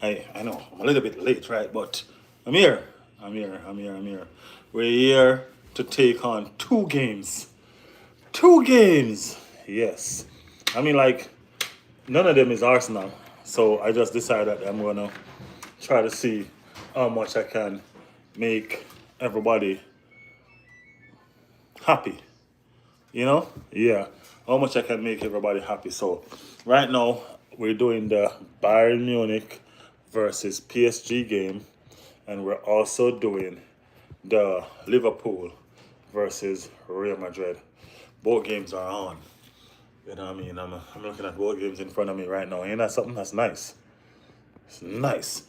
I know I'm a little bit late, right? But I'm here. I'm here. We're here to take on two games. Two games. Yes. I mean, like, none of them is Arsenal. So I just decided that I'm going to try to see how much I can make everybody happy. You know? Yeah. How much I can make everybody happy. So right now, we're doing the Bayern Munich versus PSG game. And we're also doing the Liverpool versus Real Madrid. Both games are on. You know what I mean? I'm looking at both games in front of me right now. Ain't that something that's nice? It's nice.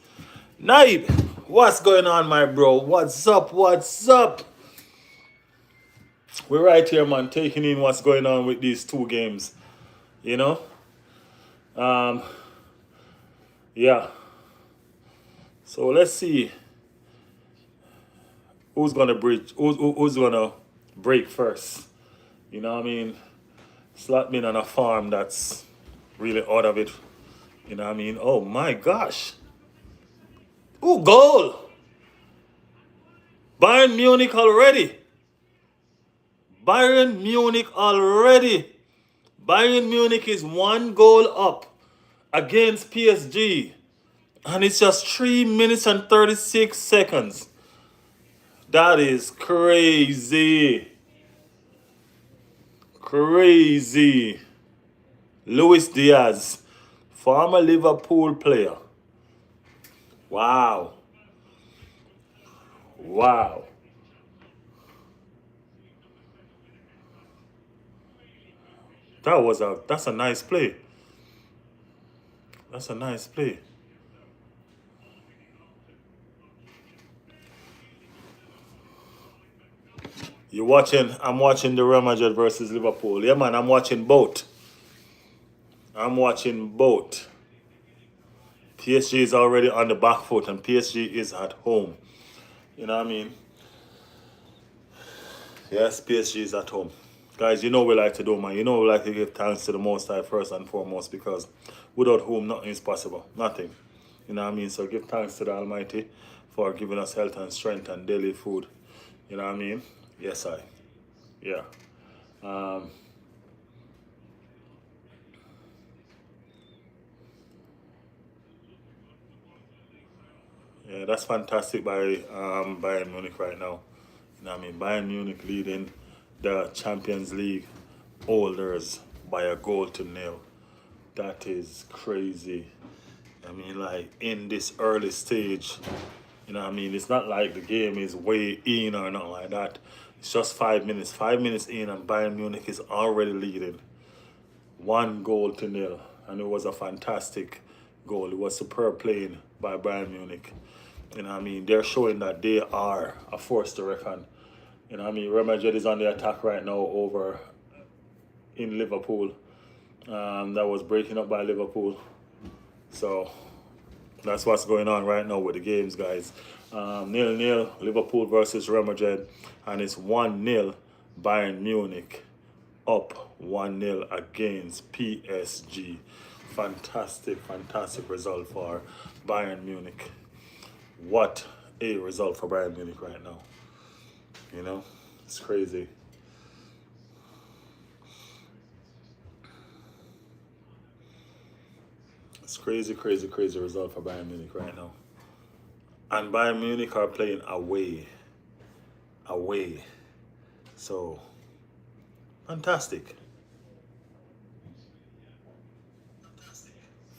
Naib, what's going on, my bro? What's up? What's up? We're right here, man, taking in what's going on with these two games. You know? Um, yeah. So let's see who's gonna bridge. Who's gonna break first? You know what I mean? Slap me on a farm that's really out of it. You know what I mean? Oh my gosh. Ooh, goal! Bayern Munich already. Bayern Munich already. Bayern Munich is one goal up against PSG. And it's just 3 minutes and 36 seconds. That is crazy. Crazy. Luis Diaz, former Liverpool player. Wow. Wow. That's a nice play. That's a nice play. I'm watching the Real Madrid versus Liverpool. Yeah man, I'm watching both. I'm watching both. PSG is already on the back foot and PSG is at home. You know what I mean? Yes, PSG is at home. Guys, you know we like to do, man. You know we like to give thanks to the Most High first and foremost because without whom nothing is possible. Nothing. You know what I mean? So give thanks to the Almighty for giving us health and strength and daily food. You know what I mean? Yes, I. Yeah. Um, yeah, that's fantastic by Bayern Munich right now. You know what I mean? Bayern Munich leading the Champions League holders by a goal to nil. That is crazy. I mean, like in this early stage, you know what I mean? It's not like the game is way in or nothing like that. It's just 5 minutes. 5 minutes in, and Bayern Munich is already leading one goal to nil. And it was a fantastic goal. It was superb playing by Bayern Munich. You know what I mean? They're showing that they are a force to reckon. You know what I mean? Real Madrid is on the attack right now over in Liverpool. That was breaking up by Liverpool. So that's what's going on right now with the games, guys. 0-0 Liverpool versus Real Madrid, and it's 1-0 Bayern Munich up 1-0 against PSG. Fantastic, fantastic result for Bayern Munich. What a result for Bayern Munich right now. You know, it's crazy. It's crazy, crazy, crazy result for Bayern Munich right now. And Bayern Munich are playing away. Away. So, fantastic.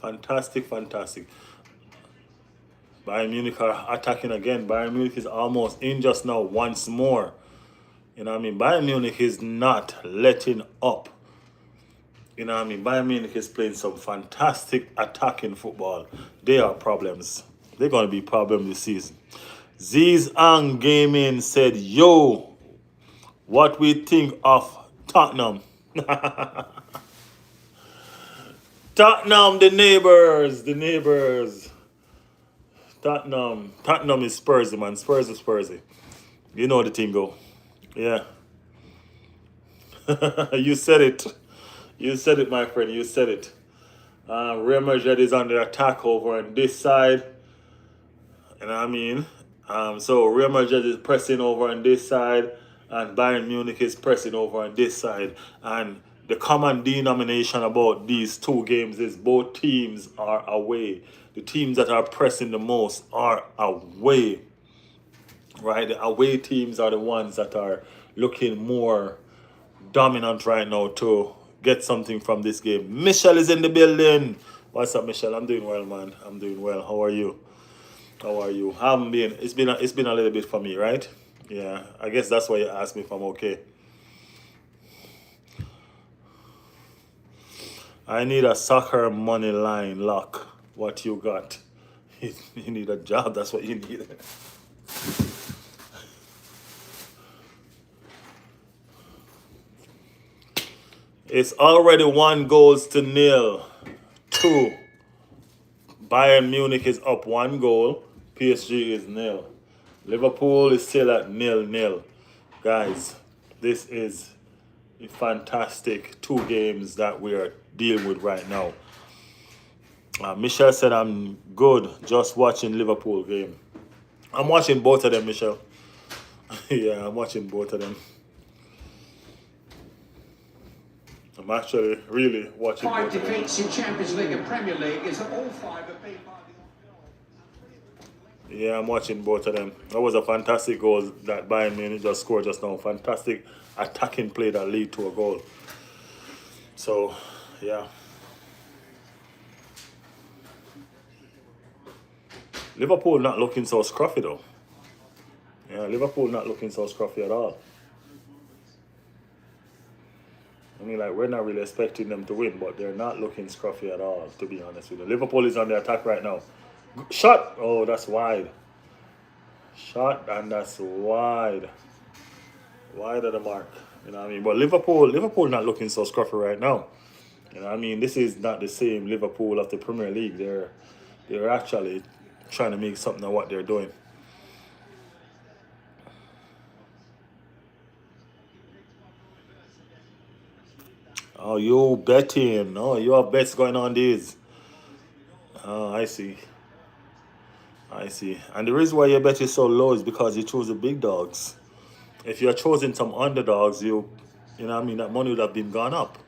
Fantastic, fantastic. Bayern Munich are attacking again. Bayern Munich is almost in just now once more. You know what I mean? Bayern Munich is not letting up. You know what I mean? Bayern Munich is playing some fantastic attacking football. They are problems. They're going to be problems this season. Ziz Ang Gaming said, yo, what we think of Tottenham? Tottenham, the neighbors, the neighbors. Tottenham is Spursy, man. Spurs is Spursy. You know the thing go. Yeah. You said it. You said it, my friend. You said it. Real Madrid is on the attack over on this side. You know what I mean? So Real Madrid is pressing over on this side, and Bayern Munich is pressing over on this side. And the common denomination about these two games is both teams are away. The teams that are pressing the most are away. Right? The away teams are the ones that are looking more dominant right now to get something from this game. Michelle is in the building. What's up, Michelle? I'm doing well, man. I'm doing well. How are you? How are you? Haven't been. It's been a little bit for me, right? Yeah. I guess that's why you asked me if I'm okay. I need a soccer money line lock. What you got? You need a job. That's what you need. It's already 1-0. 2. Bayern Munich is up 1 goal. PSG is 0. Liverpool is still at 0-0. Guys, this is a fantastic 2 games that we are dealing with right now. Michelle said I'm good just watching Liverpool game. I'm watching both of them, Michelle. Yeah, I'm watching both of them. I'm actually really watching both of them. 5 defeats in Champions League and Premier League is that all 5 have been by the... Yeah, I'm watching both of them. That was a fantastic goal that Bayern Munich just scored just now. Fantastic attacking play that lead to a goal. So, yeah. Liverpool not looking so scruffy though. Yeah, Liverpool not looking so scruffy at all. I mean, like, we're not really expecting them to win, but they're not looking scruffy at all, to be honest with you. Liverpool is on the attack right now. Shot! Oh, that's wide. Shot, and that's wide. Wide of the mark. You know what I mean? But Liverpool not looking so scruffy right now. You know what I mean? This is not the same Liverpool of the Premier League. They're actually trying to make something of what they're doing. Oh, you betting. Oh, you have bets going on these. Oh, I see. I see. And the reason why your bet is so low is because you chose the big dogs. If you're choosing some underdogs, you know what I mean, that money would have been gone up.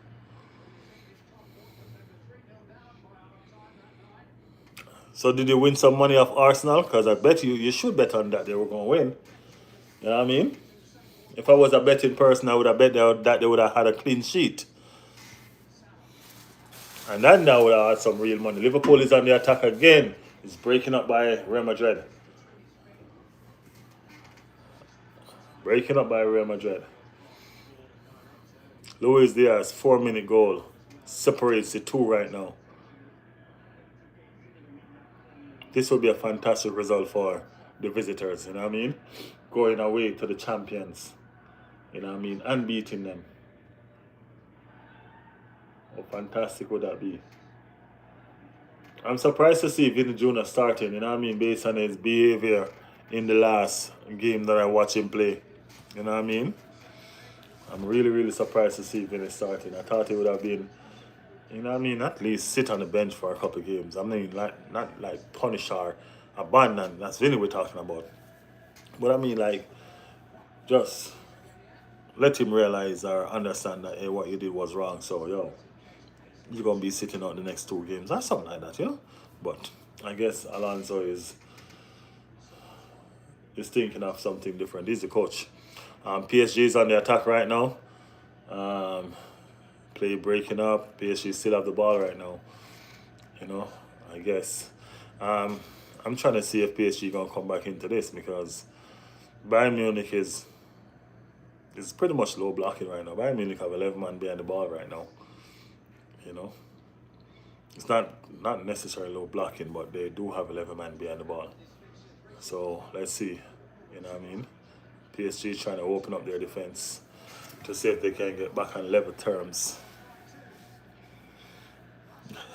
So did you win some money off Arsenal? Because I bet you should bet on that they were going to win. You know what I mean? If I was a betting person, I would have bet that they would have had a clean sheet. And then now would have had some real money. Liverpool is on the attack again. It's breaking up by Real Madrid. Breaking up by Real Madrid. Luis Diaz, 4-minute goal. Separates the two right now. This would be a fantastic result for the visitors, you know what I mean? Going away to the champions, you know what I mean? And beating them. How fantastic would that be? I'm surprised to see Vinny Jr. starting, you know what I mean? Based on his behavior in the last game that I watched him play. You know what I mean? I'm really, really surprised to see Vinny starting. I thought he would have been, you know what I mean, at least sit on the bench for a couple of games. I mean, like, not like punish or abandon. That's Vinny we're talking about. But I mean, like, just let him realize or understand that, hey, what you did was wrong. So, yo, you're going to be sitting out the next 2 games or something like that, you know? But I guess Alonso is thinking of something different. He's the coach. PSG is on the attack right now. Play breaking up. PSG still have the ball right now. You know, I guess. I'm trying to see if PSG going to come back into this because Bayern Munich is pretty much low blocking right now. Bayern Munich have 11 man behind the ball right now. You know, it's not necessarily low blocking, but they do have 11 man behind the ball. So let's see. You know what I mean? PSG trying to open up their defense to see if they can get back on level terms.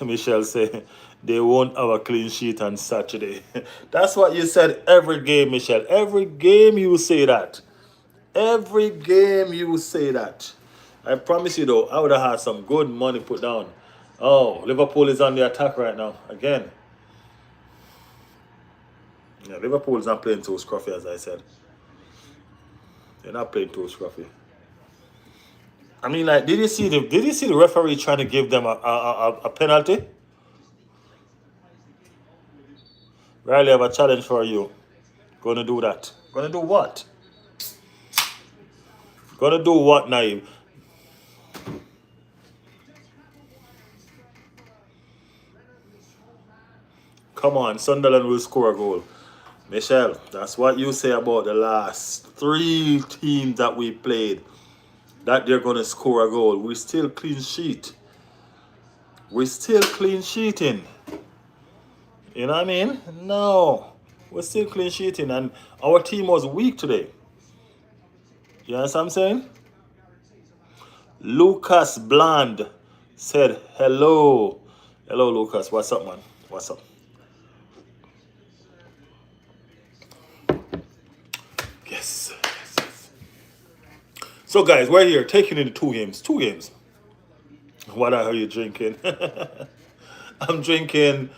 Michelle say they won't have a clean sheet on Saturday. That's what you said every game, Michelle. Every game you say that. Every game you say that. I promise you though, I would have had some good money put down Oh, Liverpool is on the attack right now again. Yeah, Liverpool is not playing too scruffy, as I said. They're not playing too scruffy. I mean, like, did you see the referee trying to give them a penalty? Riley, I have a challenge for you. Gonna do that. Gonna do what? Gonna do what, Naive? Come on, Sunderland will score a goal. Michelle, that's what you say about the last three teams that we played. That they're gonna score a goal. We still clean sheet. We're still clean sheeting. You know what I mean? No. We're still clean sheeting and our team was weak today. You know what I'm saying? Lucas Bland said hello. Hello Lucas. What's up, man? What's up? Yes. Yes, yes. So guys, we're here taking in the two games. Two games. What are you drinking? I'm drinking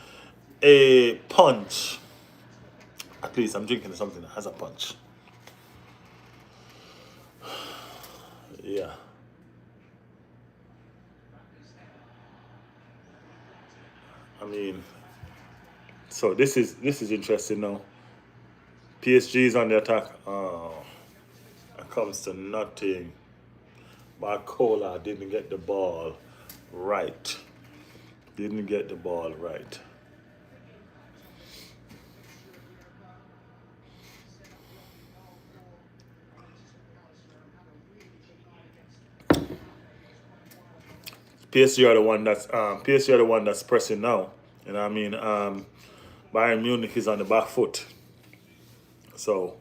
a punch. At least I'm drinking something that has a punch. Yeah. I mean, so this is interesting now. PSG is on the attack. Oh, it comes to nothing. Barcola didn't get the ball right. Didn't get the ball right. PSG are the one that's pressing now. You know what I mean? Bayern Munich is on the back foot. So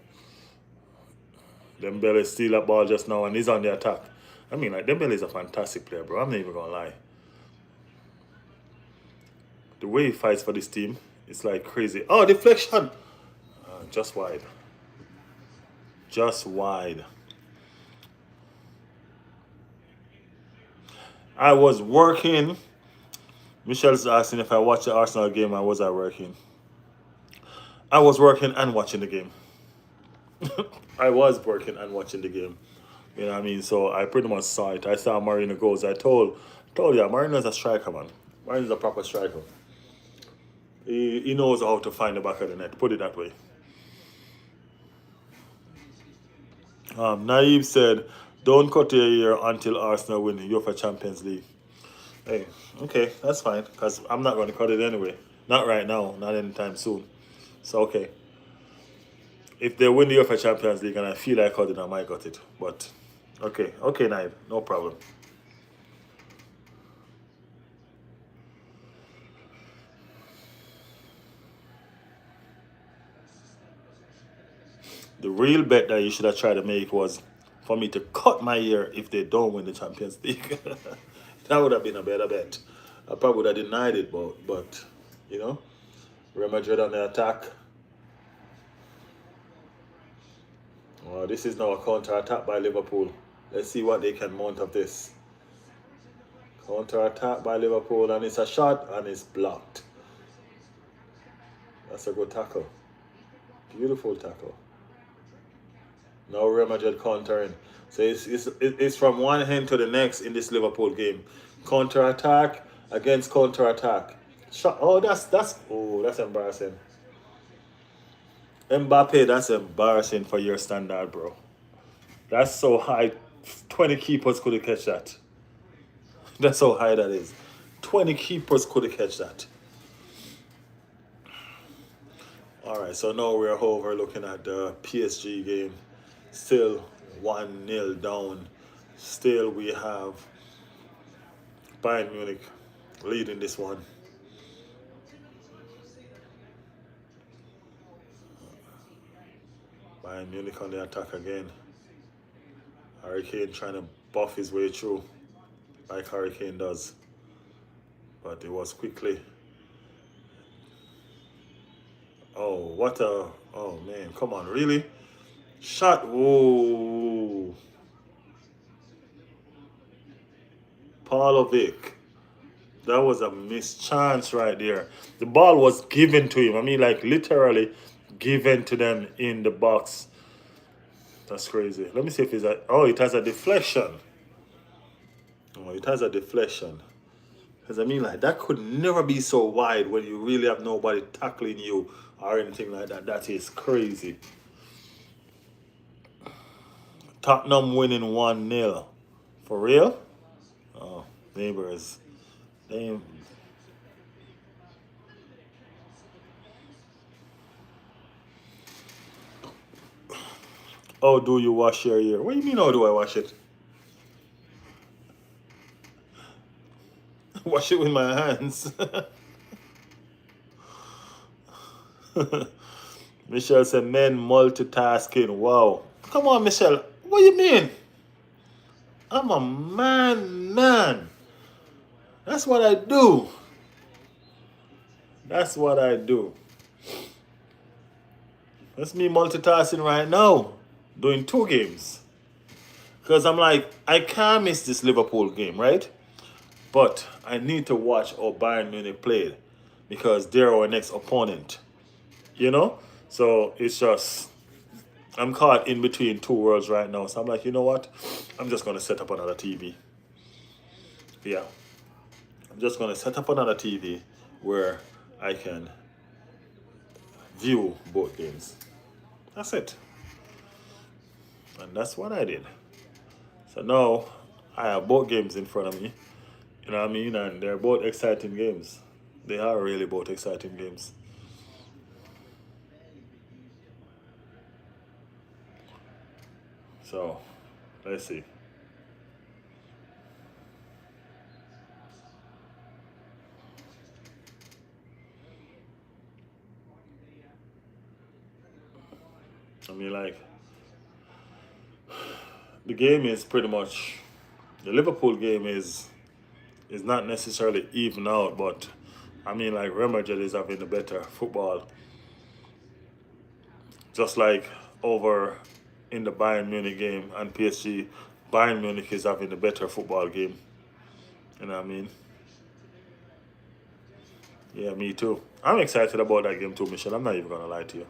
Dembele steal that ball just now and he's on the attack. I mean, like Dembele is a fantastic player, bro. I'm not even gonna lie. The way he fights for this team, it's like crazy. Oh, deflection! Just wide. Just wide. I was working. Michelle's asking if I watched the Arsenal game and was I working? I was working and watching the game. I was working and watching the game. You know what I mean? So I pretty much saw it. I saw Marino goals. I told you, Marino's a striker, man. Marino's a proper striker. He knows how to find the back of the net. Put it that way. Naib said, "Don't cut your ear until Arsenal win the UEFA Champions League." Hey, okay, that's fine. Cause I'm not going to cut it anyway. Not right now. Not anytime soon. So okay, if they win the UEFA Champions League and I feel like cutting, I might cut it. But okay, okay, Naib, no problem. The real bet that you should have tried to make was for me to cut my ear if they don't win the Champions League. That would have been a better bet. I probably would have denied it, but you know, Real Madrid on the attack. Oh, this is now a counter attack by Liverpool. Let's see what they can mount of this. Counter attack by Liverpool, and it's a shot and it's blocked. That's a good tackle. Beautiful tackle. Now Real Madrid countering. So it's from one hand to the next in this Liverpool game. Counter attack against counter attack. Shot. Oh, that's embarrassing. Mbappe, that's embarrassing for your standard, bro. That's so high. 20 keepers could have catch that. That's how high that is. 20 keepers could have catch that. All right, so now we're over looking at the PSG game. Still 1-0 down. Still we have Bayern Munich leading this one. Bayern Munich on the attack again. Hurricane trying to buff his way through like Hurricane does. But it was quickly. Oh, what a. Oh, man. Come on. Really? Shot. Whoa. Paulovic. That was a missed chance right there. The ball was given to him. I mean, like literally given to them in the box. That's crazy. Let me see if it's a. Oh, it has a deflection. Oh, it has a deflection. Because I mean, like that could never be so wide when you really have nobody tackling you or anything like that. That is crazy. Tottenham winning 1-0. For real? Oh, neighbors. They, how do you wash your hair? What do you mean, how do I wash it? Wash it with my hands. Michelle said, men multitasking. Wow. Come on, Michelle. What do you mean? I'm a man. That's what I do. That's what I do. That's me multitasking right now, doing two games. Because I'm like, I can't miss this Liverpool game, right? But I need to watch how Bayern Munich played because they're our next opponent. You know? So it's just, I'm caught in between two worlds right now. So I'm like, you know what? I'm just going to set up another TV. Yeah. I'm just going to set up another TV where I can view both games. That's it. And that's what I did. So now I have both games in front of me. You know what I mean? And they're both exciting games. They are really both exciting games. So let's see. I mean, like, the game is pretty much, the Liverpool game is not necessarily even out, but I mean, like, Real Madrid is having the better football. Just like over in the Bayern Munich game and PSG, Bayern Munich is having the better football game. You know what I mean? Yeah, me too. I'm excited about that game too, Michelle. I'm not even gonna lie to you.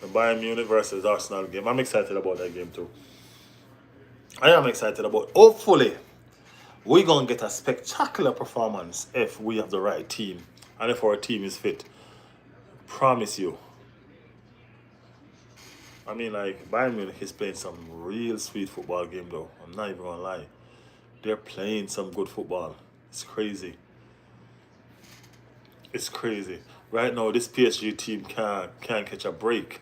The Bayern Munich versus Arsenal game. I'm excited about that game too. I am excited about. Hopefully, we're gonna get a spectacular performance if we have the right team and if our team is fit. Promise you. I mean, like Bayern Munich is playing some real sweet football game though. I'm not even gonna lie. They're playing some good football. It's crazy. It's crazy. Right now, this PSG team can't catch a break.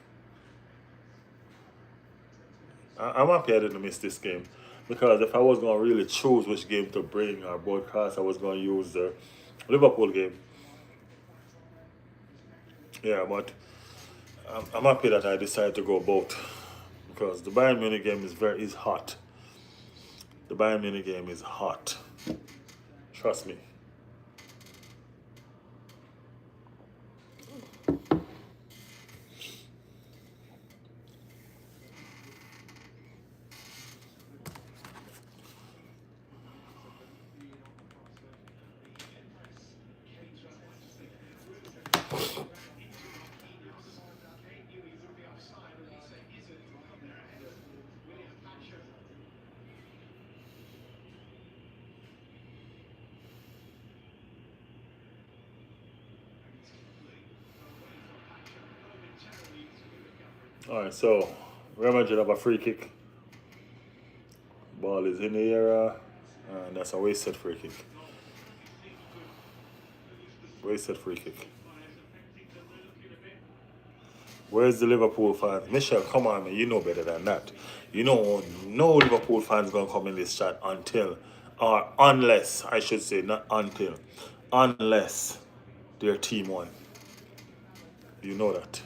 I'm happy I didn't miss this game because if I was gonna really choose which game to bring or broadcast, I was gonna use the Liverpool game. Yeah, but I'm happy that I decided to go both because the Bayern Munich game is hot. The Bayern Munich game is hot. Trust me. All right, so Real Madrid have a free kick. Ball is in the area, and that's a wasted free kick. Wasted free kick. Where's the Liverpool fan? Michelle, come on, man. You know better than that. You know, no Liverpool fans gonna come in this chat until, or unless, I should say, not until, unless their team won. You know that.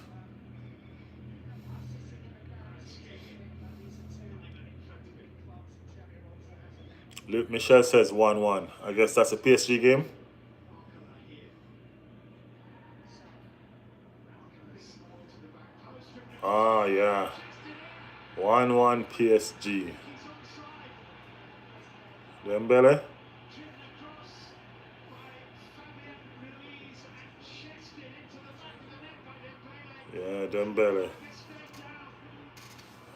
Michelle says 1-1. I guess that's a PSG game. Ah, yeah. 1-1 PSG. Dembele. Yeah, Dembele.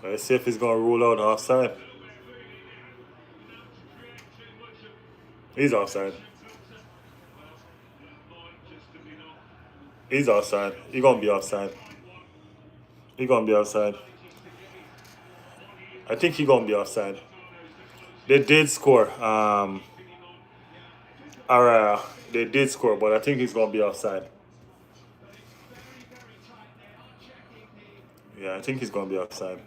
Let's see if he's gonna rule out offside. He's offside. He's offside. He gonna be offside. He gonna be offside. I think he gonna be offside. They did score. Araya. They did score, but I think he's gonna be offside. Yeah, I think he's gonna be offside.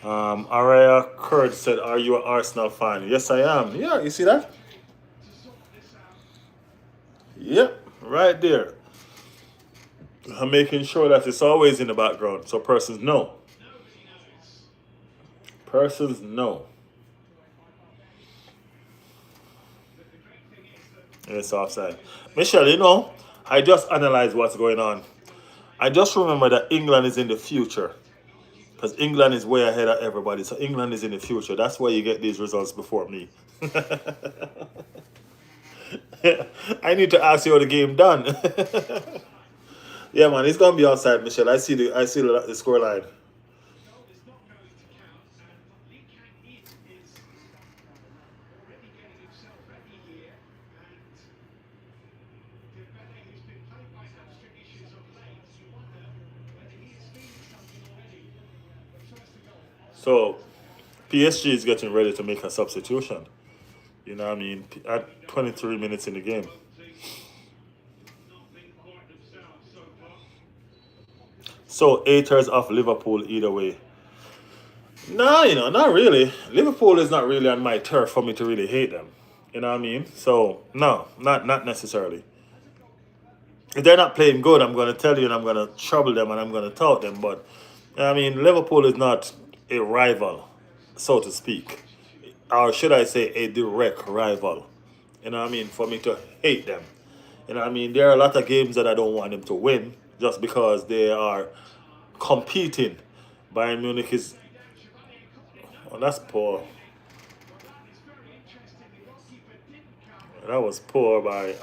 Araya Kurd said, "Are you an Arsenal fan?" Yes, I am. Yeah, you see that? Yep, right there. I'm making sure that it's always in the background so persons know. Persons know. It's offside. Michelle, I just analyzed what's going on. I just remember that England is in the future. Because England is way ahead of everybody. So England is in the future. That's why you get these results before me. I need to ask you how the game done. Yeah, man, it's gonna be outside, Michelle. I see the score line. So PSG is getting ready to make a substitution. You know what I mean? At 23 minutes in the game. So haters of Liverpool either way. No, not really. Liverpool is not really on my turf for me to really hate them. You know what I mean? So no, not necessarily. If they're not playing good, I'm going to tell you and I'm going to trouble them and I'm going to tout them. But I mean, Liverpool is not a rival, so to speak, or should I say, a direct rival. You know what I mean? For me to hate them. You know what I mean? There are a lot of games that I don't want them to win just because they are competing. Bayern Munich is. Oh, that's poor. That was poor by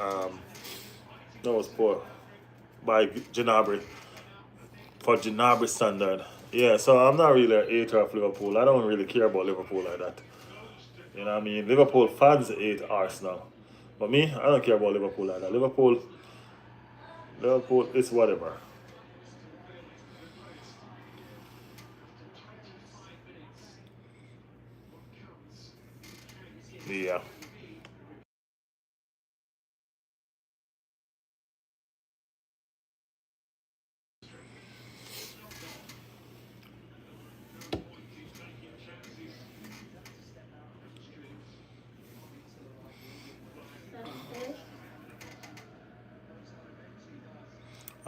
that was poor by Gnabry for Gnabry standard. Yeah, so I'm not really a hater of Liverpool. I don't really care about Liverpool like that. You know what I mean? Liverpool fans hate Arsenal. But me, I don't care about Liverpool like that. Liverpool is whatever. Yeah.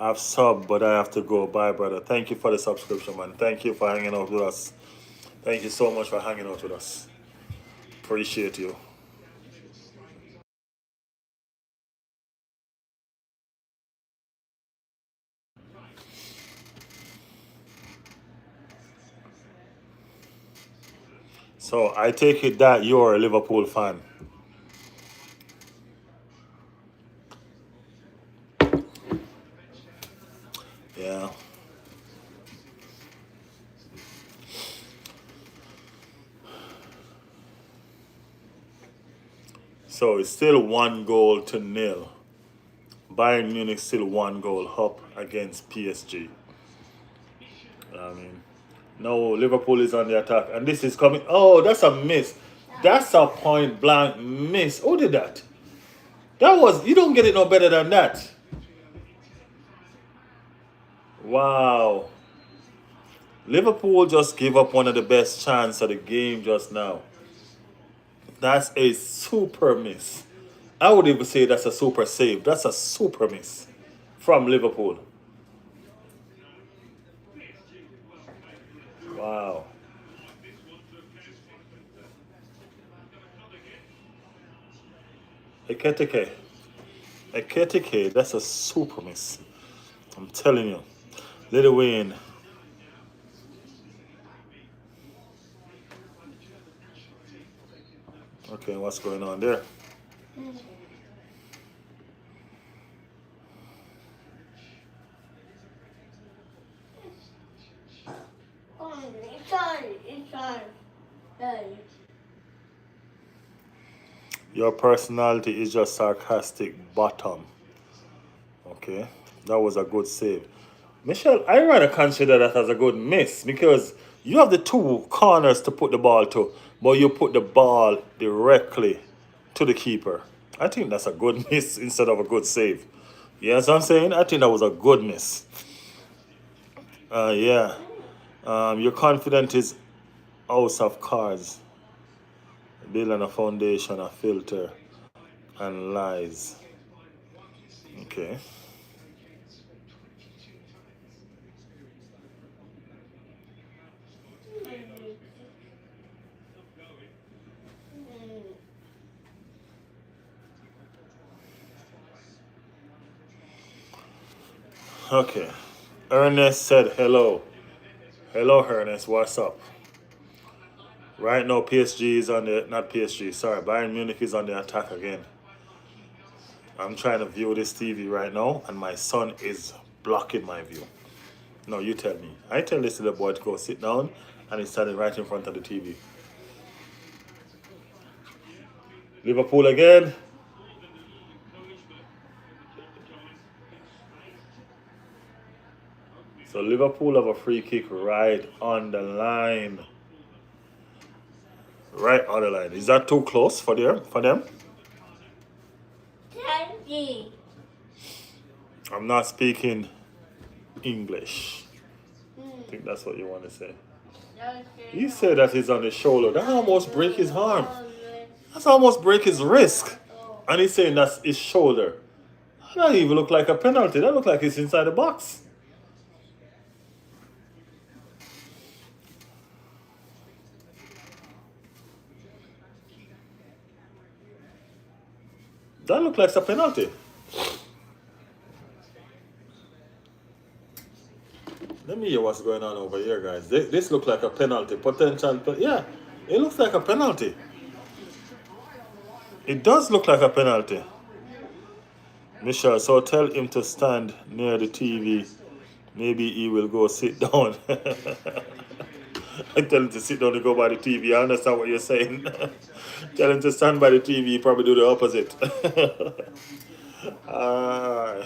I've subbed, but I have to go. Bye, brother. Thank you for the subscription, man. Thank you for hanging out with us. Thank you so much for hanging out with us. Appreciate you. So I take it that you're a Liverpool fan. Yeah. So it's still 1-0. Bayern Munich still 1 goal up against PSG. I mean, no, Liverpool is on the attack, and this is coming. Oh, that's a miss. That's a point blank miss. Who did that? That was. You don't get it no better than that. Wow. Liverpool just gave up one of the best chances of the game just now. That's a super miss. I would even say that's a super save. That's a super miss from Liverpool. Wow. Eketike. Eketike, that's a super miss. I'm telling you. Little Wayne. Okay, what's going on there? Your personality is just sarcastic bottom. Okay, that was a good save. Michelle, I rather consider that as a good miss because you have the two corners to put the ball to, but you put the ball directly to the keeper. I think that's a good miss instead of a good save. Yes, I'm saying I think that was a good miss. Yeah. Your confidence is house of cards, building a foundation, a filter, and lies. Okay. Okay. Ernest said hello. Hello, Ernest. What's up? Right now, PSG is on the not PSG. Sorry, Bayern Munich is on the attack again. I'm trying to view this TV right now, and my son is blocking my view. No, you tell me. I tell this little boy to go sit down, and he's standing right in front of the TV. Liverpool again. So Liverpool have a free kick right on the line. Right on the line. Is that too close for them? I'm not speaking English. I think that's what you want to say. You said that he's on his shoulder. That almost break his arm. That's almost break his wrist. And he's saying that's his shoulder. That doesn't even look like a penalty. That look like it's inside the box. That look like a penalty. Let me hear what's going on over here, guys. This look like a penalty. Potential. Yeah, it looks like a penalty. It does look like a penalty. Michelle, so tell him to stand near the TV. Maybe he will go sit down. I tell him to sit down and go by the TV. I understand what you're saying. Tell him to stand by the TV. He probably do the opposite. uh,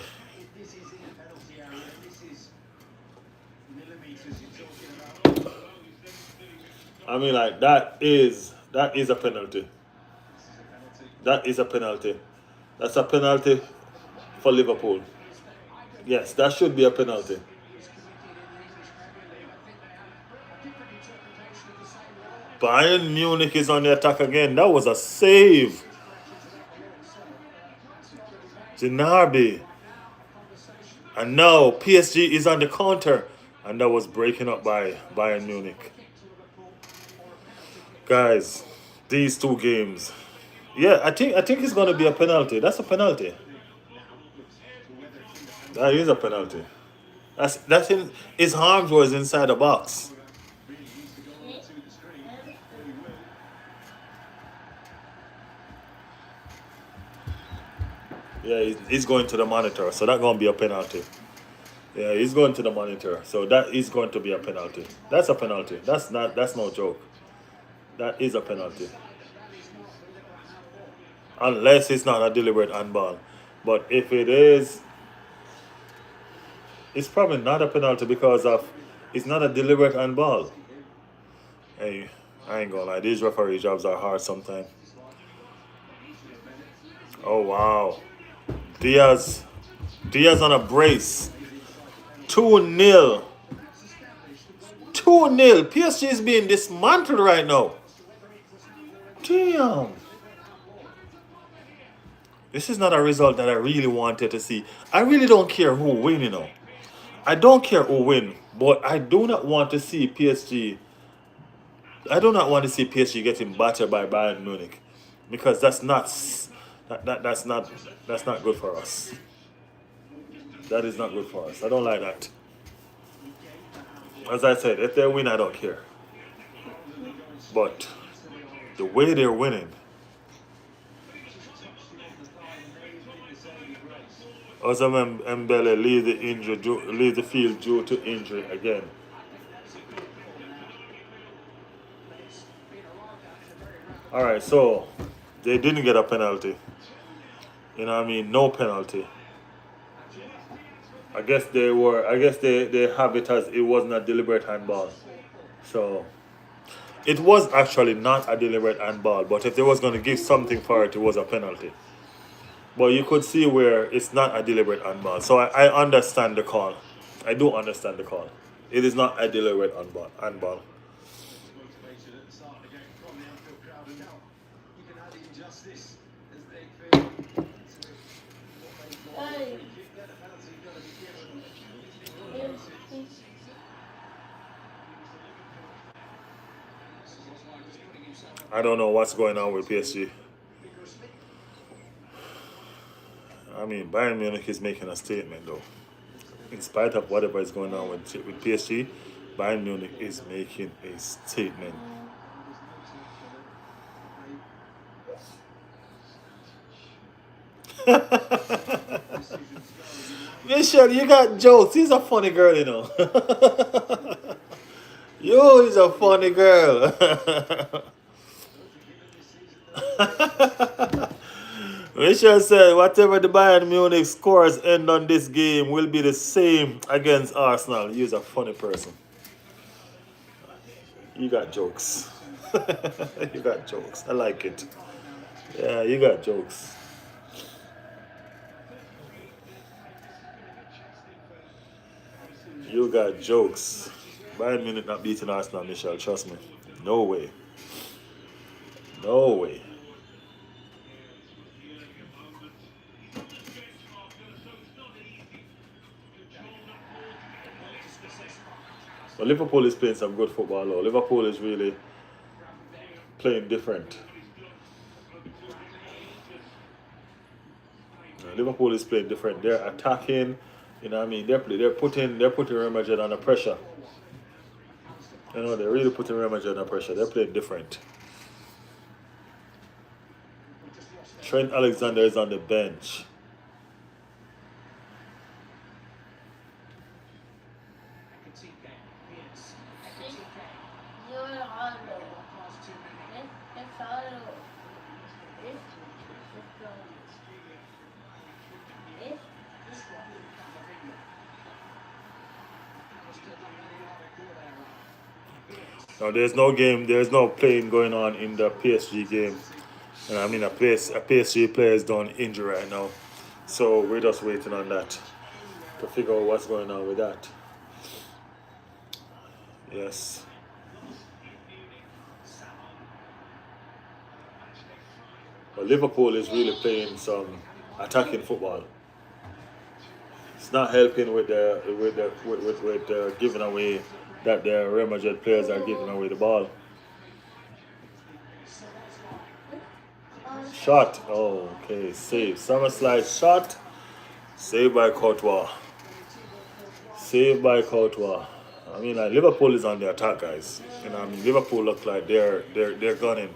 I mean, like that is a penalty. That is a penalty. That's a penalty for Liverpool. Yes, that should be a penalty. Bayern Munich is on the attack again. That was a save. Gnabry. And now PSG is on the counter. And that was breaking up by Bayern Munich. Guys, these two games. Yeah, I think it's gonna be a penalty. That's a penalty. That is a penalty. That's in his arms was inside the box. Yeah, he's going to the monitor, so that's gonna be a penalty. Yeah, he's going to the monitor, so that is going to be a penalty. That's a penalty. That's no joke. That is a penalty. Unless it's not a deliberate handball. But if it is, it's probably not a penalty because of it's not a deliberate handball. Hey, I ain't gonna lie, these referee jobs are hard sometimes. Oh wow. Diaz on a brace. 2-0. 2-0. PSG is being dismantled right now. Damn. This is not a result that I really wanted to see. I really don't care who win, you know. I don't care who win, but I do not want to see PSG. I do not want to see PSG getting battered by Bayern Munich, because that's not that's not good for us. That is not good for us. I don't like that. As I said, if they win, I don't care. But the way they're winning. Osama Mbele leave the field due to injury again. All right, so they didn't get a penalty. You know what I mean? No penalty. I guess they have it as it wasn't a deliberate handball. So it was actually not a deliberate handball, but if they was going to give something for it, it was a penalty. But you could see where it's not a deliberate handball. So I understand the call. I do understand the call. It is not a deliberate handball. I don't know what's going on with PSG. I mean, Bayern Munich is making a statement, though. In spite of whatever is going on with PSG, Bayern Munich is making a statement. Michelle, you got jokes. He's a funny girl, you know. You is a funny girl. Michelle said, whatever the Bayern Munich scores end on this game will be the same against Arsenal. You're a funny person. You got jokes. You got jokes. I like it. Yeah, you got jokes. You got jokes. Bayern Munich not beating Arsenal, Michelle. Trust me. No way. No way. But Liverpool is playing some good football, though. Liverpool is really playing different. Liverpool is playing different. They're attacking. You know what I mean? They're putting Real Madrid under pressure. You know, they're really putting Real Madrid under pressure. They're playing different. Trent Alexander is on the bench. No, there's no game, there's no playing going on in the PSG game. And I mean, a PSG player is down injury right now. So we're just waiting on that to figure out what's going on with that. Yes. But Liverpool is really playing some attacking football. It's not helping with the giving away that the Real Madrid players are giving away the ball. Shot. Oh, okay. Save. Summer slide shot. Saved by Courtois. Saved by Courtois. I mean, like, Liverpool is on the attack, guys. You know, I mean, Liverpool look like they're gunning.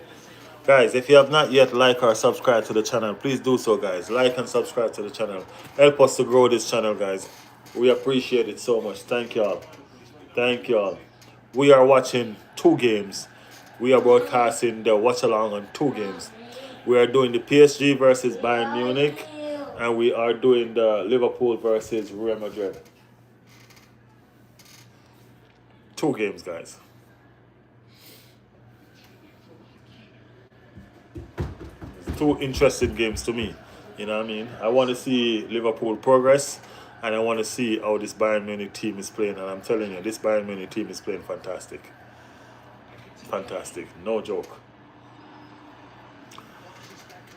Guys, if you have not yet liked or subscribed to the channel, please do so, guys. Like and subscribe to the channel. Help us to grow this channel, guys. We appreciate it so much. Thank y'all. Thank y'all. We are watching 2 games. We are broadcasting the watch along on 2 games. We are doing the PSG versus Bayern Munich, and we are doing the Liverpool versus Real Madrid. 2 games, guys. It's 2 interesting games to me. You know what I mean? I want to see Liverpool progress, and I want to see how this Bayern Munich team is playing. And I'm telling you, this Bayern Munich team is playing fantastic. Fantastic. No joke.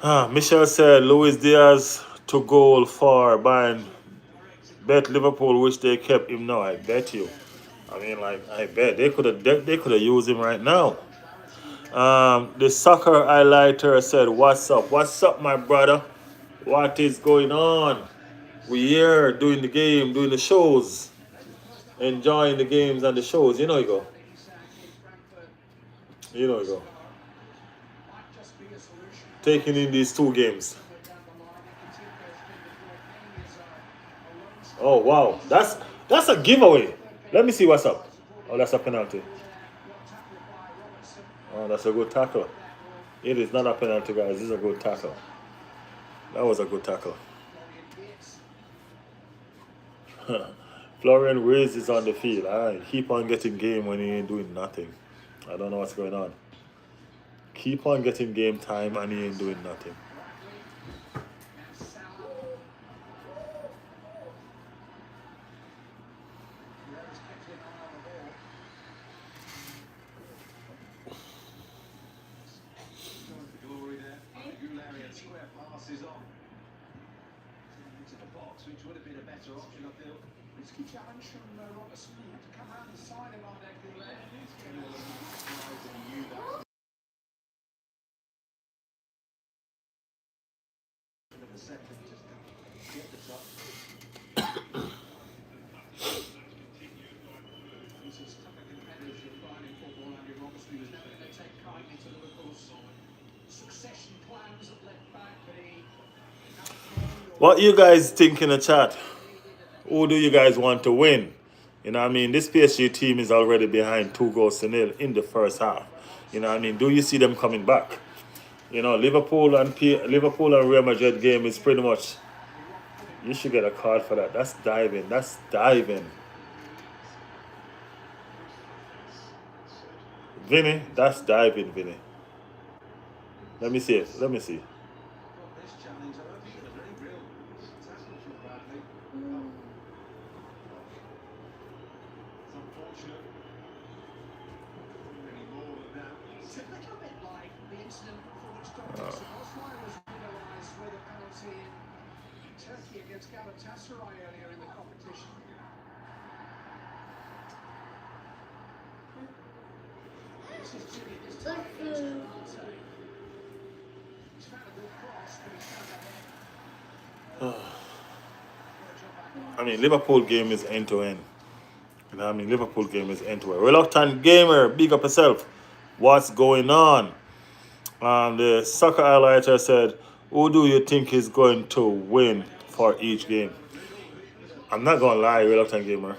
Michelle said Luis Diaz to goal for Bayern. Bet Liverpool wish they kept him now. I bet you. I mean, like, I bet they could have used him right now. The soccer highlighter said, "What's up? What's up, my brother? What is going on? We here doing the game, doing the shows, enjoying the games and the shows. You know you go. You know you go. Taking in these 2 games. Oh wow, that's a giveaway. Let me see what's up. Oh, that's a penalty. Oh, that's a good tackle. It is not a penalty, guys. This is a good tackle. That was a good tackle. Florian Wirtz is on the field. I keep on getting game when he ain't doing nothing. I don't know what's going on. Keep on getting game time and he ain't doing nothing. What you guys think in the chat? Who do you guys want to win? You know what I mean? This PSG team is already behind 2 goals to nil in the first half. You know what I mean? Do you see them coming back? You know, Liverpool and Real Madrid game is pretty much. You should get a card for that. That's diving. That's diving. Vinny, that's diving, Vinny. Let me see it. Let me see. I mean, Liverpool game is end to end. You know what I mean? Liverpool game is end to end. Reluctant gamer, big up yourself. What's going on? The soccer highlighter said, "Who do you think is going to win for each game?" I'm not gonna lie, reluctant gamer.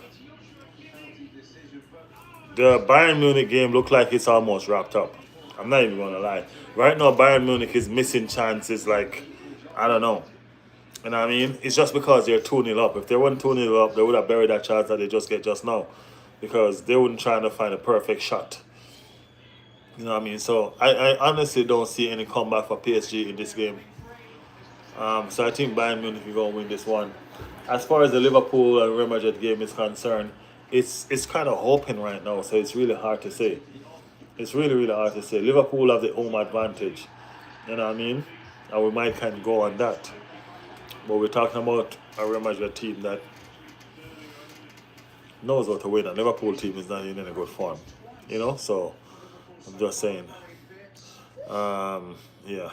The Bayern Munich game looked like it's almost wrapped up. I'm not even gonna lie. Right now, Bayern Munich is missing chances. Like, I don't know. You know what I mean? It's just because they're 2-0 up. If they weren't 2-0 up, they would have buried that chance that they just get just now. Because they wouldn't try to find a perfect shot. You know what I mean? So I honestly don't see any comeback for PSG in this game. So I think Bayern Munich is going to win this one. As far as the Liverpool and Real Madrid game is concerned, it's kind of hoping right now. So it's really hard to say. It's really, really hard to say. Liverpool have the home advantage. You know what I mean? And we might kind of go on that. But we're talking about a Real Madrid team that knows how to win. A Liverpool team is not in any good form. You know? So I'm just saying. Yeah.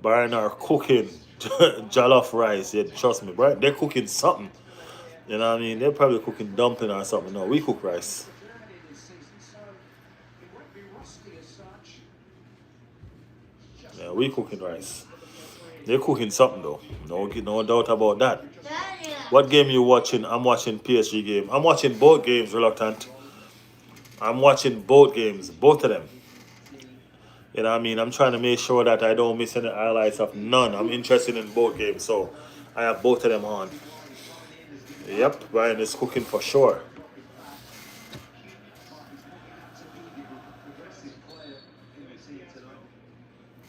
Bayern are cooking jollof rice. Yeah, trust me, Bayern, they're cooking something. You know what I mean? They're probably cooking dumpling or something. No, we cook rice. Yeah, we cooking rice. They're cooking something though. No doubt about that. What game you watching? I'm watching PSG game. I'm watching both games, reluctant. I'm watching both games, both of them. You know what I mean? I'm trying to make sure that I don't miss any highlights of none. I'm interested in both games, so I have both of them on. Yep, Brian is cooking for sure.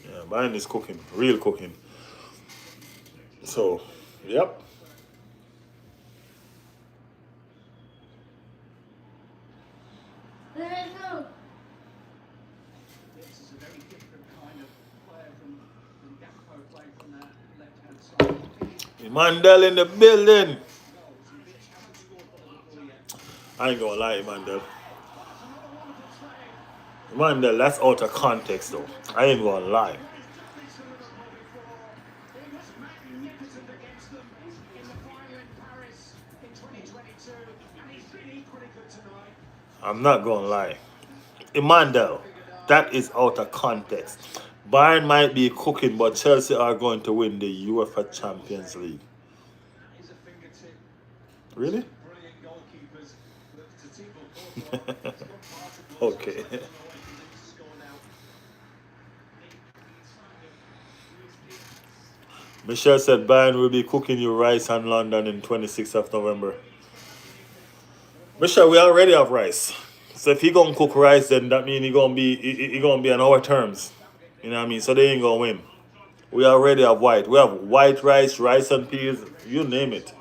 Yeah, Brian is cooking, real cooking. So, yep. Mandel in the building. I ain't gonna lie, Mandel. Mandel, that's out of context though. I ain't gonna lie. I'm not gonna lie. Emmanuel, that is out of context. Bayern might be cooking, but Chelsea are going to win the UEFA Champions League. Really? Okay. Michelle said Bayern will be cooking you rice in London in 26th of November. Michelle, we already have rice. So if he gonna cook rice, then that means he gonna be on our terms. You know what I mean? So they ain't gonna win. We already have white. We have white rice, rice and peas, you name it.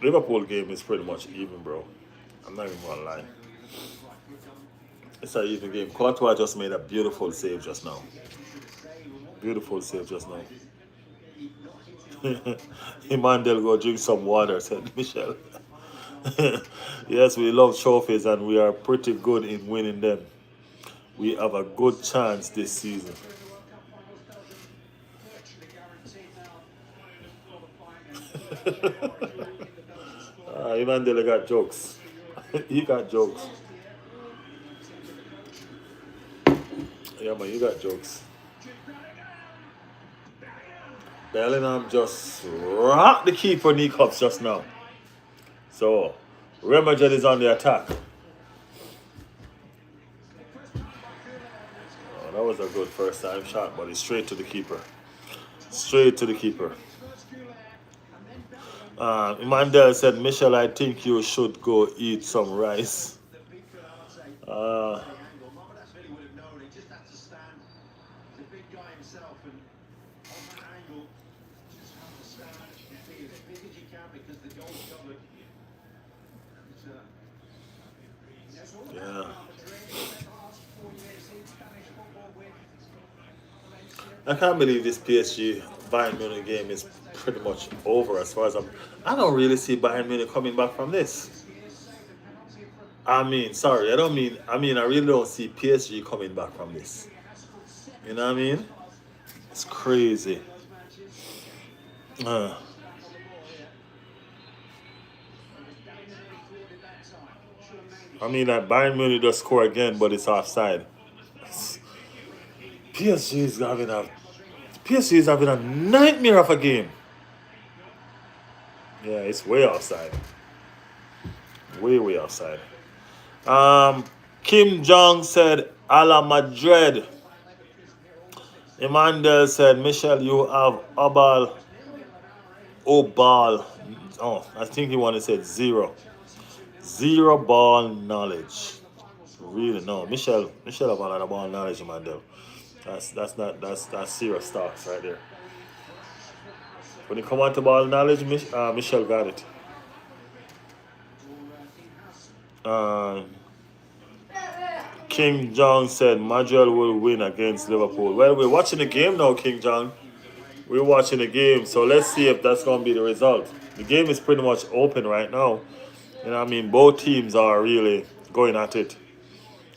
Liverpool game is pretty much even, bro. I'm not even gonna lie. It's an even game. Courtois just made a beautiful save just now. Beautiful save just now. Emmanuel go drink some water, said Michelle. Yes, we love trophies and we are pretty good in winning them. We have a good chance this season. Emmanuel got jokes. He got jokes. Yeah, man, you got jokes. Bellingham just rocked the keeper kneecaps just now. So, Real Madrid is on the attack. Oh, that was a good first time shot, but it's straight to the keeper. Straight to the keeper. Emmanuel said, Michelle, I think you should go eat some rice. Uh, yeah. I can't believe this PSG Bayern Munich game is pretty much over as far as I'm. I don't really see Bayern Munich coming back from this. I mean, sorry, I don't mean. I mean, I really don't see PSG coming back from this. You know what I mean? It's crazy. Uh, I mean, that Bayern Munich does score again, but it's offside. PSG is having a PSG is having a nightmare of a game. Yeah, it's way outside. Way, way outside. Kim Jong said, "A la Madrid." Emmanuel said, Michelle, you have Obal. Oh, I think he wanted to say zero. Zero ball knowledge. Really, no. Michelle have a lot of ball knowledge, Emmanuel. That's serious stocks right there. When it come on to ball knowledge, Michelle got it. Uh, King John said Madrid will win against Liverpool. Well, we're watching the game now, King John. We're watching the game, so let's see if that's going to be the result. The game is pretty much open right now. You know what I mean? Both teams are really going at it.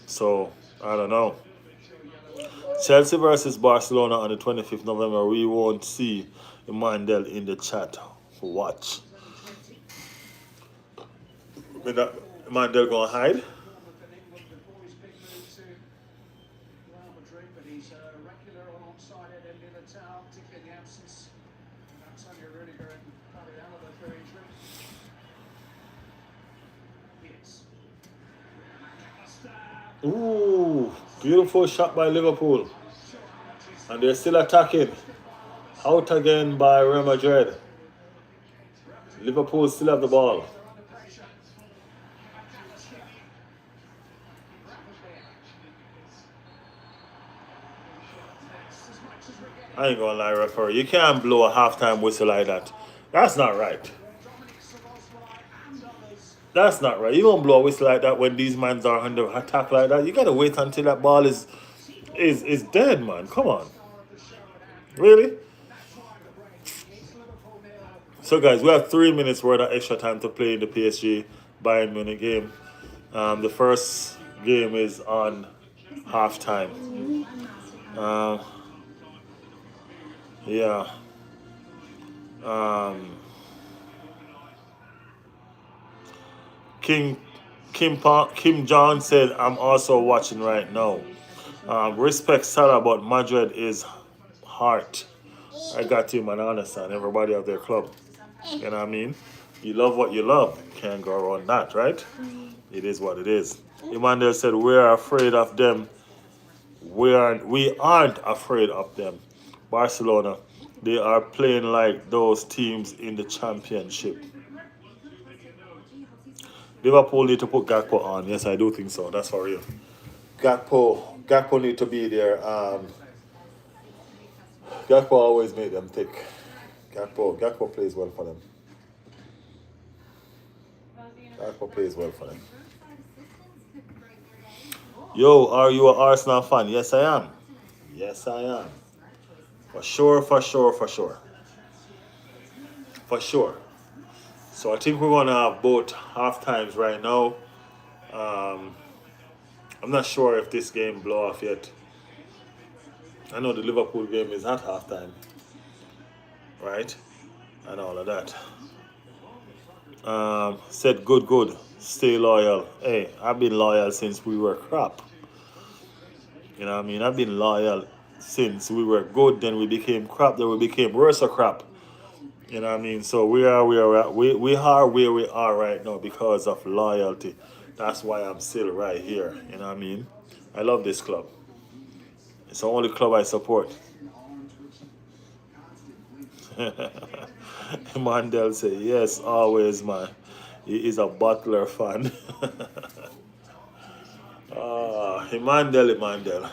So, I don't know. Chelsea versus Barcelona on the 25th November. We won't see Emmanuel in the chat. Watch. Emmanuel going to hide? Ooh, beautiful shot by Liverpool. And they're still attacking. Out again by Real Madrid. Liverpool still have the ball. I ain't gonna lie, referee. You can't blow a halftime whistle like that. That's not right. That's not right. You don't blow a whistle like that when these mans are under attack like that. You gotta wait until that ball is dead, man. Come on. Really? So guys, we have 3 minutes worth of extra time to play in the PSG Bayern Munich game. The first game is on halftime. Yeah. King Kim John said, I'm also watching right now. Respect Salah, but Madrid is heart. I got you, man. I understand. Everybody have their club. You know what I mean? You love what you love. Can't go around that, right? It is what it is. Emmanuel said, "We are afraid of them. We aren't afraid of them. Barcelona, they are playing like those teams in the championship. Liverpool need to put Gakpo on. Yes, I do think so. That's for real. Gakpo need to be there. Gakpo always make them thick. Gakpo plays well for them. Gakpo plays well for them. Yo, are you an Arsenal fan? Yes, I am. Yes, I am. For sure, for sure, for sure. For sure. So I think we're gonna have both half times right now. Um, I'm not sure if this game blow off yet. I know the Liverpool game is at halftime, right? And all of that. Said good. Stay loyal. Hey, I've been loyal since we were crap. You know what I mean? I've been loyal since we were good, then we became crap, then we became worse of crap. You know what I mean? So we are where we are right now because of loyalty. That's why I'm still right here. You know what I mean? I love this club. It's the only club I support. Mandel say yes, always, man. He is a Butler fan. Emmanuel.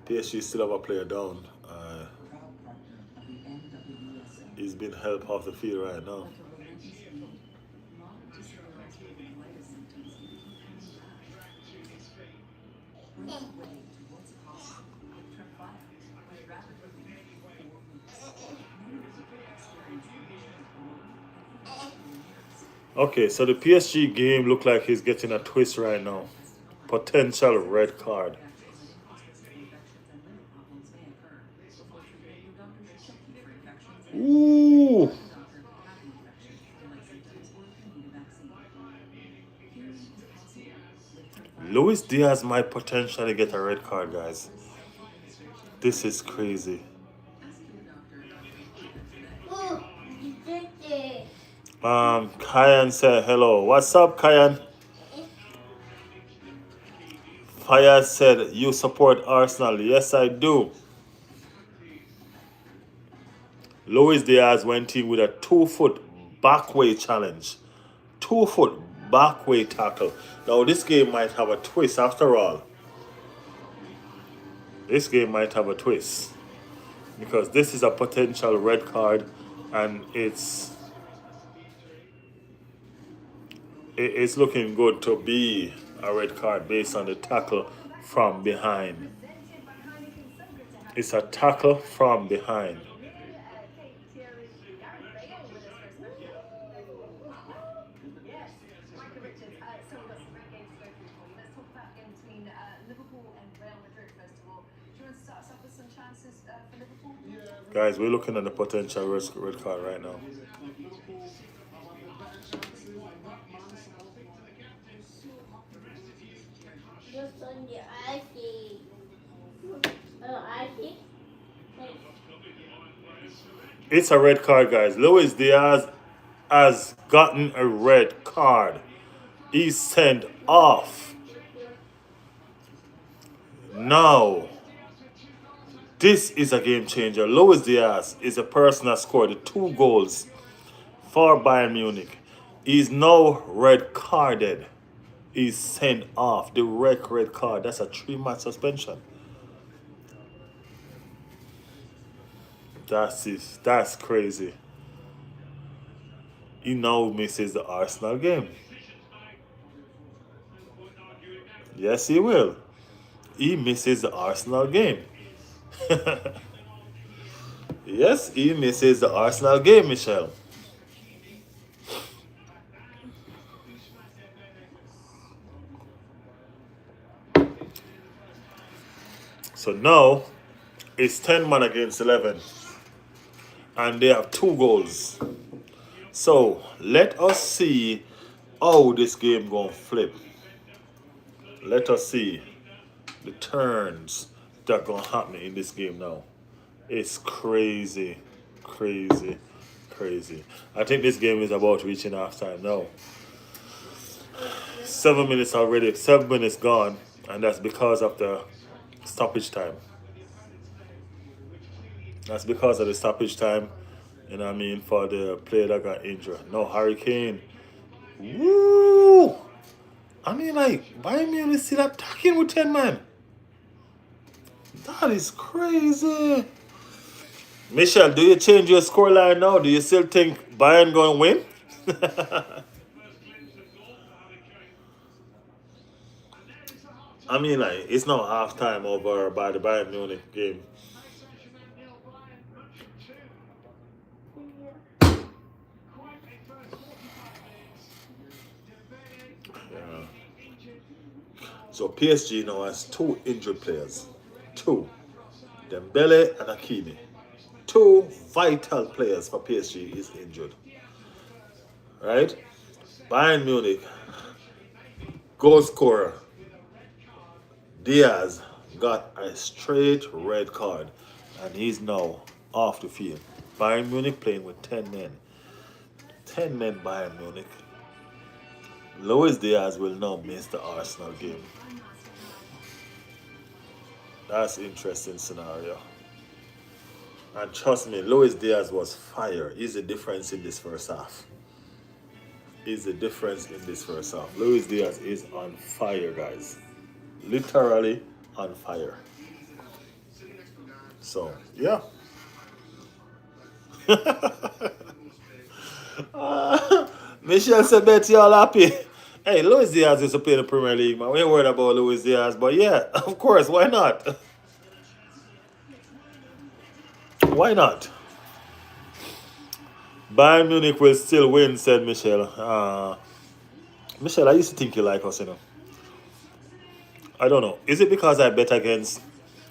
PSG still have a player down. He's been helped off the field right now. Okay, so the PSG game look like he's getting a twist right now. Potential red card. Ooh. Luis Diaz might potentially get a red card, guys. This is crazy. Kyan said hello. What's up, Kyan? Fire said you support Arsenal. Yes, I do. Luis Diaz went in with a 2-foot backway challenge. 2-foot backway tackle. Now this game might have a twist after all. This game might have a twist. Because this is a potential red card and it's looking good to be a red card based on the tackle from behind. It's a tackle from behind. Guys, we're looking at the potential red card right now. It's a red card, guys. Luis Diaz has gotten a red card. He's sent off. Now, this is a game changer. Luis Diaz is a person that scored the 2 goals for Bayern Munich. He's now red carded. He's sent off. The red card. That's a 3-match suspension. That's crazy. He now misses the Arsenal game. Yes, he will. He misses the Arsenal game. Yes, he misses the Arsenal game, Michelle. So now it's 10 man against 11. And they have 2 goals. So let us see Oh, this game gonna flip. Let us see the turns that gonna happen in this game now. It's crazy, crazy, crazy. I think this game is about reaching halftime now. 7 minutes already. 7 minutes gone, and that's because of the stoppage time. That's because of the stoppage time. You know what I mean? For the player that got injured. No, Hurricane. Woo! I mean, like, Bayern Munich still attacking with 10 man. That is crazy. Michelle, do you change your scoreline now? Do you still think Bayern going to win? I mean, like, it's not halftime over by the Bayern Munich game. Yeah. So PSG now has two injured players. Two. Dembele and Hakimi. Two vital players for PSG is injured. Right? Bayern Munich, goal scorer Diaz got a straight red card and he's now off the field. Bayern Munich playing with 10 men. 10 men Bayern Munich. Luis Diaz will now miss the Arsenal game. That's interesting scenario. And trust me, Luis Diaz was fire. He's the difference in this first half. He's the difference in this first half. Luis Diaz is on fire, guys. Literally on fire. So, yeah. Michelle said, bet you all happy. Hey, Luis Diaz used to play in the Premier League, man. We ain't worried about Luis Diaz, but yeah, of course, why not? Why not? Bayern Munich will still win, said Michelle. Michelle, I used to think you like us, you know. I don't know. Is it because I bet against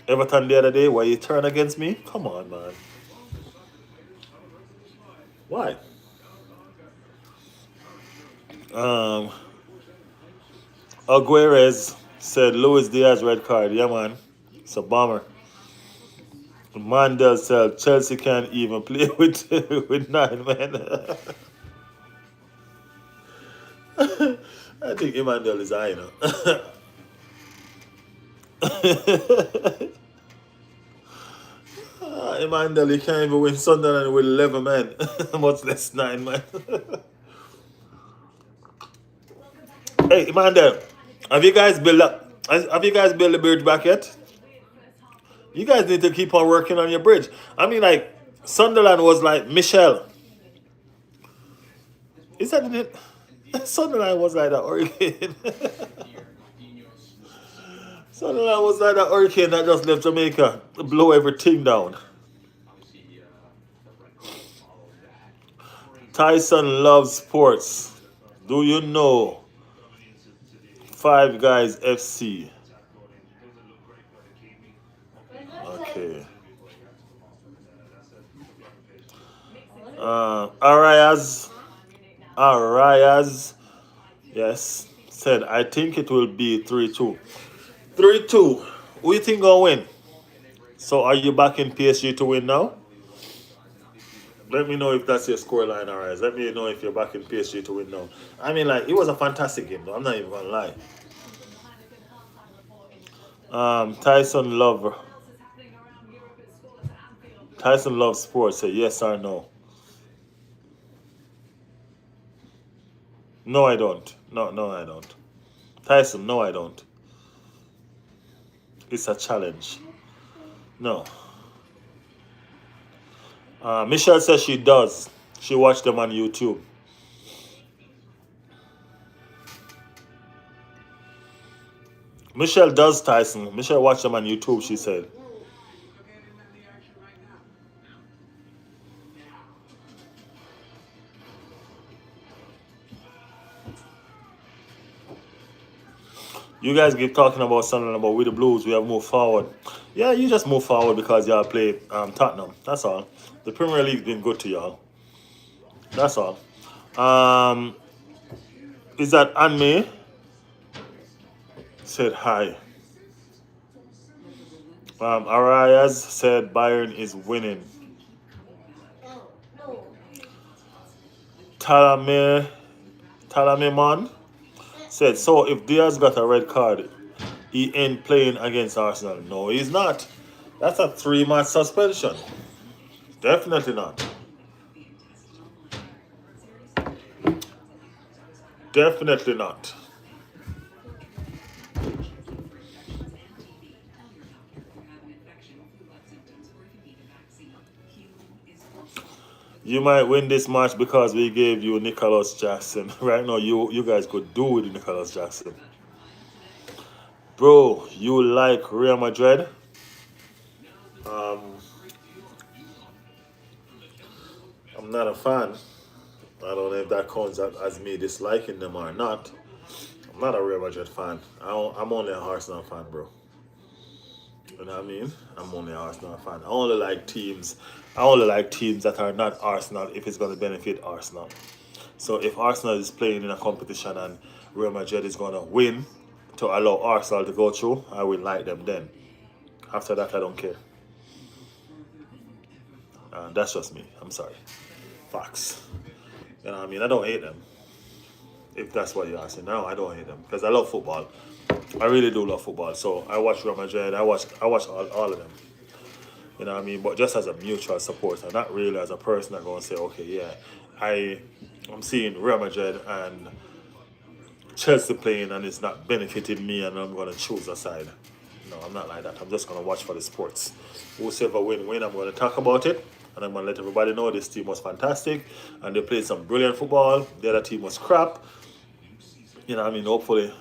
Everton the other day why you turn against me? Come on, man. Why? Aguirre said Luis Diaz red card. Yeah, man. It's a bomber. Mandel said Chelsea can't even play with with 9 men. I think Emmanuel is high, you know. Emmanuel, he can't even win Sunderland with 11 men, much less 9 men. Hey, Emmanuel, have you guys built up? Have you guys built the bridge back yet? You guys need to keep on working on your bridge. I mean, like Sunderland was like Michelle. Is that it? Sunderland was like a hurricane. Sunderland was like a hurricane that just left Jamaica to blow everything down. Tyson loves sports. Do you know Five Guys FC? Okay. Arias, yes, said, I think it will be 3-2. 3-2. Who you think gonna win? So are you backing PSG to win now? Let me know if that's your scoreline, Arias. Let me know if you're backing PSG to win now. I mean, like, it was a fantastic game, though. I'm not even gonna lie. Tyson Love. Tyson loves sports. Say yes or no. No, I don't. No, I don't. Tyson, no, I don't. It's a challenge. No. Michelle says she does. She watched them on YouTube. Michelle does, Tyson. Michelle watched them on YouTube, she said. You guys keep talking about something about with the Blues, we have moved forward. Yeah, you just move forward because y'all play Tottenham. That's all. The Premier League's been good to y'all. That's all. Is that Anme? Said hi. Arias said Bayern is winning. Talame Talameman said, so if Diaz got a red card, he ain't playing against Arsenal. No, he's not. That's a 3 match suspension. Definitely not. Definitely not. You might win this match because we gave you Nicholas Jackson. Right now, you guys could do with Nicholas Jackson. Bro, you like Real Madrid? Um, I'm not a fan. I don't know if that counts as me disliking them or not. I'm not a Real Madrid fan. I'm only an Arsenal fan, bro. You know what I mean? I'm only an Arsenal fan. I only like teams that are not Arsenal if it's going to benefit Arsenal. So if Arsenal is playing in a competition and Real Madrid is going to win to allow Arsenal to go through, I will like them then. After that, I don't care. That's just me. I'm sorry. Facts. You know what I mean? I don't hate them. If that's what you're asking. No, I don't hate them because I love football. I really do love football. So I watch Real Madrid. I watch all of them. You know what I mean? But just as a mutual supporter, not really as a person that go and say, okay, yeah, I I'm seeing Real Madrid and Chelsea playing and it's not benefiting me and I'm gonna choose a side. No, I'm not like that. I'm just gonna watch for the sports. Whoever win, I'm gonna talk about it and I'm gonna let everybody know this team was fantastic and they played some brilliant football. The other team was crap. You know what I mean? Hopefully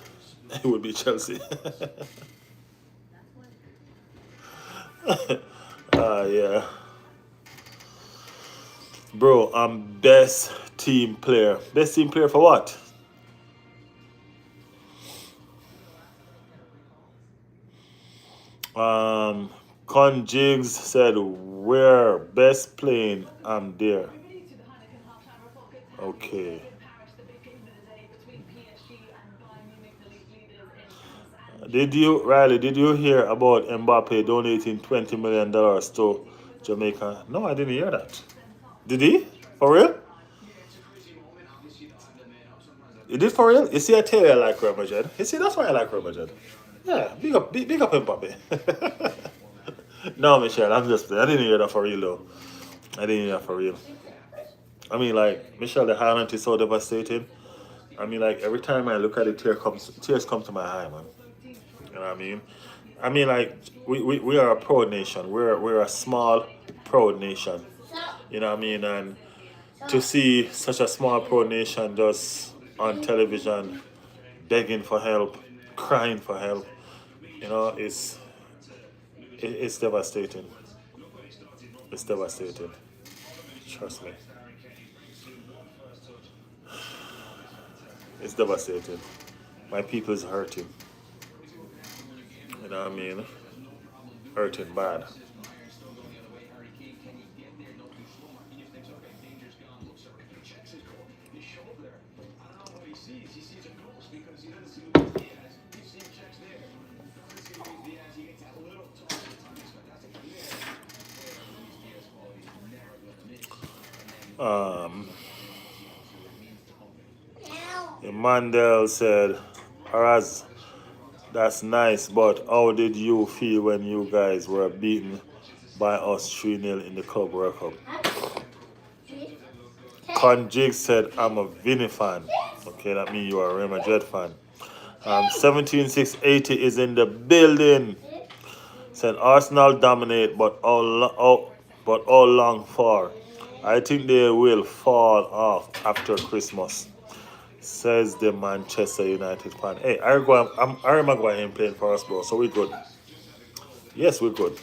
it would be Chelsea. Yeah. Bro, I'm best team player. Best team player for what? Um, Con Jigs said, we're best playing. I'm there. Okay. Riley, did you hear about Mbappe donating $20 million to Jamaica? No, I didn't hear that. Did he? For real? He did for real? You see, I tell you I like Real Madrid. You see, that's why I like Real Madrid. Yeah, big up Mbappe. No, Michelle, I'm just playing. I didn't hear that for real, though. I didn't hear that for real. I mean, like, Michelle, the Highland is so devastating. I mean, like, every time I look at it, tears come to my eye, man. You know what I mean? I mean, like, we are a proud nation. We're a small, proud nation. You know what I mean? And to see such a small, proud nation just on television begging for help, crying for help, it's devastating. It's devastating. Trust me. It's devastating. My people is hurting. You know what I mean? Hurting bad. Um, Mandel said, Haraz, that's nice, but how did you feel when you guys were beaten by us 3-0 in the Club World Cup? Conjig said, I'm a Vinny fan. Okay, that means you are a Real Madrid fan. 17680 is in the building. Said Arsenal dominate, but all long for. I think they will fall off after Christmas. Says the Manchester United fan. Hey, Harry Maguire ain't playing for us, bro. So we good. Yes, we're good.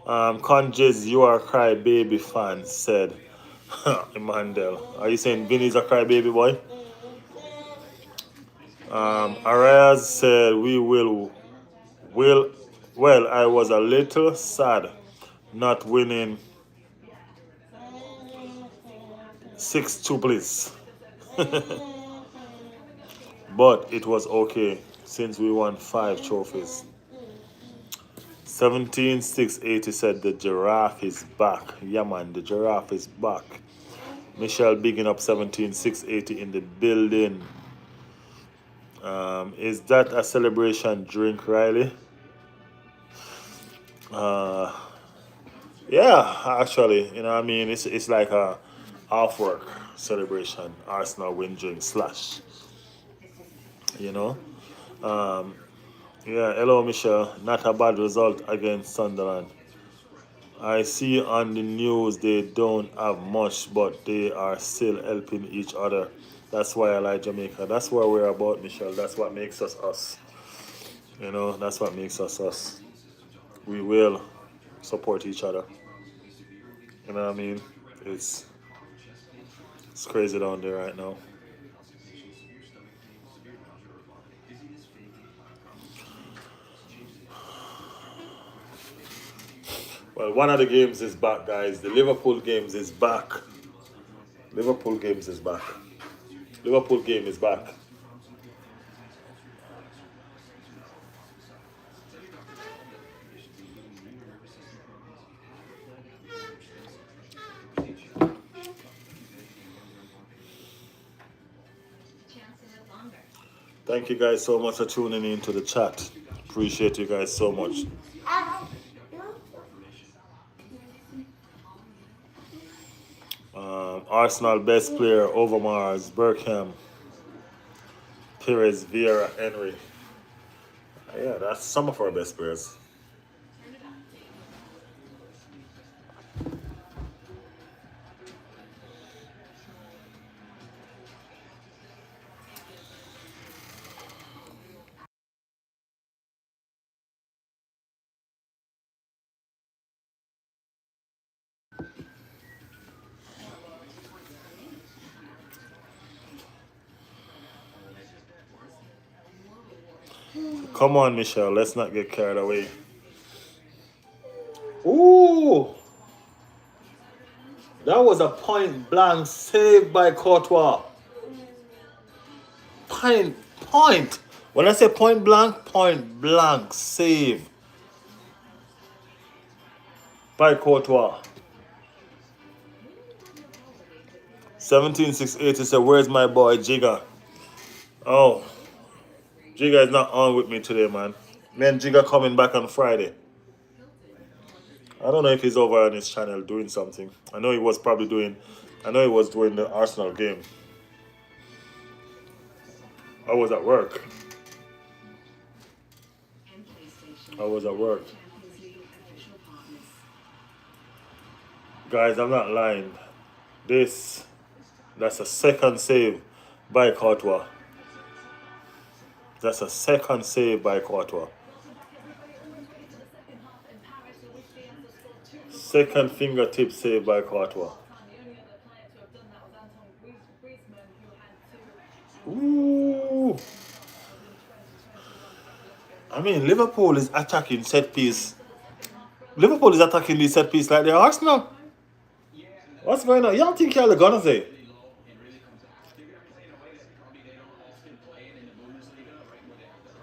Conjes, you are a crybaby fan, said Emmanuel. Are you saying Vinny's a crybaby boy? Arias said will well, I was a little sad not winning 6-2, please. But it was okay since we won 5 trophies. 17680 said the giraffe is back. Yeah, man, the giraffe is back. Michelle bigging up 17680 in the building. Is that a celebration drink, Riley? Uh, yeah, actually, you know what I mean? It's like a off work celebration, Arsenal win drink slash, you know? Um, yeah, hello, Michelle. Not a bad result against Sunderland. I see on the news they don't have much, but they are still helping each other. That's why I like Jamaica. That's what we're about, Michelle. That's what makes us us. You know, that's what makes us us. We will support each other. You know what I mean? It's it's crazy down there right now. Well, one of the games is back, guys. The Liverpool games is back. Liverpool games is back. Liverpool game is back. Thank you guys so much for tuning in to the chat. Appreciate you guys so much. Arsenal best player: Overmars, Bergkamp, Perez, Vieira, Henry. Yeah, that's some of our best players. Come on, Michelle. Let's not get carried away. Ooh, that was a point blank save by Courtois. Point. When I say point blank save by Courtois. 17680 said, "Where's my boy Jigga?" Oh, Jigga is not on with me today, man. Me and Jigga coming back on Friday. I don't know if he's over on his channel doing something. I know he was doing the Arsenal game. I was at work. Guys, I'm not lying. That's a second save by Courtois. That's a second save by Courtois. Second fingertip save by Courtois. Ooh. I mean, Liverpool is attacking set piece. Liverpool is attacking the set piece like they're Arsenal. What's going on? Y'all think y'all are gonna say?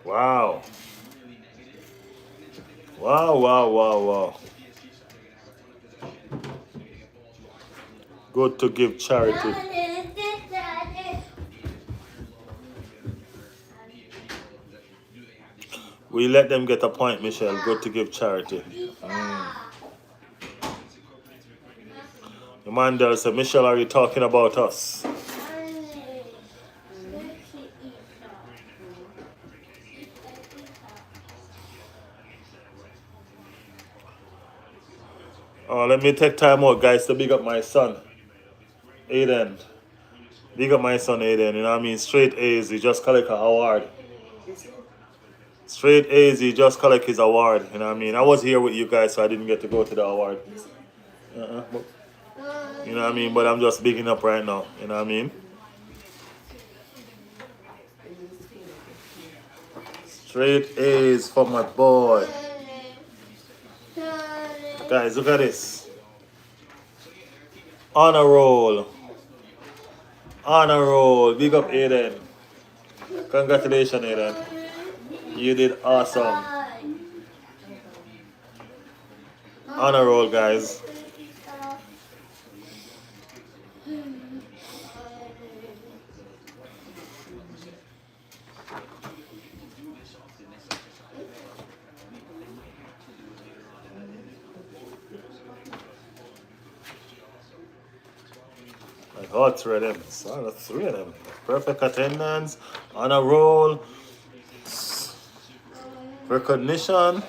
Wow. Wow. Good to give charity. We let them get a point, Michelle. Good to give charity. The man there said, "Michelle, are you talking about us?" Oh, let me take time out, guys, to big up my son, Aiden. Big up my son, Aiden. You know what I mean? Straight A's. He just collect an award. Straight A's. He just collect his award. You know what I mean? I was here with you guys, so I didn't get to go to the award. You know what I mean? But I'm just bigging up right now. You know what I mean? Straight A's for my boy. Guys, look at this. On a roll. On a roll. Big up Aiden. Congratulations, Aiden. You did awesome. On a roll, guys. Like, oh, three of them. So the three of them. Perfect attendance. On a roll. Recognition.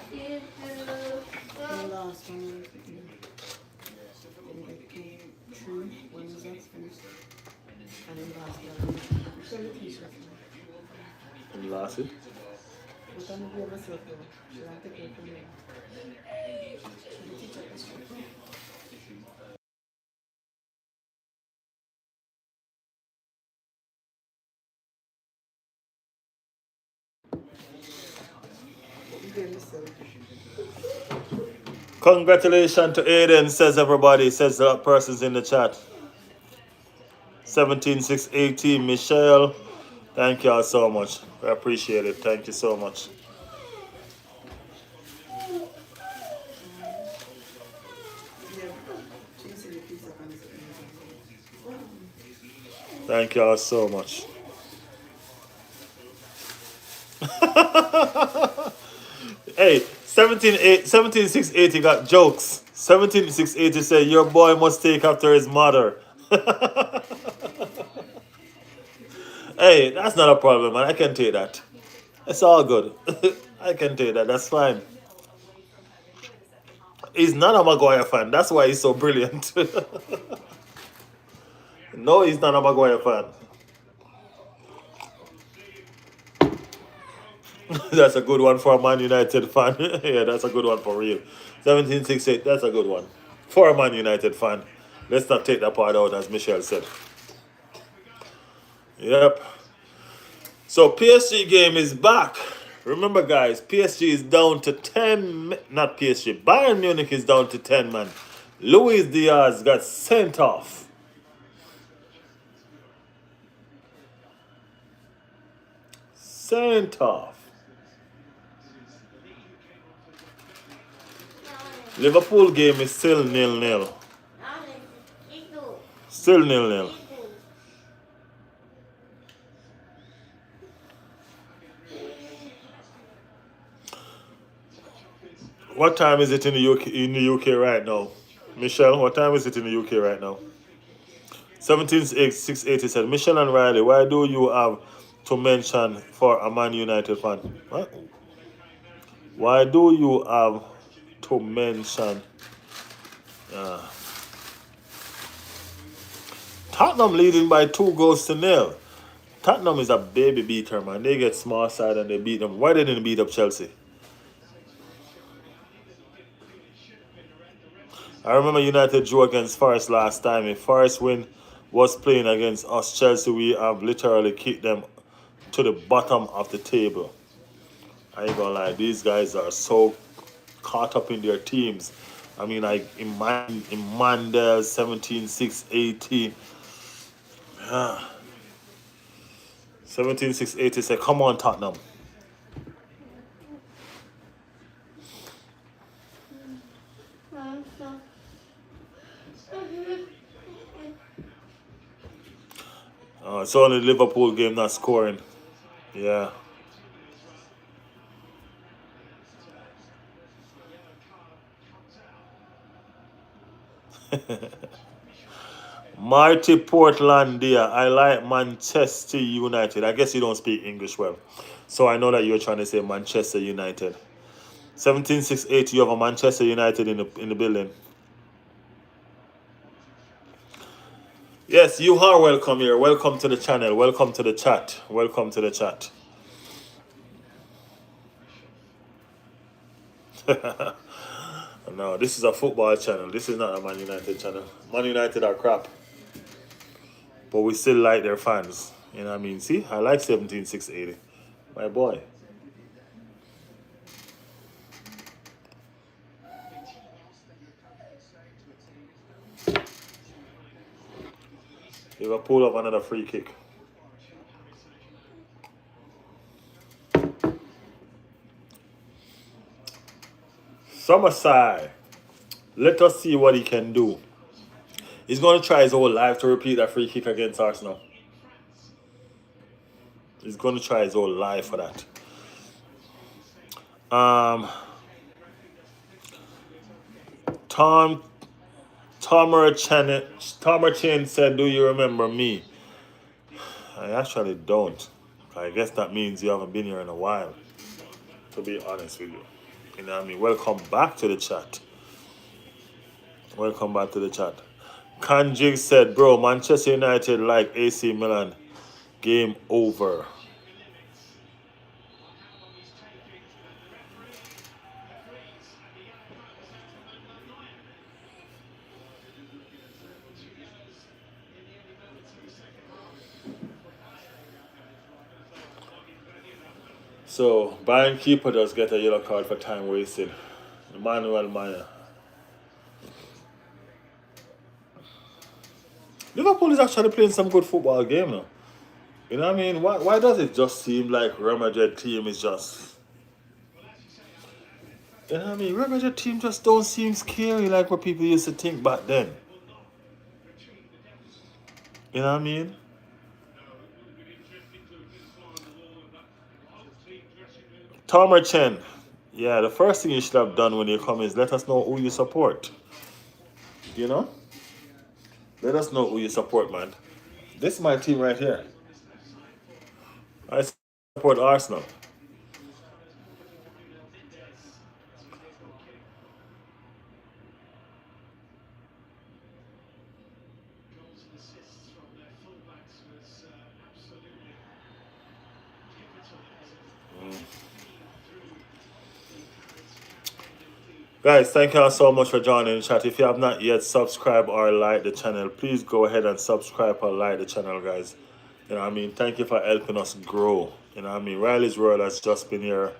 And last it. Congratulations to Aiden, says everybody, says the persons in the chat. 17618, Michelle. Thank y'all so much. I appreciate it. Thank you so much. Thank y'all so much. Hey, 17680 got jokes. 17680 said your boy must take after his mother. Hey, that's not a problem, man. I can take that. It's all good. I can take that. That's fine. He's not a Maguire fan. That's why he's so brilliant. No, he's not a Maguire fan. That's a good one for a Man United fan. Yeah, that's a good one for real. 1768, that's a good one. For a Man United fan. Let's not take that part out, as Michelle said. Yep. So PSG game is back. Remember, guys, PSG is down to 10. Not PSG. Bayern Munich is down to 10, man. Luis Diaz got sent off. Sent off. Liverpool game is still 0-0. Still 0-0. What time is it in the UK right now? Michelle, what time is it in the UK right now? 17680 said, Michelle and Riley, why do you have to mention for a Man United fan? What? Why do you have to mention Tottenham leading by 2-0? Tottenham is a baby beater, man. They get small side and they beat them. Why they didn't beat up Chelsea? I remember United drew against Forest last time. If Forest was playing against us, Chelsea, we have literally kicked them to the bottom of the table. I ain't gonna lie, these guys are so caught up in their teams. I mean, like in Mandel 17-6-18. 17-6-18 say, come on, Tottenham. It's only Liverpool game not scoring. Yeah. Marty Portlandia, I like Manchester United. I guess you don't speak English well. So I know that you're trying to say Manchester United. 17-6-8, you have a Manchester United in the building. Yes, you are welcome here. Welcome to the channel. Welcome to the chat. Welcome to the chat. No, this is a football channel. This is not a Man United channel. Man United are crap. But we still like their fans. You know what I mean? See, I like 17-6-80. My boy. Liverpool have another free kick. Summerside. Let us see what he can do. He's going to try his whole life to repeat that free kick against Arsenal. He's going to try his whole life for that. Tom Tomer Chin said, "Do you remember me?" I actually don't. I guess that means you haven't been here in a while, to be honest with you. You know what I mean? Welcome back to the chat. Welcome back to the chat. Kanjig said, "Bro, Manchester United like AC Milan. Game over." So, Bayern keeper does get a yellow card for time wasted. Emmanuel Maya. Liverpool is actually playing some good football game now. You know what I mean? Why does it just seem like Real Madrid team is just... You know what I mean? Real Madrid team just don't seem scary like what people used to think back then. You know what I mean? Tomer Chen. Yeah, the first thing you should have done when you come is let us know who you support. You know? Let us know who you support, man. This is my team right here. I support Arsenal. Guys, thank you all so much for joining the chat. If you have not yet subscribed or liked the channel, please go ahead and subscribe or like the channel, guys. You know what I mean? Thank you for helping us grow. You know what I mean? Riley's World has just been here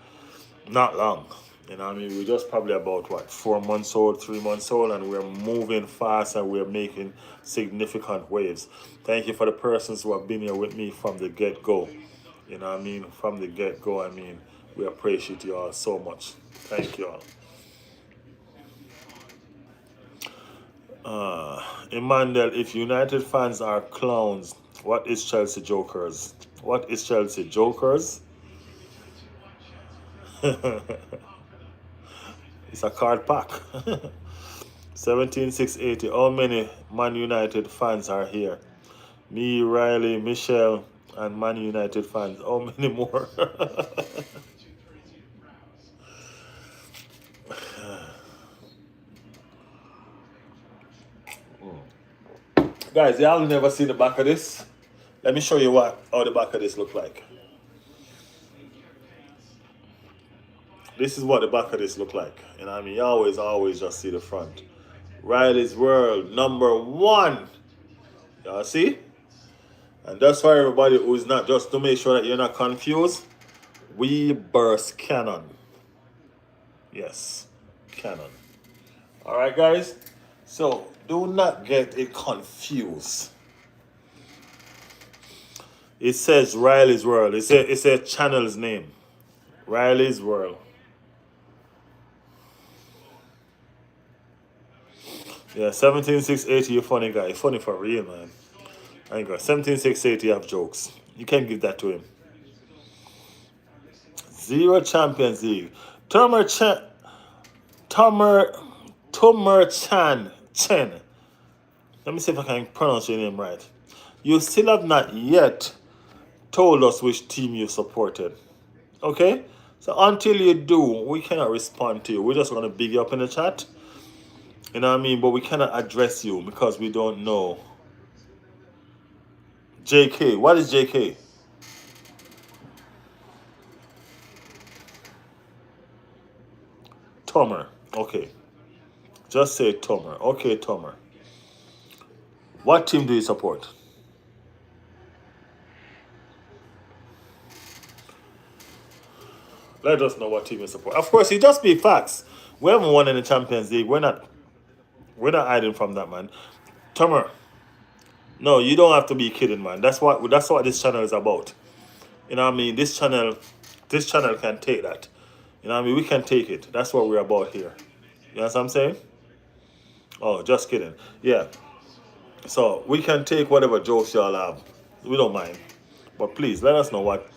not long. You know what I mean? We're just probably about, what, 4 months old, 3 months old, and we're moving fast and we're making significant waves. Thank you for the persons who have been here with me from the get-go. You know what I mean? From the get-go, I mean, we appreciate you all so much. Thank you all. Emmanuel, if United fans are clowns, what is Chelsea Jokers? What is Chelsea Jokers? It's a card pack. 17680. How many Man United fans are here? Me, Riley, Michelle, and Man United fans. How many more? Guys, y'all never seen the back of this. Let me show you how the back of this look like. This is what the back of this look like. You know what I mean? You always just see the front. Riley's World, #1. Y'all see? And that's for everybody who is not, just to make sure that you're not confused. We burst cannon. Yes, cannon. Alright, guys? So, do not get it confused. It says Riley's World. It's a channel's name. Riley's World. Yeah, 17680, you funny guy. Funny for real, man. I ain't got 17680, you have jokes. You can't give that to him. 0 Champions League. Tomer Chen. Let me see if I can pronounce your name right. You still have not yet told us which team you supported. Okay? So until you do, we cannot respond to you. We're just going to big you up in the chat. You know what I mean? But we cannot address you because we don't know. JK. What is JK? Tomer. Okay. Just say Tomer. Okay, Tomer. What team do you support? Let us know what team you support. Of course, it just be facts. We haven't won in the Champions League. We're not hiding from that, man. Tomer, No, you don't have to be kidding, man. That's what this channel is about. You know what I mean? This channel can take that. You know what I mean? We can take it. That's what we're about here. You know what I'm saying? Oh, just kidding. Yeah. So we can take whatever jokes y'all have. We don't mind. But please let us know what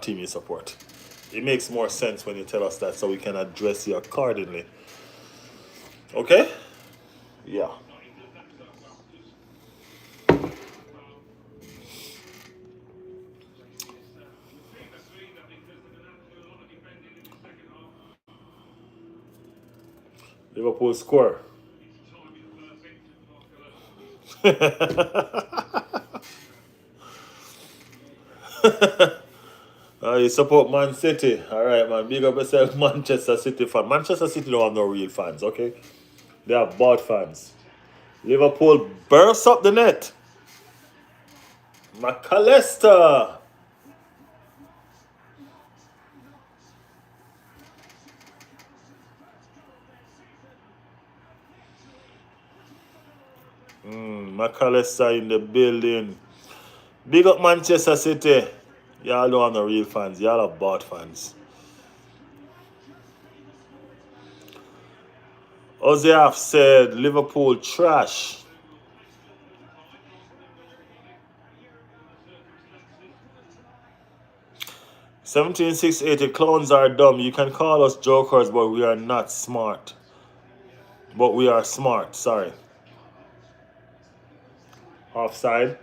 team you support. It makes more sense when you tell us that so we can address you accordingly. Okay? Yeah. Liverpool score. You support Man City. Alright, man. Big up yourself, Manchester City fan. Manchester City don't have no real fans, okay? They are bought fans. Liverpool bursts up the net. McAllister. McAllister in the building. Big up Manchester City. Y'all don't have no real fans. Y'all are bought fans. Oziaf said Liverpool trash. 17680 clones are dumb. You can call us jokers, but we are not smart. But we are smart. Sorry. Offside.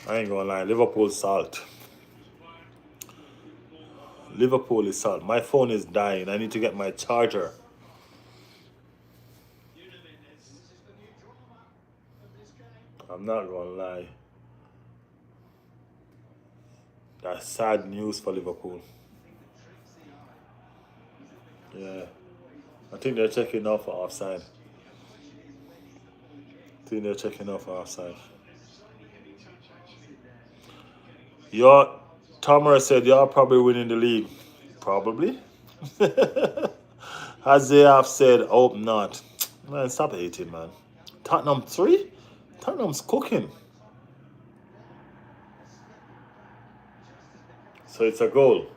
I ain't gonna lie. Liverpool salt. Liverpool is salt. My phone is dying. I need to get my charger. I'm not gonna lie. That's sad news for Liverpool. Yeah. I think they're checking off for offside. I think they're checking off for offside. Your Tomer said y'all probably winning the league. Probably. As they have said, hope not. Man, stop hating, man. Tottenham 3? Tottenham's cooking. So it's a goal.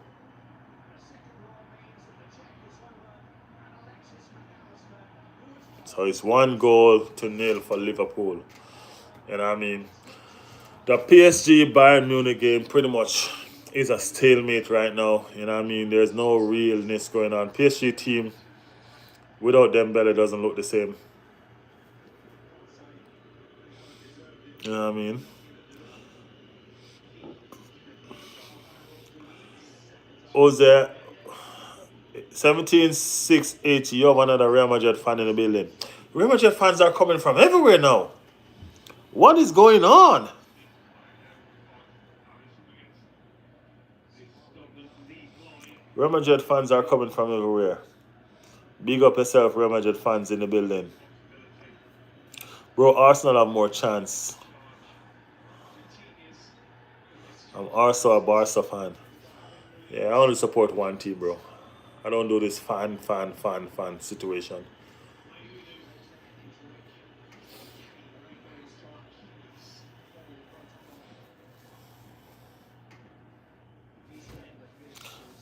So it's 1-0 for Liverpool. You know what I mean? The PSG Bayern Munich game pretty much is a stalemate right now. You know what I mean? There's no realness going on. PSG team without Dembele doesn't look the same. You know what I mean? Jose 17680. You have another Real Madrid fan in the building. Real Madrid fans are coming from everywhere now. What is going on? Real Madrid fans are coming from everywhere. Big up yourself, Real Madrid fans in the building. Bro, Arsenal have more chance. I'm also a Barca fan. Yeah, I only support one team, bro. I don't do this fan situation.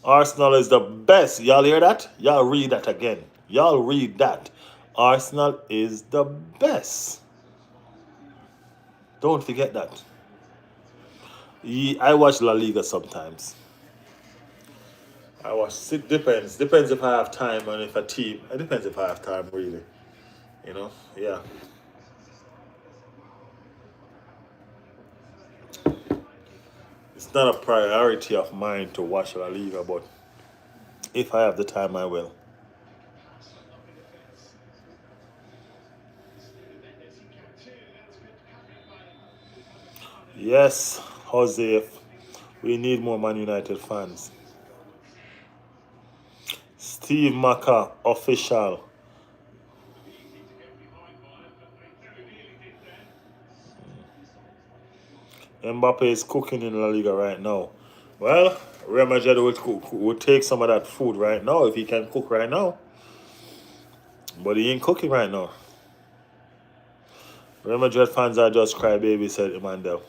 Arsenal is the best. Y'all hear that? Y'all read that again. Y'all read that. Arsenal is the best. Don't forget that. I watch La Liga sometimes. It depends. Depends if I have time and if a team. It depends if I have time, really. You know? Yeah. It's not a priority of mine to watch La Liga, but if I have the time, I will. Yes, Jose, we need more Man United fans. Steve Maka, official. Mbappe is cooking in La Liga right now. Well, Real Madrid would take some of that food right now if he can cook right now. But he ain't cooking right now. Real Madrid fans are just crybaby, said Emmanuel.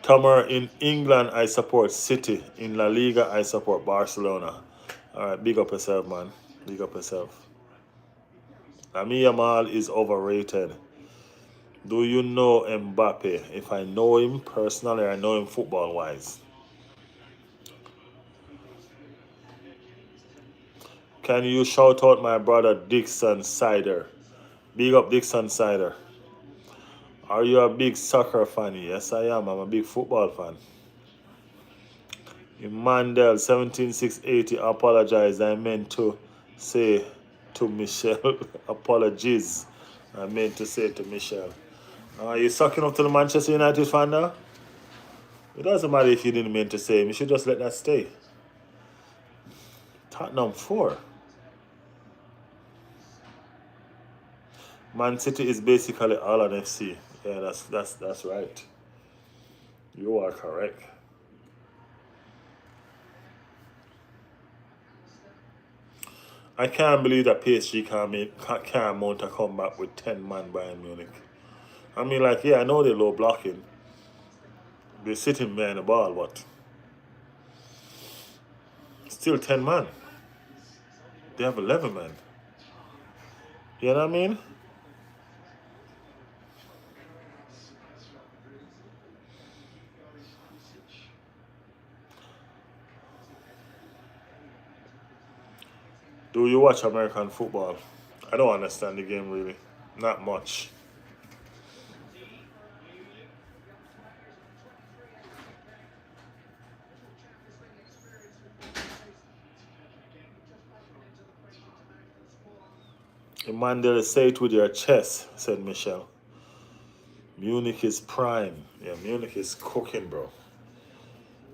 Tomer, in England, I support City. In La Liga, I support Barcelona. All right, big up yourself, man. Big up yourself. Lamine Yamal is overrated. Do you know Mbappe? If I know him personally, I know him football wise. Can you shout out my brother Dixon Sider? Big up Dixon Sider. Are you a big soccer fan? Yes, I am. I'm a big football fan. Mandel 17680 apologize. I meant to say to Michelle apologies. I meant to say to Michelle. Are you sucking up to the Manchester United fan now? It doesn't matter if you didn't mean to say. You should just let that stay. Tottenham 4. Man City is basically all on FC. Yeah, that's right. You are correct. I can't believe that PSG can't mount a comeback with 10 man Bayern Munich. I mean, like, yeah, I know they're low blocking. They're sitting behind the ball, but still 10 man. They have 11 man. You know what I mean? Do you watch American football? I don't understand the game really. Not much. Emmanuel, say it with your chest, said Michelle. Munich is prime. Yeah, Munich is cooking, bro.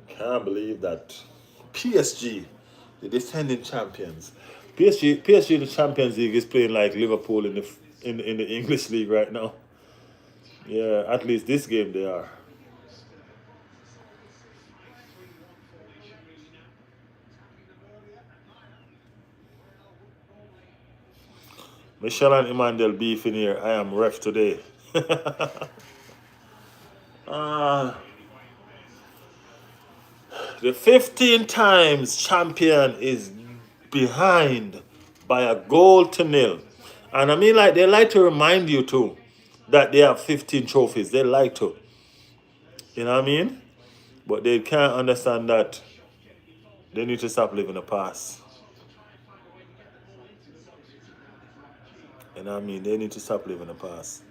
Can't believe that. PSG, the defending champions. PSG, the Champions League is playing like Liverpool in the English league right now. Yeah, at least this game they are. Michelle and Emmanuel beef in here. I am ref today. uh, the 15 times champion is behind by a goal to nil. And I mean, like, they like to remind you too that they have 15 trophies. They like to. You know what I mean? But they can't understand that they need to stop living the past. You know what I mean? They need to stop living the past.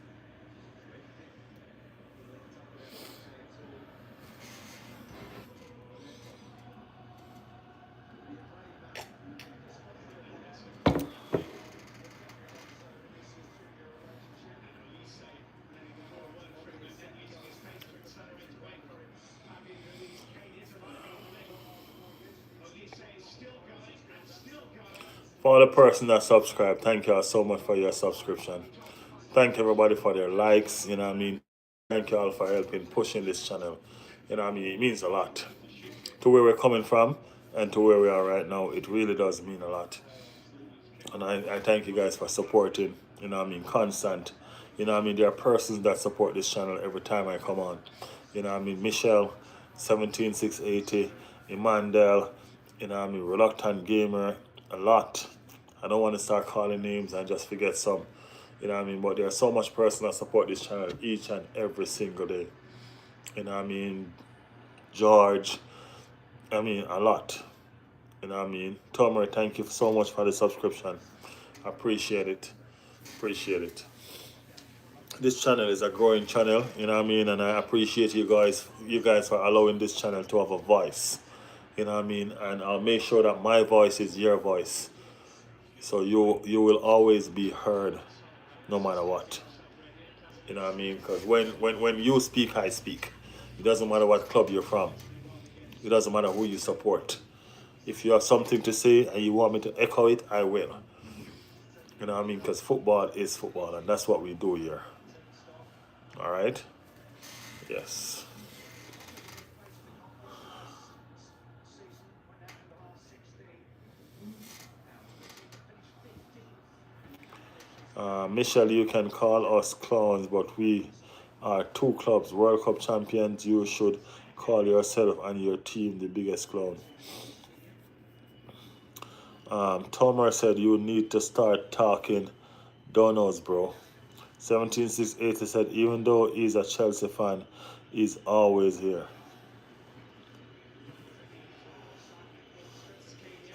For the person that subscribed, thank you all so much for your subscription. Thank everybody for their likes, you know what I mean? Thank you all for helping pushing this channel. You know what I mean? It means a lot to where we're coming from and to where we are right now. It really does mean a lot. And I thank you guys for supporting, you know what I mean, constant. You know what I mean? There are persons that support this channel every time I come on. You know what I mean? Michelle, 17680, Emmanuel, you know what I mean, Reluctant Gamer, a lot. I don't want to start calling names and just forget some. You know what I mean? But there's so much person that support this channel each and every single day. You know what I mean? George, I mean, a lot. You know what I mean? Tomer, thank you so much for the subscription. I appreciate it. Appreciate it. This channel is a growing channel, you know what I mean? And I appreciate you guys for allowing this channel to have a voice. You know what I mean? And I'll make sure that my voice is your voice. So you will always be heard no matter what. You know what I mean? Because when you speak, I speak. It doesn't matter what club you're from. It doesn't matter who you support. If you have something to say and you want me to echo it, I will. You know what I mean? Because football is football, and that's what we do here. All right? Yeah. Yes. Michelle, you can call us clowns, but we are two clubs, World Cup champions. You should call yourself and your team the biggest clown. Tomer said you need to start talking donos, bro. 17680 said even though he's a Chelsea fan, he's always here.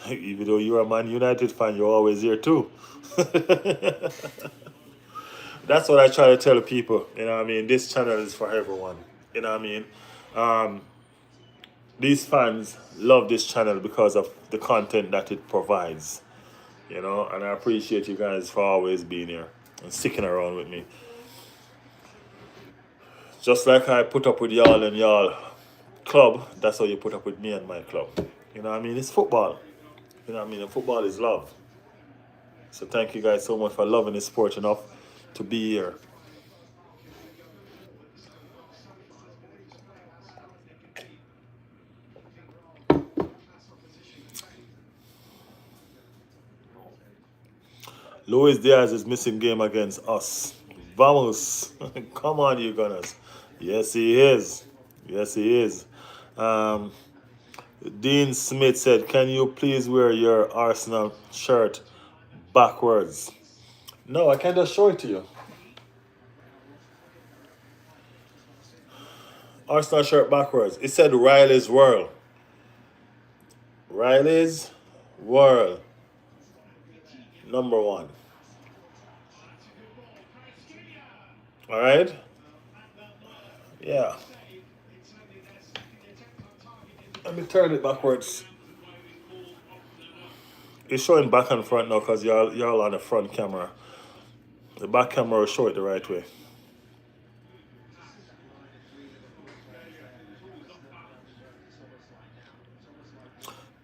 Even though you're a Man United fan, you're always here too. That's what I try to tell people. You know what I mean? This channel is for everyone. You know what I mean? Um, these fans love this channel because of the content that it provides. You know, and I appreciate you guys for always being here and sticking around with me. Just like I put up with y'all and y'all club, that's how you put up with me and my club. You know what I mean? It's football. You know what I mean? And football is love. So thank you guys so much for loving this sport enough to be here. Luis Diaz is missing game against us. Vamos. Come on, you Gunners. Yes, he is. Yes, he is. Um, Dean Smith said, can you please wear your Arsenal shirt backwards? No, I can just show it to you. Arsenal shirt backwards. It said Riley's World. Riley's World. Number one. All right? Yeah. Let me turn it backwards. It's showing back and front now because you're on the front camera. The back camera will show it the right way.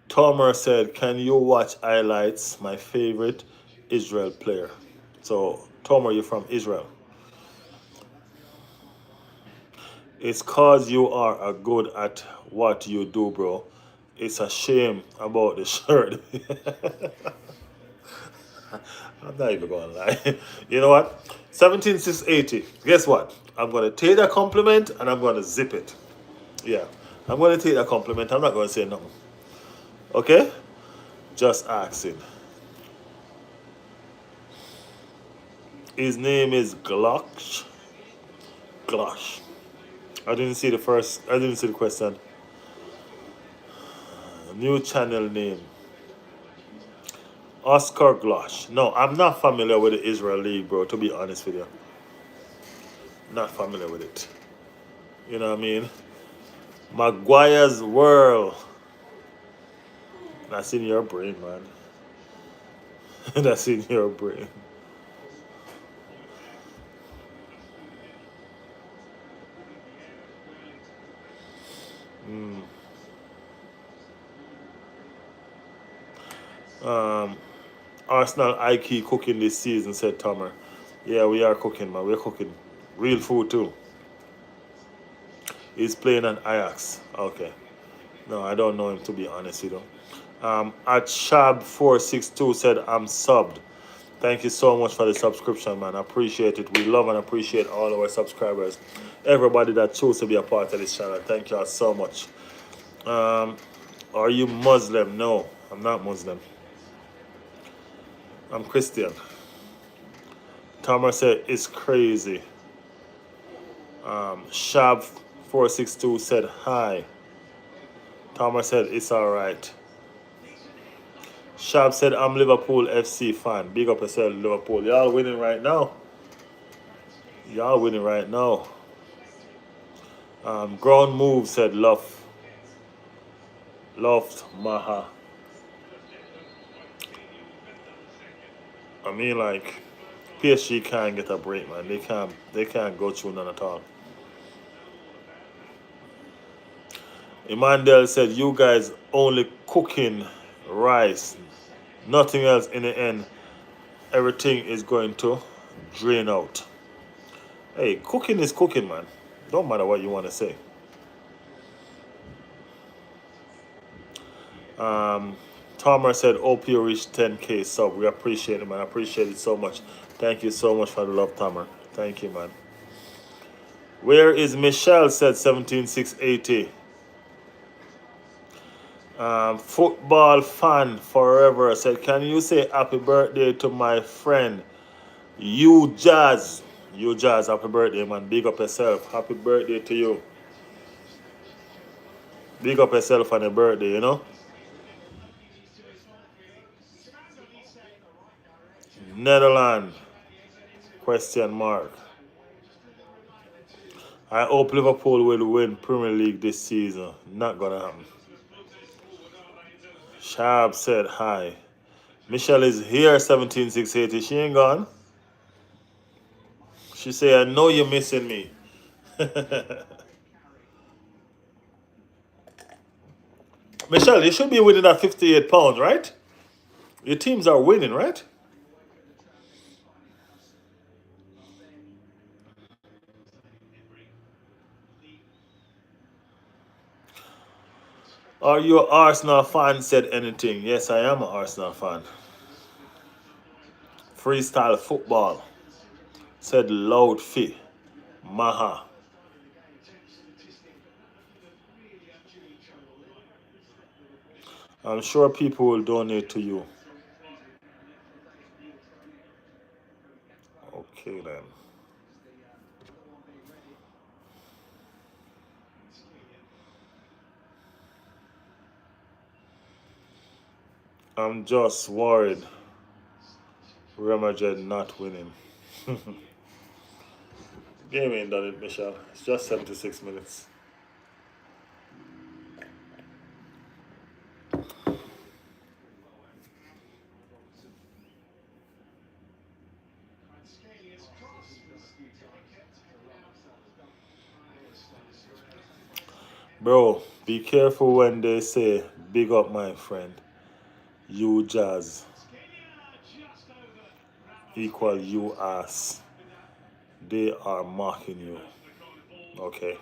Tomer said, can you watch highlights? My favorite Israel player. So, Tomer, you're from Israel. It's cause you are a good at what you do, bro. It's a shame about the shirt. I'm not even gonna lie. You know what? 17680. Guess what? I'm gonna take that compliment and I'm gonna zip it. Yeah. I'm gonna take that compliment. I'm not gonna say nothing. Okay? Just asking. His name is Glosh. Glosh. I didn't see the question. New channel name. Oscar Glosh. No, I'm not familiar with the Israel League, bro, to be honest with you. Not familiar with it. You know what I mean? Maguire's World. That's in your brain, man. That's in your brain. Arsenal I key cooking this season, said Tomer. Yeah, we are cooking, man. We're cooking real food too. He's playing an Ajax. Okay. No, I don't know him to be honest with you. At Shab462 said, I'm subbed. Thank you so much for the subscription, man. I appreciate it. We love and appreciate all our subscribers. Everybody that chose to be a part of this channel. Thank you all so much. Are you Muslim? No, I'm not Muslim. I'm Christian. Thomas said, it's crazy. Shab462 said, hi. Thomas said, it's alright. Shab said, I'm Liverpool FC fan. Big up yourself, Liverpool. Y'all winning right now. Y'all winning right now. Ground Move said, love. Loved Maha. I mean, like, PSG can't get a break, man. They can't go through none at all. Emmanuel said, you guys only cooking rice. Nothing else in the end. Everything is going to drain out. Hey, cooking is cooking, man. Don't matter what you want to say. Um, Tomer said, "Hope you reach 10K sub. We appreciate it, man. I appreciate it so much. Thank you so much for the love, Tomer. Thank you, man. Where is Michelle? Said 17680. Football fan forever said, "Can you say happy birthday to my friend, you Jazz? You Jazz, happy birthday, man. Big up yourself. Happy birthday to you. Big up yourself on your birthday, you know? Netherlands, question mark. I hope Liverpool will win Premier League this season. Not gonna happen." Sharp said hi. Michelle is here, 17680. She ain't gone. She say, "I know you're missing me." Michelle, you should be winning at £58, right? Your teams are winning, right? Are you an Arsenal fan? Said anything. Yes, I am an Arsenal fan. Freestyle football. Said loud fit. Maha. I'm sure people will donate to you. Okay then. I'm just worried Real Madrid not winning. Game ain't done it, Michelle. It's just 76 minutes. Bro, be careful when they say big up my friend. You Jazz equal you ass. They are mocking you. Okay.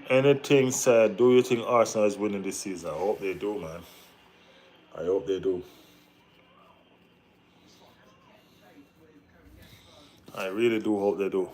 Anything said, do you think Arsenal is winning this season? I hope they do, man. I hope they do. I really do hope they do.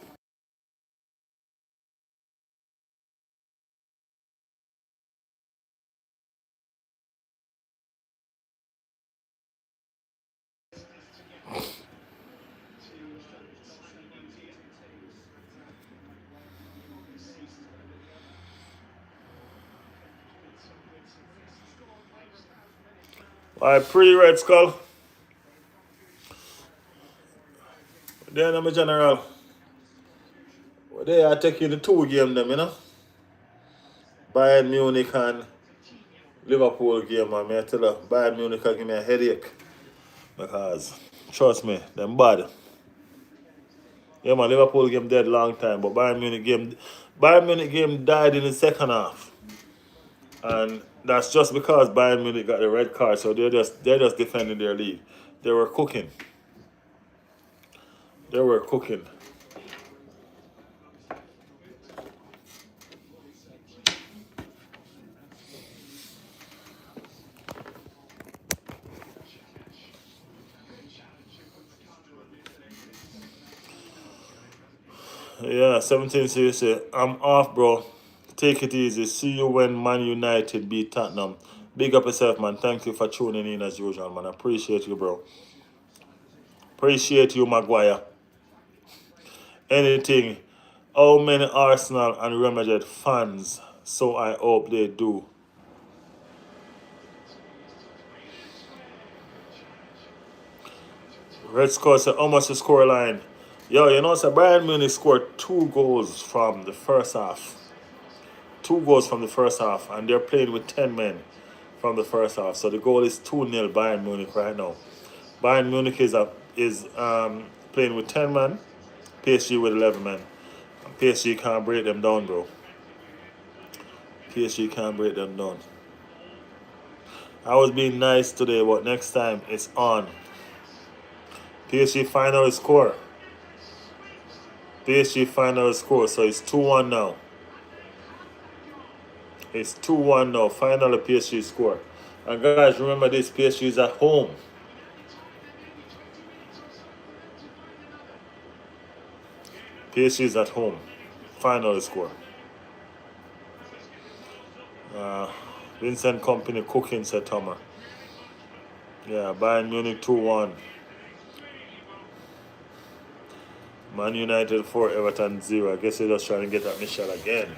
All right, pretty Red Skull. Then I'm a general. Well, they are taking the two game them, you know. Bayern Munich and Liverpool game, man. I tell you, Bayern Munich can give me a headache. Because, trust me, them bad. Yeah, man, Liverpool game dead long time, but Bayern Munich game died in the second half. And that's just because Bayern Munich got the red card, so they're just defending their league. They were cooking. They were cooking. Yeah, 17 seriously. I'm off, bro. Take it easy. See you when Man United beat Tottenham. Big up yourself, man. Thank you for tuning in as usual, man. I appreciate you, bro. Appreciate you, Maguire. Anything. How many Arsenal and Real Madrid fans? So I hope they do. Red Score said, how much the score line? Yo, you know, so Bayern Munich scored 2 goals from the first half. 2 goals from the first half, and they're playing with 10 men from the first half. So the goal is 2-0 Bayern Munich right now. Bayern Munich is playing with 10 man, PSG with 11 men. PSG can't break them down, bro. PSG can't break them down. I was being nice today, but next time it's on. PSG final score. PSG final score, so it's 2-1 now. It's 2-1 now. Final PSG score. And guys, remember this: PSG is at home. PSG is at home. Final score. Uh, Vincent Company cooking, said Tomer. Yeah, Bayern Munich 2-1. Man United 4, Everton 0. I guess they're just trying to get at Michelle again.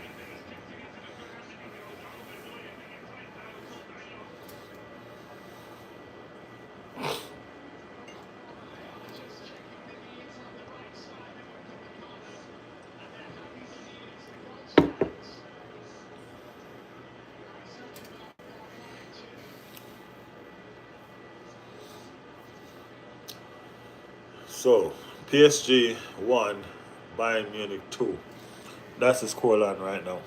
So, PSG 1, Bayern Munich 2. That's the scoreline right now.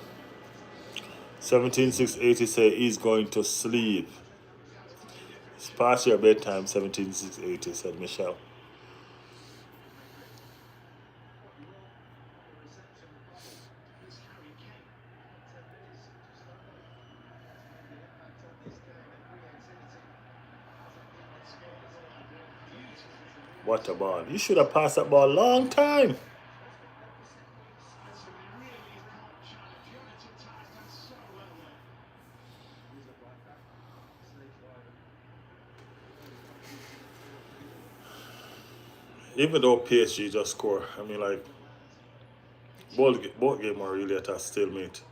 17680 say he's going to sleep. It's past your bedtime, 17680, said Michelle. What a ball. You should have passed that ball a long time. Even though PSG just score, I mean, like, both games are really at a stalemate.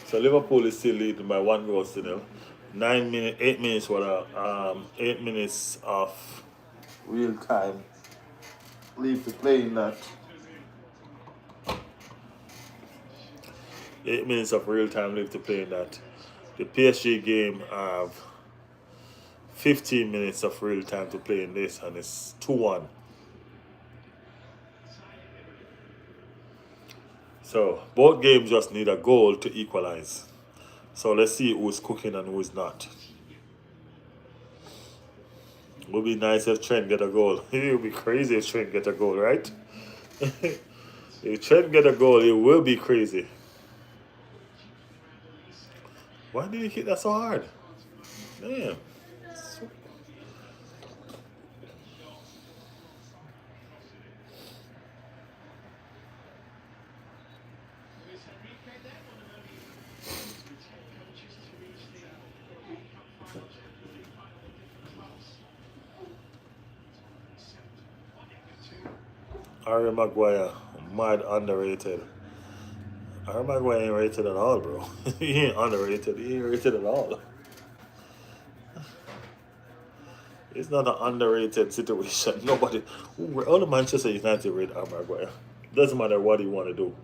So Liverpool is still leading by 1 goal to 0. 9 minutes, 8 minutes, 8 minutes of real time leave to play in that. 8 minutes of real time leave to play in that. The PSG game have 15 minutes of real time to play in this, and it's 2-1. So both games just need a goal to equalize. So let's see who's cooking and who's not. It would be nice if Trent get a goal. It would be crazy if Trent get a goal, right? If Trent get a goal, it will be crazy. Why did he hit that so hard? Damn. Harry Maguire, mad underrated. Harry Maguire ain't rated at all, bro. He ain't underrated. He ain't rated at all. It's not an underrated situation. Nobody, all the Manchester United rate Harry Maguire. Doesn't matter what you want to do.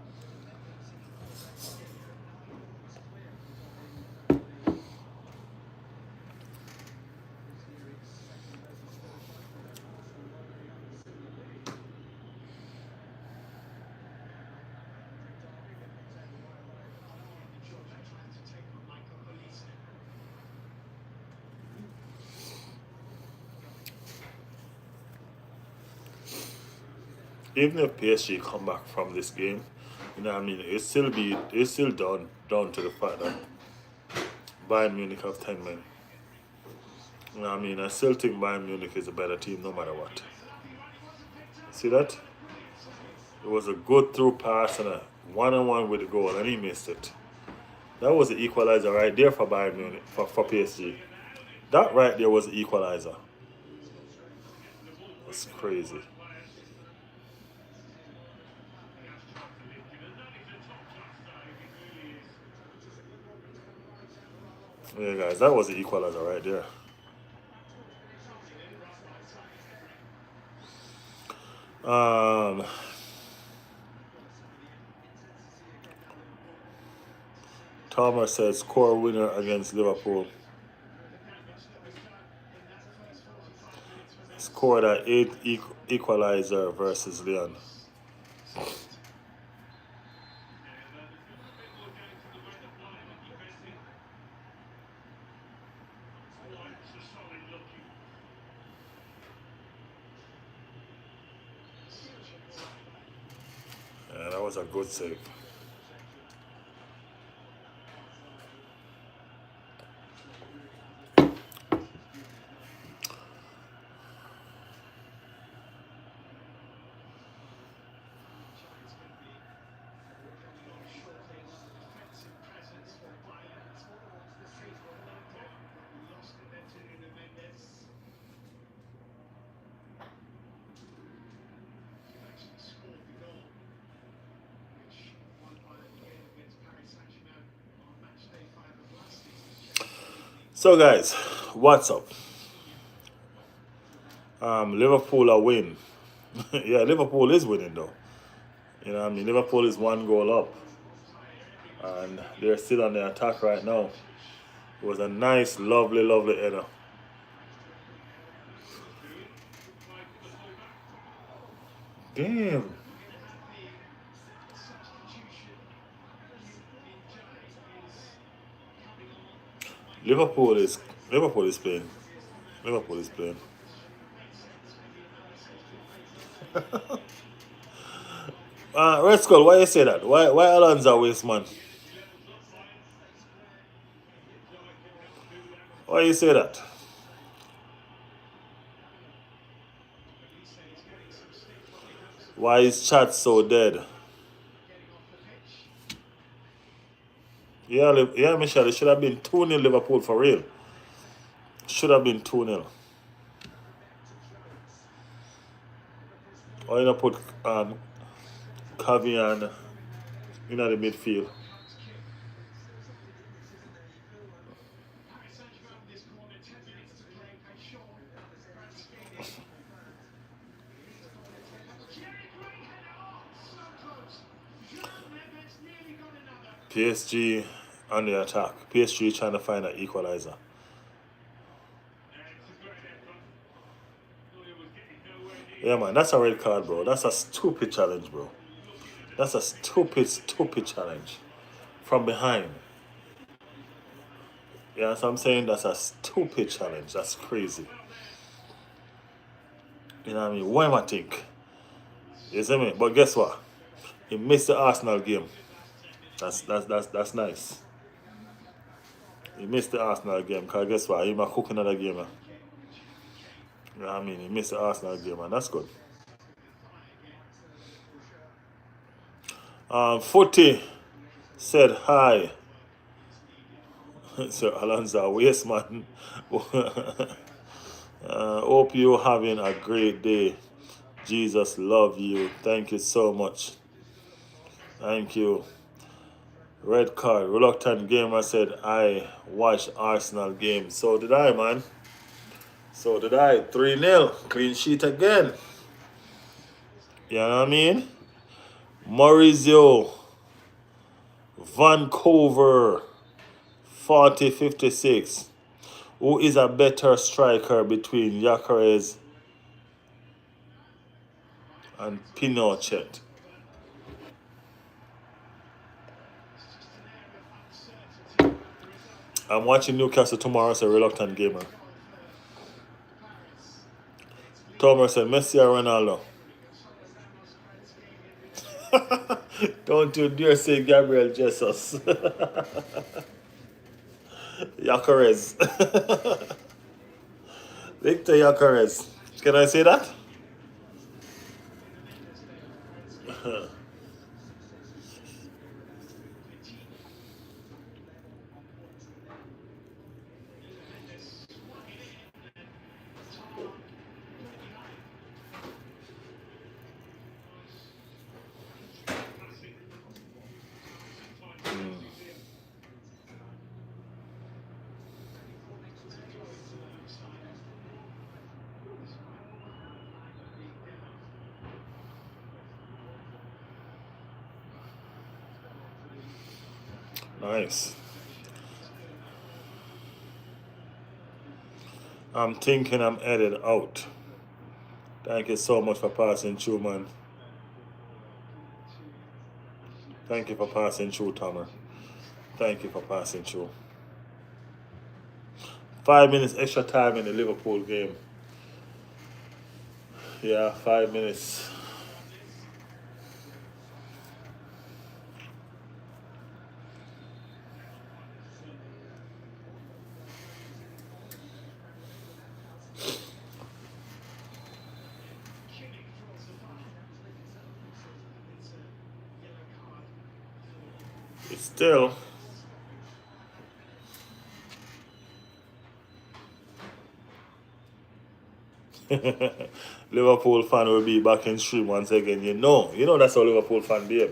Even if PSG come back from this game, you know what I mean, it's still down to the fact that Bayern Munich have 10 men. You know what I mean? I still think Bayern Munich is a better team no matter what. See that? It was a good through pass and a one-on-one with the goal, and he missed it. That was the equalizer right there for Bayern Munich, for PSG. That right there was the equalizer. That's crazy. Yeah, guys, that was the equalizer right there. Thomas says score winner against Liverpool. Scored at 8 equalizer versus Leon. Yeah, that was a good save. So guys, what's up? Liverpool are win. Yeah, Liverpool is winning though. You know what I mean? Liverpool is 1 goal up. And they're still on the attack right now. It was a nice, lovely, lovely header. Damn. Liverpool is Liverpool is playing. Liverpool is playing. Red Skull, why you say that? Why Alonso waste man? Why you say that? Why is chat so dead? Yeah, Michelle, it should have been 2-0 Liverpool for real. Should have been 2-0. Or you know put Cavian in the midfield. PSG on the attack. PSG trying to find an equalizer. Yeah, man, that's a red card, bro. That's a stupid challenge, bro. That's a stupid, stupid challenge. From behind. Yeah, so I'm saying that's a stupid challenge. That's crazy. You know what I mean? What am I think? You see me? But guess what? He missed the Arsenal game. That's nice. He missed the Arsenal game because guess what? He might cook another game. You know what I mean? He missed the Arsenal game, and that's good. Footy said hi. So Alonso, waste man. Hope you having a great day. Jesus love you. Thank you so much. Thank you. Red card. Reluctant gamer said I watched Arsenal game. So did I, man. So did I. 3-0. Clean sheet again. You know what I mean? Maurizio Vancouver 40-56. Who is a better striker between Gyökeres and Pinochet? I'm watching Newcastle tomorrow as a reluctant gamer. Thomas said Messi or Ronaldo? Don't you dare say Gabriel Jesus. Gyökeres. Victor Gyökeres. Can I say that? Nice. I'm thinking I'm headed out. Thank you so much for passing through, man. Thank you for passing through, Tomer. Thank you for passing through. 5 minutes extra time in the Liverpool game. Yeah, 5 minutes. It's still Liverpool fan will be back in stream once again. You know that's how Liverpool fan be.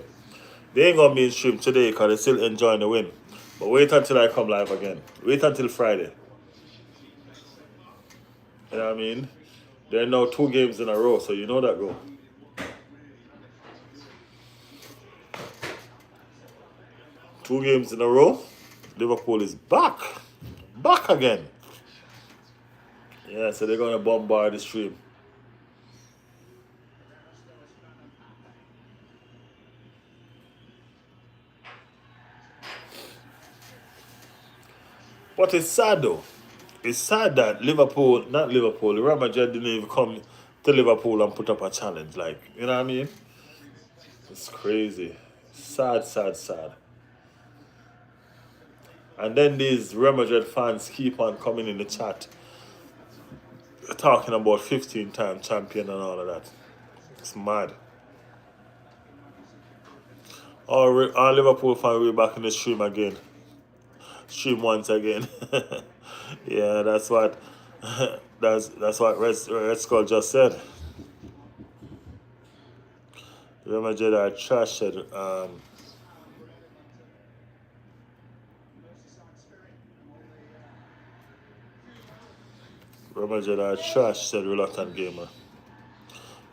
They ain't gonna be in stream today because they're still enjoying the win. But wait until I come live again. Wait until Friday. You know what I mean? There are now 2 games in a row, so you know that go. 2 games in a row. Liverpool is back. Back again. Yeah, so they're gonna bombard the stream. But it's sad though. It's sad that Liverpool, not Liverpool, Real Madrid didn't even come to Liverpool and put up a challenge. Like, you know what I mean? It's crazy. Sad, sad, sad. And then these Real Madrid fans keep on coming in the chat talking about 15-time champion and all of that. It's mad. All Liverpool fans will be back in the stream again. Stream once again. Yeah, that's what that's what Red Skull just said. Real Madrid are trash. Said, Real Madrid are trash. Said Reluctant Gamer.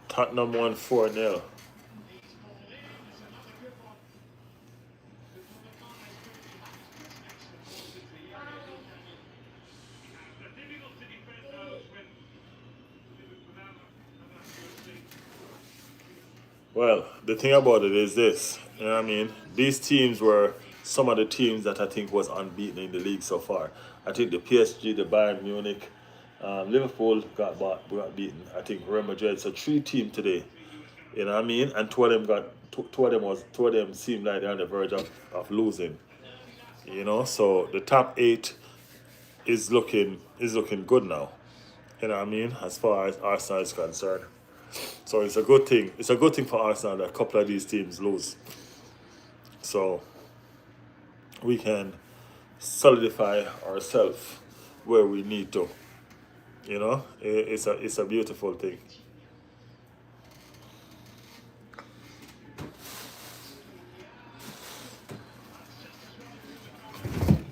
Tottenham won 4-0. Well, the thing about it is this, you know what I mean? These teams were some of the teams that I think was unbeaten in the league so far. I think the PSG, the Bayern Munich, Liverpool got beaten. I think Real Madrid. So 3 teams today. You know what I mean? And two of them seemed like they're on the verge of losing. You know, so the top 8 is looking good now. You know what I mean? As far as Arsenal is concerned. So it's a good thing. It's a good thing for Arsenal that a couple of these teams lose. So we can solidify ourselves where we need to. You know, it's a beautiful thing.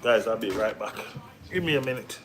Guys, I'll be right back. Give me a minute.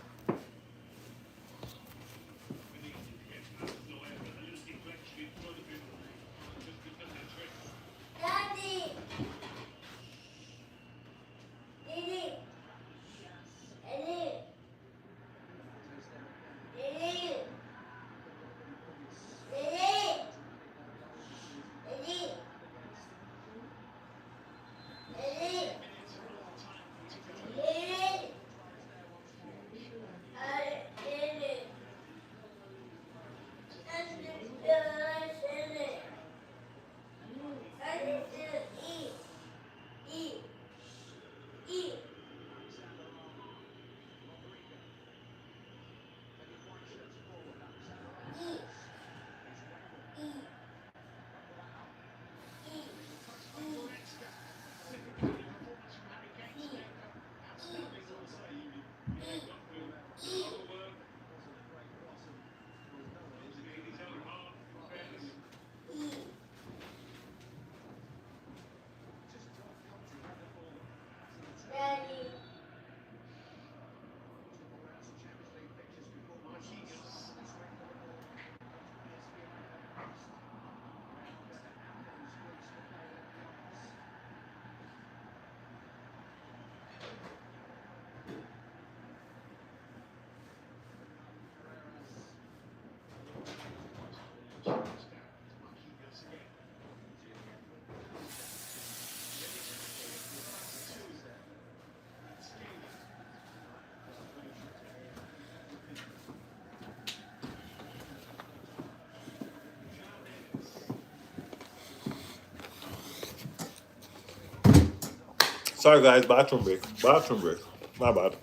Sorry guys, bathroom break. Bathroom break. My bad.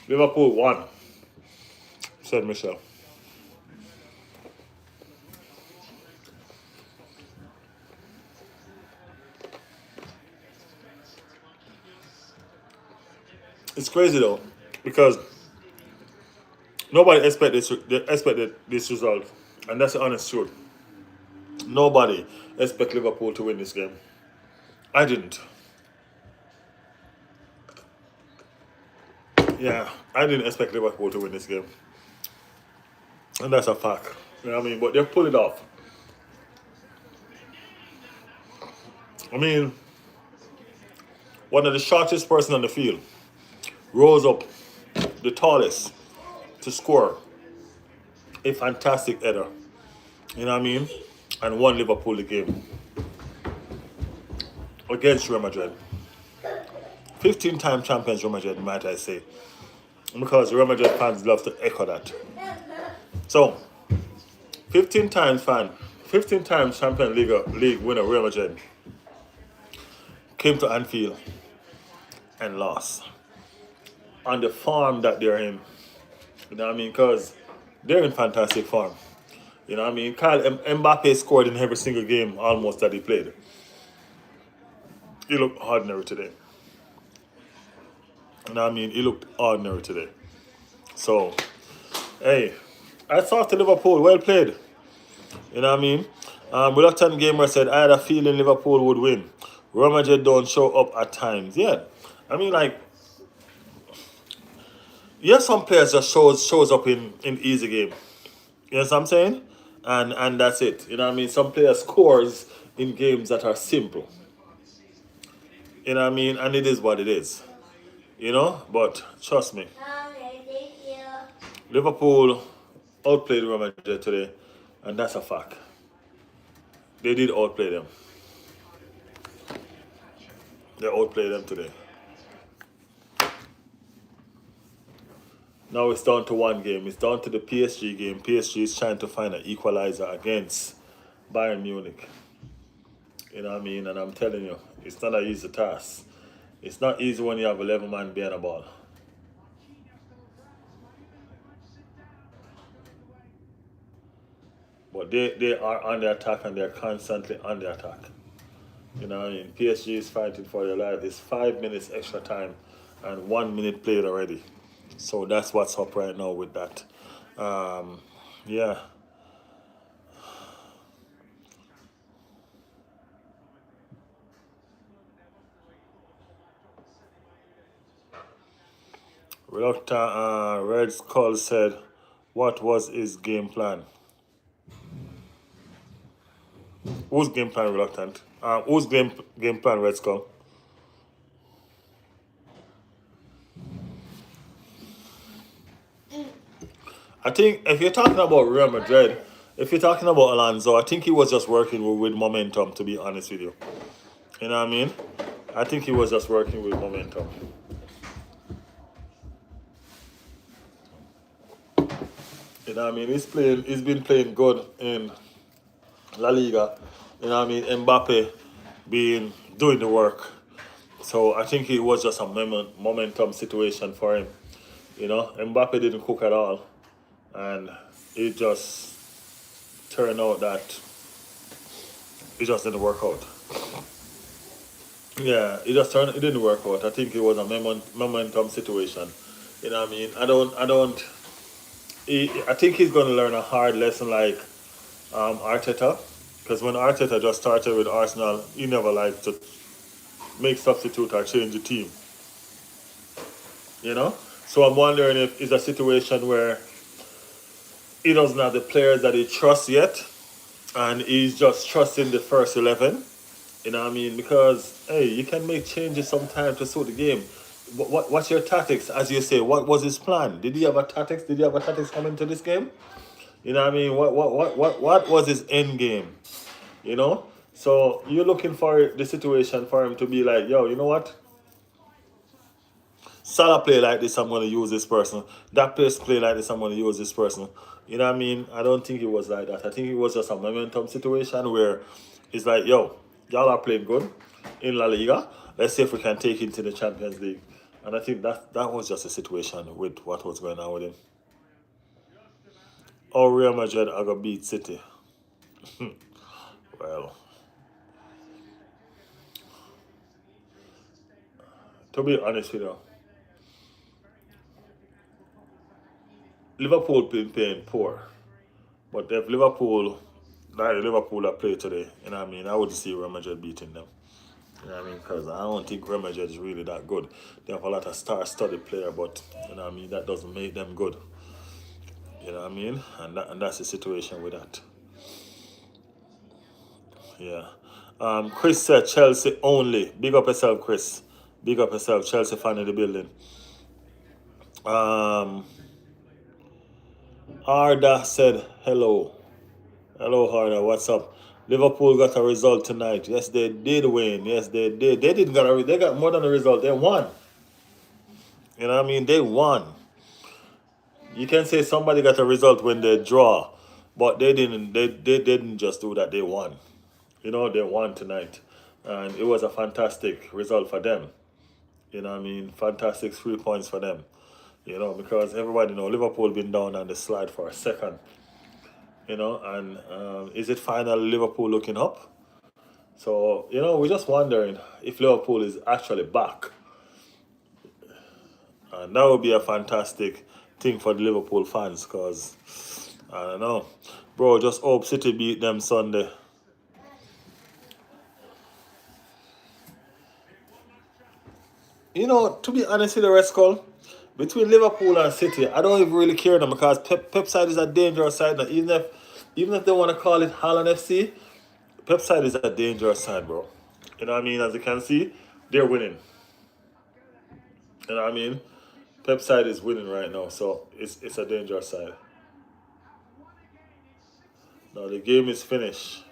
Liverpool won, said Michelle. It's crazy though, because nobody expected this result, and that's the honest truth. Nobody expect Liverpool to win this game. I didn't. Yeah, I didn't expect Liverpool to win this game, and that's a fact. You know what I mean? But they pulled it off. I mean, one of the shortest person on the field rose up, the tallest, to score a fantastic header. You know what I mean? And won Liverpool the game against Real Madrid. 15-time champions Real Madrid, might I say. Because Real Madrid fans love to echo that. So, 15 times fan, 15 times Champions League winner Real Madrid came to Anfield and lost on the form that they're in. You know what I mean? Because they're in fantastic form. You know what I mean? Mbappe scored in every single game almost that he played. He looked ordinary today. You know what I mean? He looked ordinary today. So, hey, I thought to Liverpool, well played. You know what I mean? Reluctant gamer said, I had a feeling Liverpool would win. Real Madrid don't show up at times. Yeah. I mean, like, yeah, some players just shows up in easy game. You know what I'm saying? And that's it. You know what I mean? Some players scores in games that are simple. You know what I mean? And it is what it is. You know? But trust me. Liverpool outplayed Real Madrid today, and that's a fact. They did outplay them. They outplayed them today. Now it's down to one game. It's down to the PSG game. PSG is trying to find an equalizer against Bayern Munich. You know what I mean? And I'm telling you, it's not an easy task. It's not easy when you have 11 man behind a ball. But they are on the attack, and they're constantly on the attack. You know what I mean? PSG is fighting for their life. It's 5 minutes extra time and 1 minute played already. So that's what's up right now with that. Yeah. Reluctant Red Skull said, what was his game plan? Whose game plan, Reluctant? Whose game plan, Red Skull? I think if you're talking about Real Madrid, if you're talking about Alonso, I think he was just working with momentum, to be honest with you. You know what I mean? I think he was just working with momentum. You know what I mean? He's been playing good in La Liga. You know what I mean? Mbappe doing the work. So I think it was just a momentum situation for him. You know, Mbappe didn't cook at all. And it just turned out that it just didn't work out. Yeah, it didn't work out. I think it was a momentum situation. You know what I mean? I think he's going to learn a hard lesson like Arteta. Because when Arteta just started with Arsenal, he never liked to make substitute or change the team. You know? So I'm wondering if it's a situation where he doesn't have the players that he trusts yet, and he's just trusting the first 11. You know what I mean? Because, hey, you can make changes sometimes to suit the game. What's your tactics? As you say, what was his plan? Did he have a tactics? Did he have a tactics coming to this game? You know what I mean? What was his end game? You know? So you're looking for the situation for him to be like, yo, you know what? Salah play like this, I'm going to use this person. That place play like this, I'm going to use this person. You know what I mean? I don't think it was like that. I think it was just a momentum situation where it's like, yo, y'all are playing good in La Liga. let's see if we can take him to the Champions League. And I think that was just a situation with what was going on with him. Oh, Real Madrid are gonna beat City. Well, to be honest with you, Liverpool been playing poor. But if Liverpool, like Liverpool are played today, you know what I mean, I would see Real Madrid beating them. You know what I mean? Because I don't think Real Madrid is really that good. They have a lot of star-studded player, but you know what I mean, that doesn't make them good. You know what I mean? And that's the situation with that. Yeah. Chris said Chelsea only. Big up yourself, Chris. Big up yourself. Chelsea fan in the building. Um, Arda said hello. Hello, Arda. What's up? Liverpool got a result tonight. Yes, they did win. Yes, they did. They didn't got a. They got more than a result. They won. You know what I mean? They won. You can say somebody got a result when they draw, but they didn't. They didn't just do that. They won. You know, they won tonight, and it was a fantastic result for them. You know what I mean? Fantastic 3 points for them. You know, because everybody know Liverpool been down on the slide for a second. You know, and is it finally Liverpool looking up? So, you know, we're just wondering if Liverpool is actually back. And that would be a fantastic thing for the Liverpool fans because, I don't know. Bro, just hope City beat them Sunday. You know, to be honest with the rest, Cole, between Liverpool and City, I don't even really care them because Pep side is a dangerous side. Now, even if they want to call it Holland FC, Pep side is a dangerous side, bro. You know what I mean? As you can see, they're winning. You know what I mean? Pep side is winning right now, so it's a dangerous side. Now the game is finished.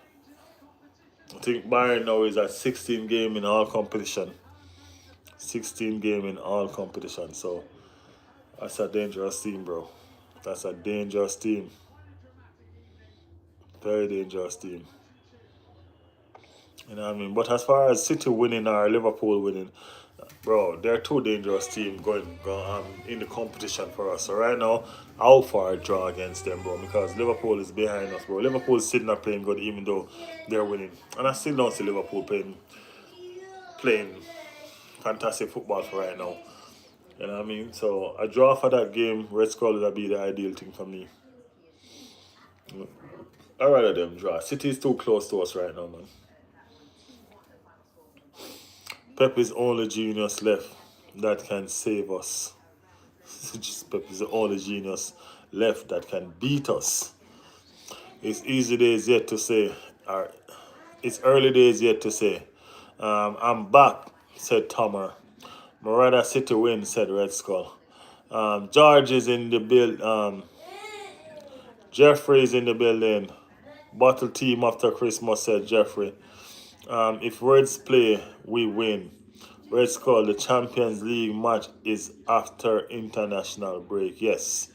I think Bayern now is at 16 game in all competition. 16 game in all competition. So that's a dangerous team, bro. That's a dangerous team. Very dangerous team. You know what I mean? But as far as City winning or Liverpool winning, bro, they're two dangerous teams going in the competition for us. So right now, I'll for a draw against them, bro, because Liverpool is behind us, bro. Liverpool's still not playing good, even though they're winning, and I still don't see Liverpool playing fantastic football for right now. You know what I mean? So a draw for that game, Red Skull would be the ideal thing for me. I'd rather them draw. City is too close to us right now, man. Pep is only genius left that can save us. Pep is the only genius left that can beat us. It's easy days yet to say. Or it's early days yet to say. I'm back, said Tomer. Morada City win, said Red Skull. George is in the build. Jeffrey is in the building. Bottle team after Christmas, said Jeffrey. If Reds play, we win. Red Skull, the Champions League match is after international break. Yes.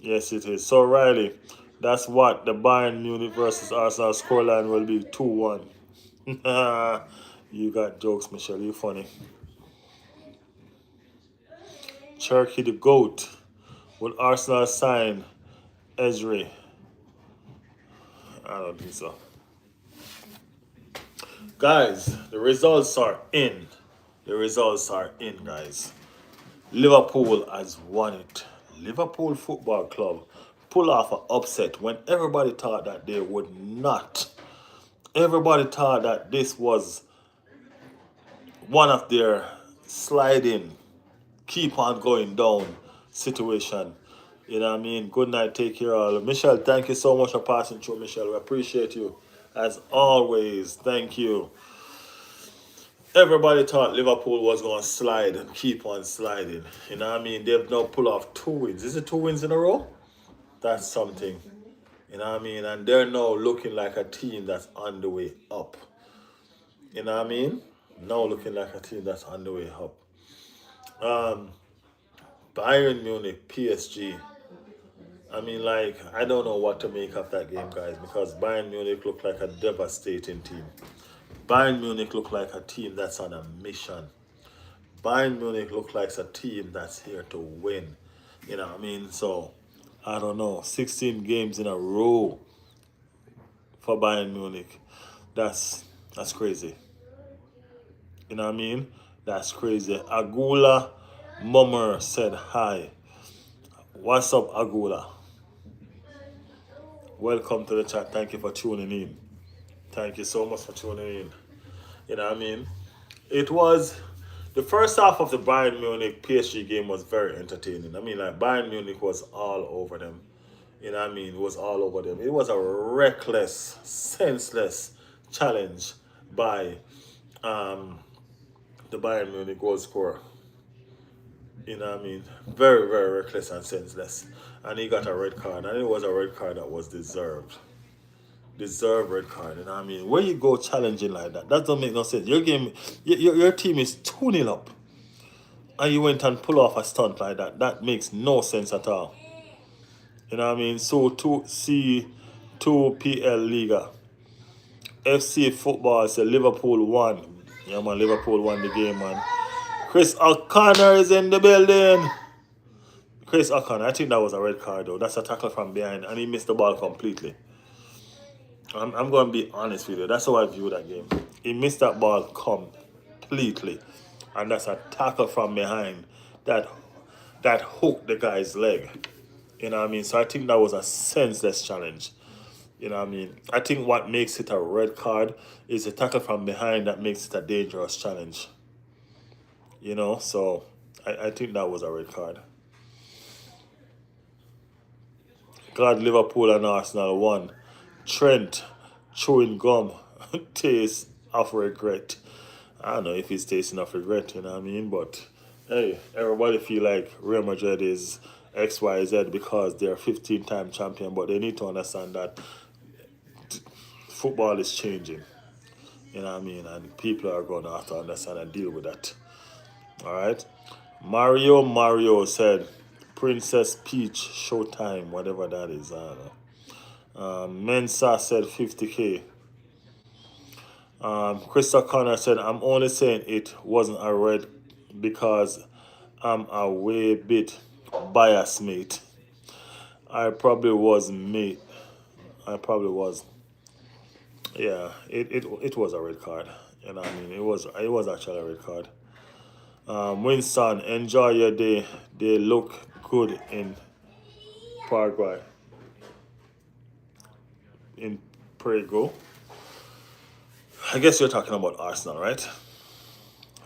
Yes, it is. So, Riley, that's what the Bayern Munich versus Arsenal scoreline will be 2-1. You got jokes, Michelle. You funny. Cherokee the GOAT. Will Arsenal sign Ezri? I don't think so. Guys, the results are in. The results are in, guys. Liverpool has won it. Liverpool Football Club pull off an upset when everybody thought that they would not. Everybody thought that this was one of their sliding, keep on going down situation. You know what I mean? Good night, take care all. Michelle, thank you so much for passing through, Michelle. We appreciate you. As always, thank you. Everybody thought Liverpool was going to slide and keep on sliding. You know what I mean? They've now pulled off 2 wins. Is it 2 wins in a row? That's something. You know what I mean? And they're now looking like a team that's on the way up. You know what I mean? Now looking like a team that's on the way up. Bayern Munich, PSG. I mean, like, I don't know what to make of that game, guys, because Bayern Munich looked like a devastating team. Bayern Munich look like a team that's on a mission. Bayern Munich look like a team that's here to win. You know what I mean? So I don't know. 16 games in a row for Bayern Munich. That's crazy. You know what I mean? That's crazy. Agula Mummer said hi. What's up, Agula? Welcome to the chat. Thank you for tuning in. Thank you so much for tuning in. You know what I mean? It was the first half of the Bayern Munich PSG game was very entertaining. I mean, like Bayern Munich was all over them. You know what I mean? It was all over them. It was a reckless, senseless challenge by um, the Bayern Munich goal scorer. You know what I mean? Very, very reckless and senseless. And he got a red card. And it was a red card that was deserved. Deserved red card. You know what I mean? Where you go challenging like that? That don't make no sense. Your game, your team is 2-0 up. And you went and pull off a stunt like that. That makes no sense at all. You know what I mean? So to see 2 PL Liga. FC football said Liverpool won. Yeah man, Liverpool won the game, man. Chris O'Connor is in the building. Chris O'Connor, I think that was a red card though. That's a tackle from behind and he missed the ball completely. I'm going to be honest with you. That's how I view that game. He missed that ball completely. And that's a tackle from behind that hooked the guy's leg. You know what I mean? So I think that was a senseless challenge. You know what I mean? I think what makes it a red card is a tackle from behind that makes it a dangerous challenge. You know? So I think that was a red card. Glad Liverpool and Arsenal won. Trent chewing gum taste of regret. I don't know if it's tasting of regret, you know what I mean? But hey, everybody feel like Real Madrid is XYZ because they're 15-time champion, but they need to understand that football is changing. You know what I mean? And people are going to have to understand and deal with that. Alright? Mario said Princess Peach Showtime, whatever that is. I don't know. Mensa said 50K. Krista Connor said, I'm only saying it wasn't a red because I'm a way bit biased, mate. I probably was, mate. I probably was. Yeah, it was a red card. You know what I mean? It was actually a red card. Winston, enjoy your day. They look good in Paraguay. In Prego. I guess you're talking about Arsenal, right?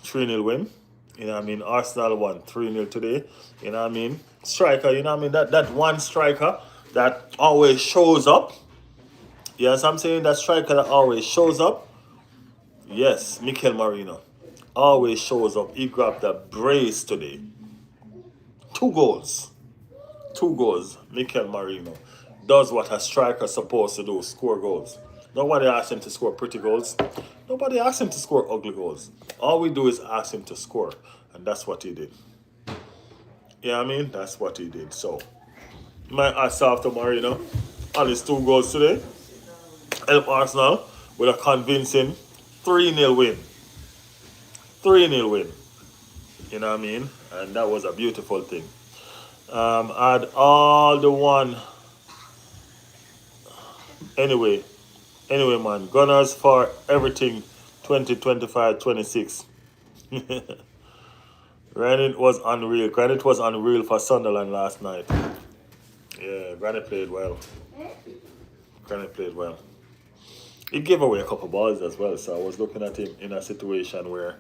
3-0 win. You know what I mean? Arsenal won 3-0 today. You know what I mean? Striker, you know what I mean? That one striker that always shows up. You know what I'm saying? That striker that always shows up. Yes, Mikel Marino. Always shows up. He grabbed a brace today. 2 goals. 2 goals. Mikel Marino does what a striker supposed to do, score goals. Nobody asks him to score pretty goals. Nobody asks him to score ugly goals. All we do is ask him to score. And that's what he did. You know what I mean? That's what he did. So, my hats off to Marino on his 2 goals today. Help Arsenal with a convincing 3-0 win. 3-0 win. You know what I mean? And that was a beautiful thing. Add all the one. Anyway, man. Gunners for everything 2025-26. Granite was unreal. Granite was unreal for Sunderland last night. Yeah, Granite played well. Granite played well. He gave away a couple balls as well, so I was looking at him in a situation where,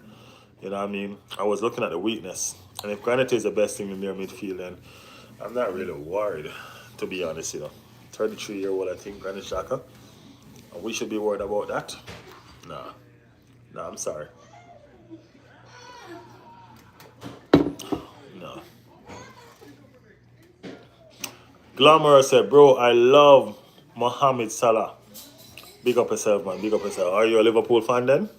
you know what I mean, I was looking at the weakness. And if Granite is the best thing in their midfield, then I'm not really worried, to be honest, you know. 33-year-old, I think, Granit Xhaka. And we should be worried about that? Nah. Nah, I'm sorry. No. Glamour said, bro, I love Mohamed Salah. Big up yourself, man. Big up yourself. Are you a Liverpool fan then?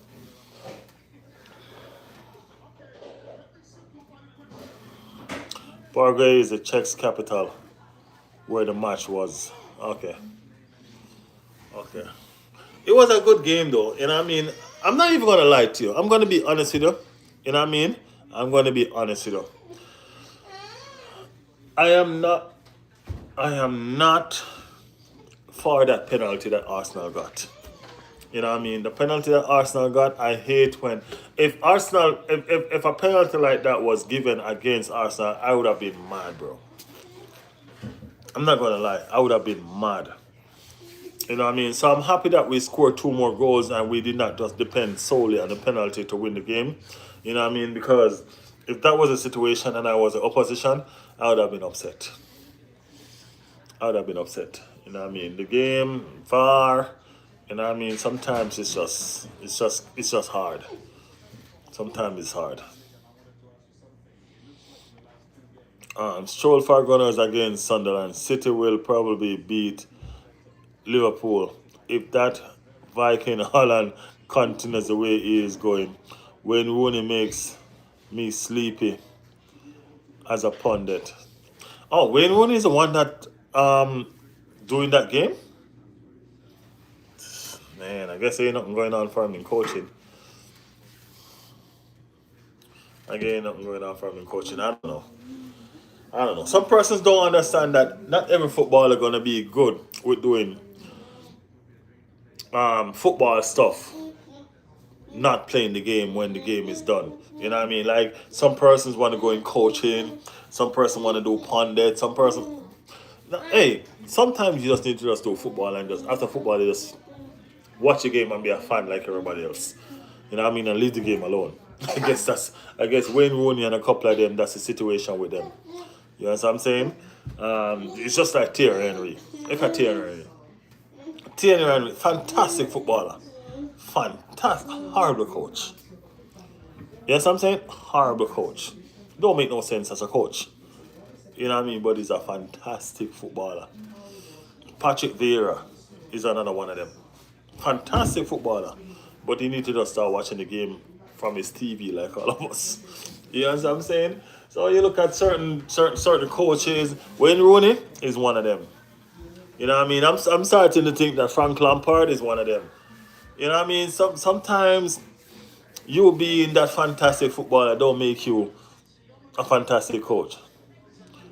Paraguay is the Czech's capital where the match was. Okay. Okay. It was a good game though. You know what I mean? I'm not even gonna lie to you. I'm gonna be honest with you. You know what I mean? I'm gonna be honest with you. I am not. I am not for that penalty that Arsenal got. You know what I mean? The penalty that Arsenal got, I hate when if Arsenal if a penalty like that was given against Arsenal, I would have been mad, bro. I'm not gonna lie, I would have been mad. You know what I mean? So I'm happy that we scored two more goals and we did not just depend solely on the penalty to win the game. You know what I mean? Because if that was a situation and I was the opposition, I would have been upset. I would have been upset. You know what I mean? The game, far. You know what I mean? Sometimes it's just hard. Sometimes it's hard. Stroll for Gunners against Sunderland. City will probably beat Liverpool if that Viking Holland continues the way he is going. When Rooney makes me sleepy as a pundit. Oh, Wayne Rooney is the one that doing that game? Man, I guess ain't nothing going on for him in coaching. I guess ain't nothing going on for him in coaching. I don't know. I don't know. Some persons don't understand that not every footballer gonna be good with doing football stuff, not playing the game when the game is done. You know what I mean? Like some persons want to go in coaching, some person want to do pundit, some person. Hey, sometimes you just need to just do football and just after football, you just watch the game and be a fan like everybody else. You know what I mean? And leave the game alone. I guess Wayne Rooney and a couple of them, that's the situation with them. You know what I'm saying? It's just like Thierry Henry. Look at Thierry Henry. Thierry Henry, fantastic footballer. Fantastic. Horrible coach. You know what I'm saying? Horrible coach. Don't make no sense as a coach. You know what I mean? But he's a fantastic footballer. Patrick Vieira is another one of them. Fantastic footballer. But he need to just start watching the game from his TV like all of us. You know what I'm saying? So you look at certain coaches. Wayne Rooney is one of them. You know what I mean? I'm starting to think that Frank Lampard is one of them. You know what I mean? Sometimes you being that fantastic footballer don't make you a fantastic coach.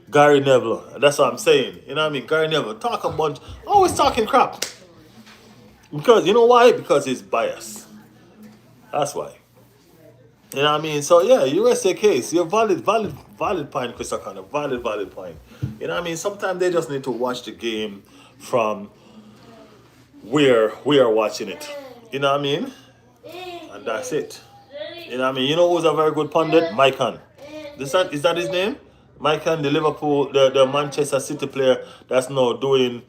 Gary Neville, that's what I'm saying. You know what I mean? Gary Neville, talk a bunch, always talking crap. Because, you know why? Because he's biased. That's why. You know what I mean? So, yeah, you rest your case. You're valid point, Chris O'Connor. Valid point. You know what I mean? Sometimes they just need to watch the game from where we are watching it. You know what I mean? And that's it. You know what I mean? You know who's a very good pundit? Mike Hunt. Is that his name? Mike Hunt, the Liverpool, the Manchester City player that's now doing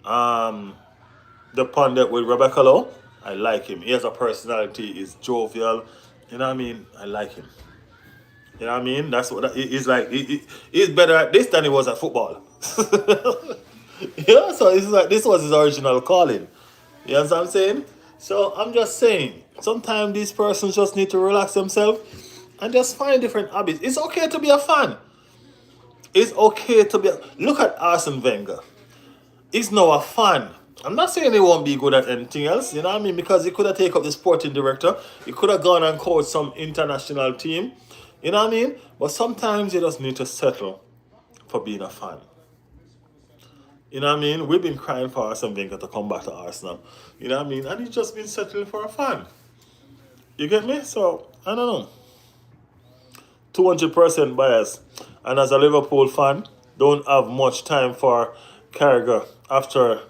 the pundit with Rebecca Lowe. I like him. He has a personality. He's jovial. You know what I mean? I like him. You know what I mean? That's what he's like. He's better at this than he was at football. Yeah, so it's like this was his original calling. You know what I'm saying? So I'm just saying, sometimes these persons just need to relax themselves and just find different hobbies. It's okay to be a fan. It's okay to be. Look at Arsene Wenger. He's now a fan. I'm not saying he won't be good at anything else, you know what I mean? Because he could have taken up the sporting director. He could have gone and coached some international team. You know what I mean? But sometimes you just need to settle for being a fan. You know what I mean? We've been crying for Arsene Wenger to come back to Arsenal. You know what I mean? And he's just been settling for a fan. You get me? So, I don't know. 200% bias. And as a Liverpool fan, don't have much time for Carragher after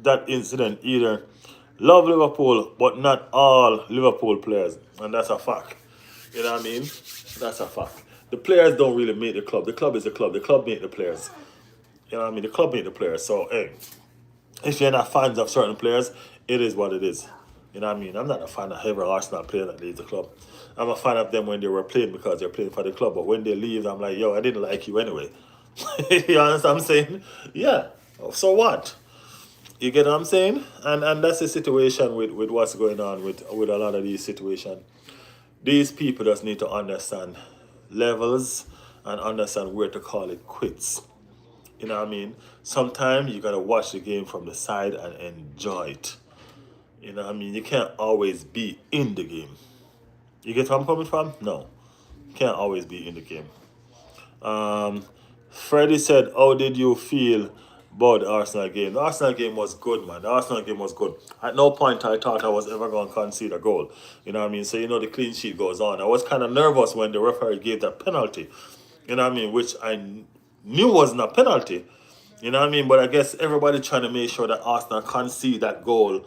that incident either. Love Liverpool, but not all Liverpool players. And that's a fact. You know what I mean? That's a fact. The players don't really make the club. The club is the club. The club make the players. You know what I mean? The club make the players. So, hey, if you're not fans of certain players, it is what it is. You know what I mean? I'm not a fan of every Arsenal player that leaves the club. I'm a fan of them when they were playing because they're playing for the club. But when they leave, I'm like, yo, I didn't like you anyway. You understand what I'm saying? Yeah. So what? You get what I'm saying? And that's the situation with what's going on with a lot of these situations. These people just need to understand levels and understand where to call it quits. You know what I mean? Sometimes you gotta watch the game from the side and enjoy it. You know what I mean? You can't always be in the game. You get where I'm coming from? No. You can't always be in the game. Um, Freddie said, how did you feel about the Arsenal game? The Arsenal game was good, man. The Arsenal game was good. At no point I thought I was ever going to concede a goal. You know what I mean? So, the clean sheet goes on. I was kind of nervous when the referee gave that penalty. You know what I mean? Which I knew wasn't a penalty. You know what I mean? But I guess everybody trying to make sure that Arsenal concede that goal.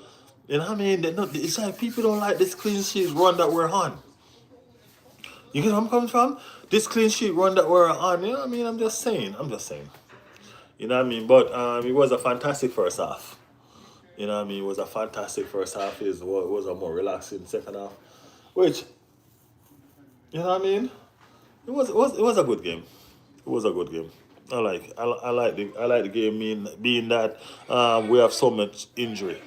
You know what I mean? It's like people don't like this clean sheet run that we're on. You get where I'm coming from? This clean sheet run that we're on, you know what I mean? I'm just saying. You know what I mean? But it was a fantastic first half. You know what I mean? It was a fantastic first half. It was a more relaxing second half. Which, you know what I mean? It was a good game. It was a good game. I like the game being that we have so much injury.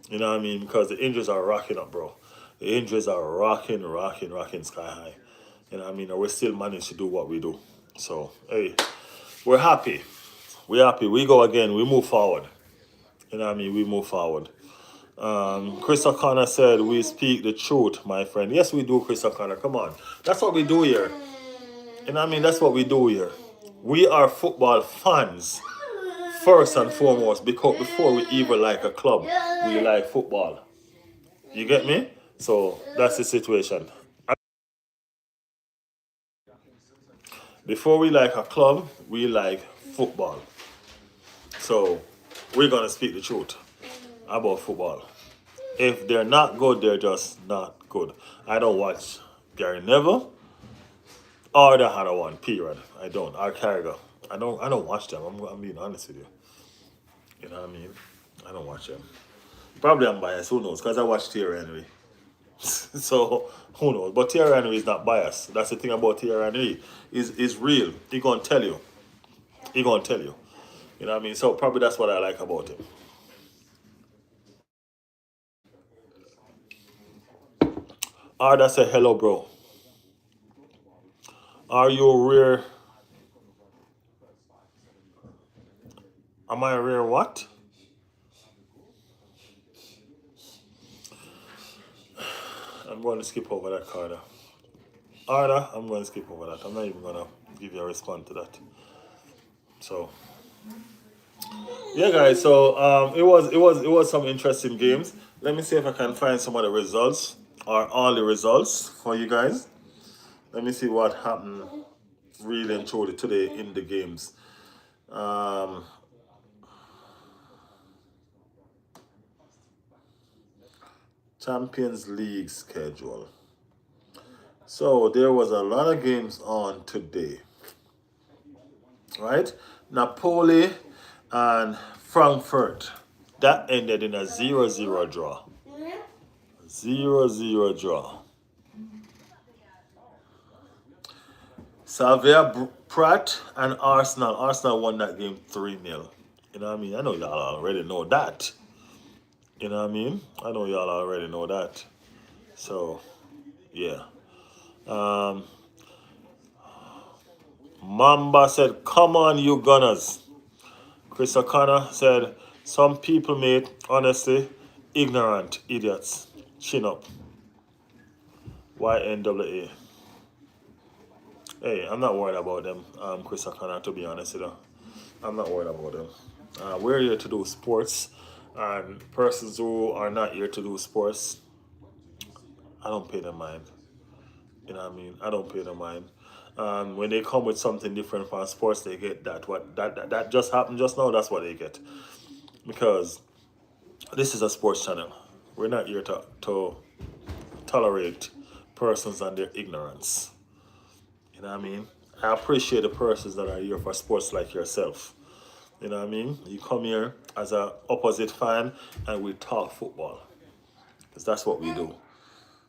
You know what I mean? Because the injuries are rocking up, bro. The injuries are rocking sky high. You know what I mean? And we still manage to do what we do. So, hey, we're happy. We're happy. We go again. We move forward. You know what I mean? We move forward. Chris O'Connor said, we speak the truth, my friend. Yes, we do, Chris O'Connor. Come on. That's what we do here. You know what I mean? That's what we do here. We are football fans, first and foremost, because before we even like a club, we like football. You get me? So that's the situation. Before we like a club, we like football. So we're gonna speak the truth about football. If they're not good, they're just not good. I don't watch Gary Neville or the other one. Period. I don't. Or Carragher. I don't watch them. I'm being honest with you. You know what I mean? I don't watch them. Probably I'm biased. Who knows? Because I watch Thierry Henry. So who knows? But Thierry Henry is not biased. That's the thing about Thierry Henry. Is real. He gonna tell you. He gonna tell you. You know what I mean? So probably that's what I like about him. Arda said, hello, bro. Are you rare? Am I rare what? I'm going to skip over that, Carter. Arda, I'm going to skip over that. I'm not even going to give you a response to that. So, yeah, guys. So it was some interesting games. Let me see if I can find some of the results or all the results for you guys. Let me see what happened really and truly today in the games. Um, Champions League schedule. So there was a lot of games on today, right? Napoli and Frankfurt. That ended in a 0-0 draw. 0-0 draw. Xavier Pratt and Arsenal. Arsenal won that game 3-0. You know what I mean? I know y'all already know that. You know what I mean? I know y'all already know that. So, yeah. Um, Mamba said, come on, you Gunners. Chris O'Connor said, some people, mate, honestly, ignorant idiots. Chin up. YNWA. Hey, I'm not worried about them, Chris O'Connor, to be honest with you. I'm not worried about them. We're here to do sports, and persons who are not here to do sports, I don't pay them mind. You know what I mean? I don't pay them mind. When they come with something different from sports, they get that. What that just happened just now, that's what they get. Because this is a sports channel. We're not here to tolerate persons and their ignorance. You know what I mean? I appreciate the persons that are here for sports like yourself. You know what I mean? You come here as a opposite fan and we talk football. Because that's what we do.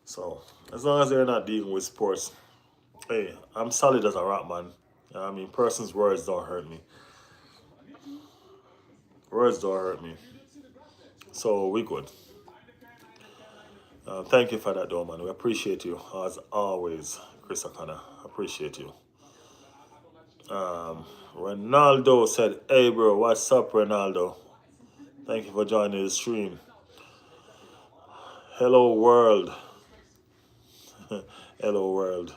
So, as long as they're not dealing with sports, hey, I'm solid as a rock, man. You know what I mean? Persons' words don't hurt me. Words don't hurt me. So, we good. Thank you for that, though, man. We appreciate you, as always, Chris O'Connor. Appreciate you. Ronaldo said, hey, bro, what's up, Ronaldo? Thank you for joining the stream. Hello world. Hello world.